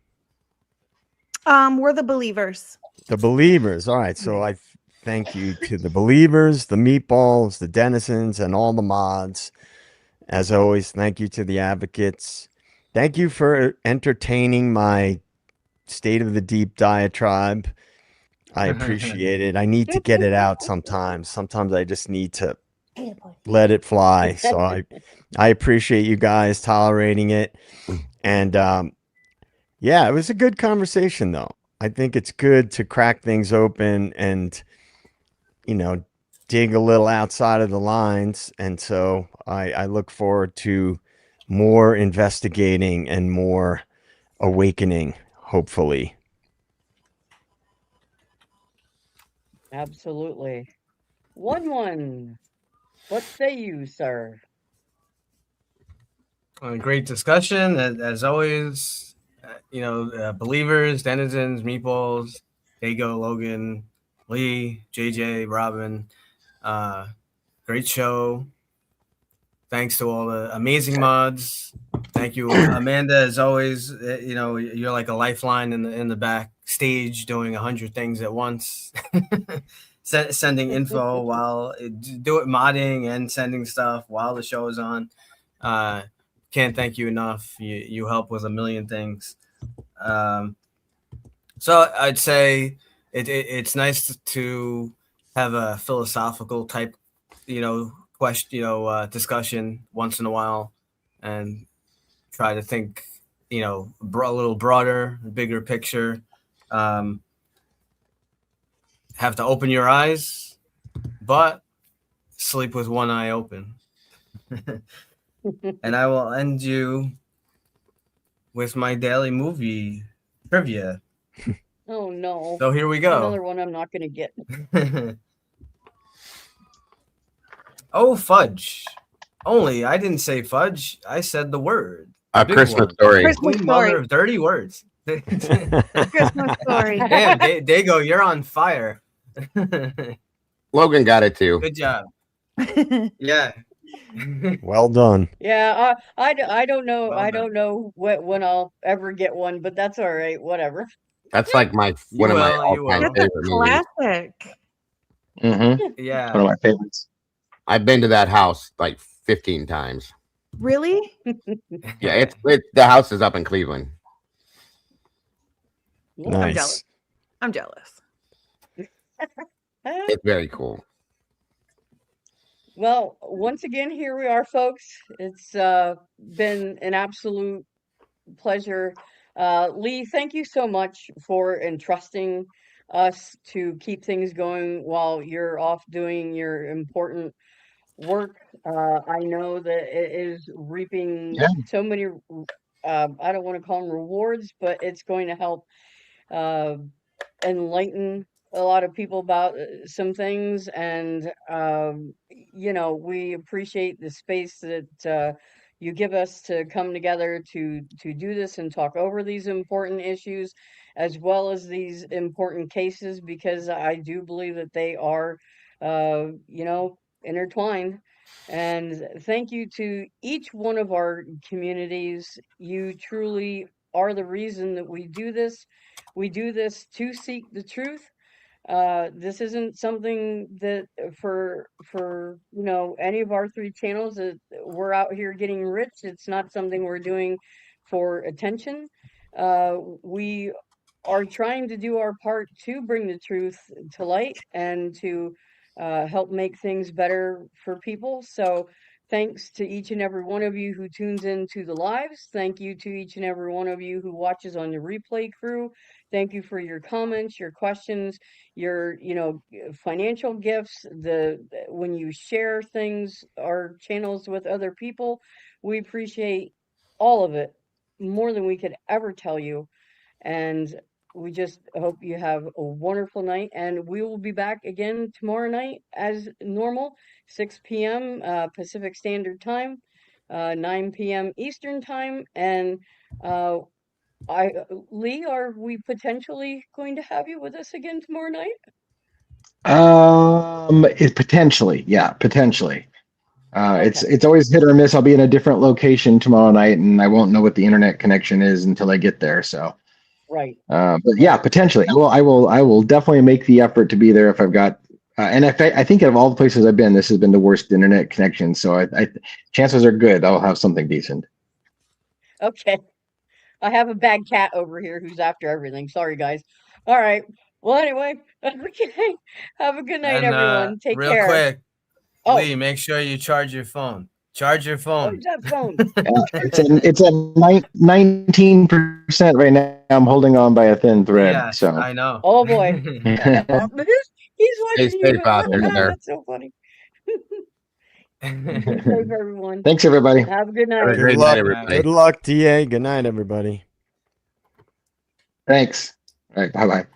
We're the Believers. The Believers. All right. So I thank you to the Believers, the Meatballs, the Denizens, and all the mods. As always, thank you to the advocates. Thank you for entertaining my State of the Deep diatribe. I appreciate it. I need to get it out sometimes. Sometimes I just need to let it fly. So I appreciate you guys tolerating it. And yeah, it was a good conversation, though. I think it's good to crack things open and, you know, dig a little outside of the lines. And so I look forward to more investigating and more awakening, hopefully. Absolutely. 1-1. What say you, sir? Great discussion, as always. Believers, Denizens, Meatballs, Dago, Logan, Lee, JJ, Robin. Great show. Thanks to all the amazing mods. Thank you, Amanda. As always, you're like a lifeline in the backstage, doing 100 things at once, sending info while modding and sending stuff while the show is on. Can't thank you enough. You help with a million things. So I'd say it's nice to have a philosophical type, question, discussion once in a while, and try to think, a little broader, bigger picture. Have to open your eyes, but sleep with one eye open. And I will end you with my daily movie trivia. Oh no. So here we go. Another one I'm not going to get. Oh, fudge. Only I didn't say fudge. I said the word. A Christmas story. Christmas Queen mother story. of dirty words. Christmas story. Damn, Dago, you're on fire. Logan got it too. Good job. Yeah. Well done. Yeah, I don't know. I don't know when I'll ever get one, but that's all right. Whatever. That's like one of my all-time favorite movies. Classic. Mm-hmm. Yeah. One of my favorites. I've been to that house like 15 times. Really? Yeah, it's the house is up in Cleveland. Nice. I'm jealous. It's very cool. Well, once again, here we are, folks. It's been an absolute pleasure. Lee, thank you so much for entrusting us to keep things going while you're off doing your important work. I know that it is reaping so many, I don't want to call them rewards, but it's going to help enlighten a lot of people about some things. And, we appreciate the space that you give us to come together to do this and talk over these important issues, as well as these important cases, because I do believe that they are, intertwined. And thank you to each one of our communities. You truly are the reason that we do this. We do this to seek the truth. This isn't something that for any of our three channels that we're out here getting rich. It's not something we're doing for attention. We are trying to do our part to bring the truth to light and to help make things better for people. So thanks to each and every one of you who tunes into the lives. Thank you to each and every one of you who watches on the replay crew. Thank you for your comments, your questions, your financial gifts, when you share things, our channels with other people. We appreciate all of it more than we could ever tell you. And we just hope you have a wonderful night, and we will be back again tomorrow night as normal, 6 p.m. Pacific Standard Time, 9 p.m. Eastern Time, and Lee, are we potentially going to have you with us again tomorrow night? Potentially, yeah, potentially. Okay. It's always hit or miss. I'll be in a different location tomorrow night, and I won't know what the internet connection is until I get there. So, Right. but yeah, potentially, I will definitely make the effort to be there if I've got. And I think out of all the places I've been, this has been the worst internet connection. So chances are good I'll have something decent. Okay. I have a bad cat over here who's after everything. Sorry, guys. All right. Well, anyway, okay. Have a good night, And everyone. Take real care. quick, Oh, Lee, make sure you charge your phone. Charge your phone. where's that phone? It's at 19% right now. I'm holding on by a thin thread. Yes, So I know. Oh boy. Oh, he's Stay watching you. safe out there, sir. That's so funny. Be safe, everyone. thanks, everybody. Have a good Have a night. Good great luck. night, everybody. Good luck, TA. Good night, everybody. Thanks. All right. Bye bye.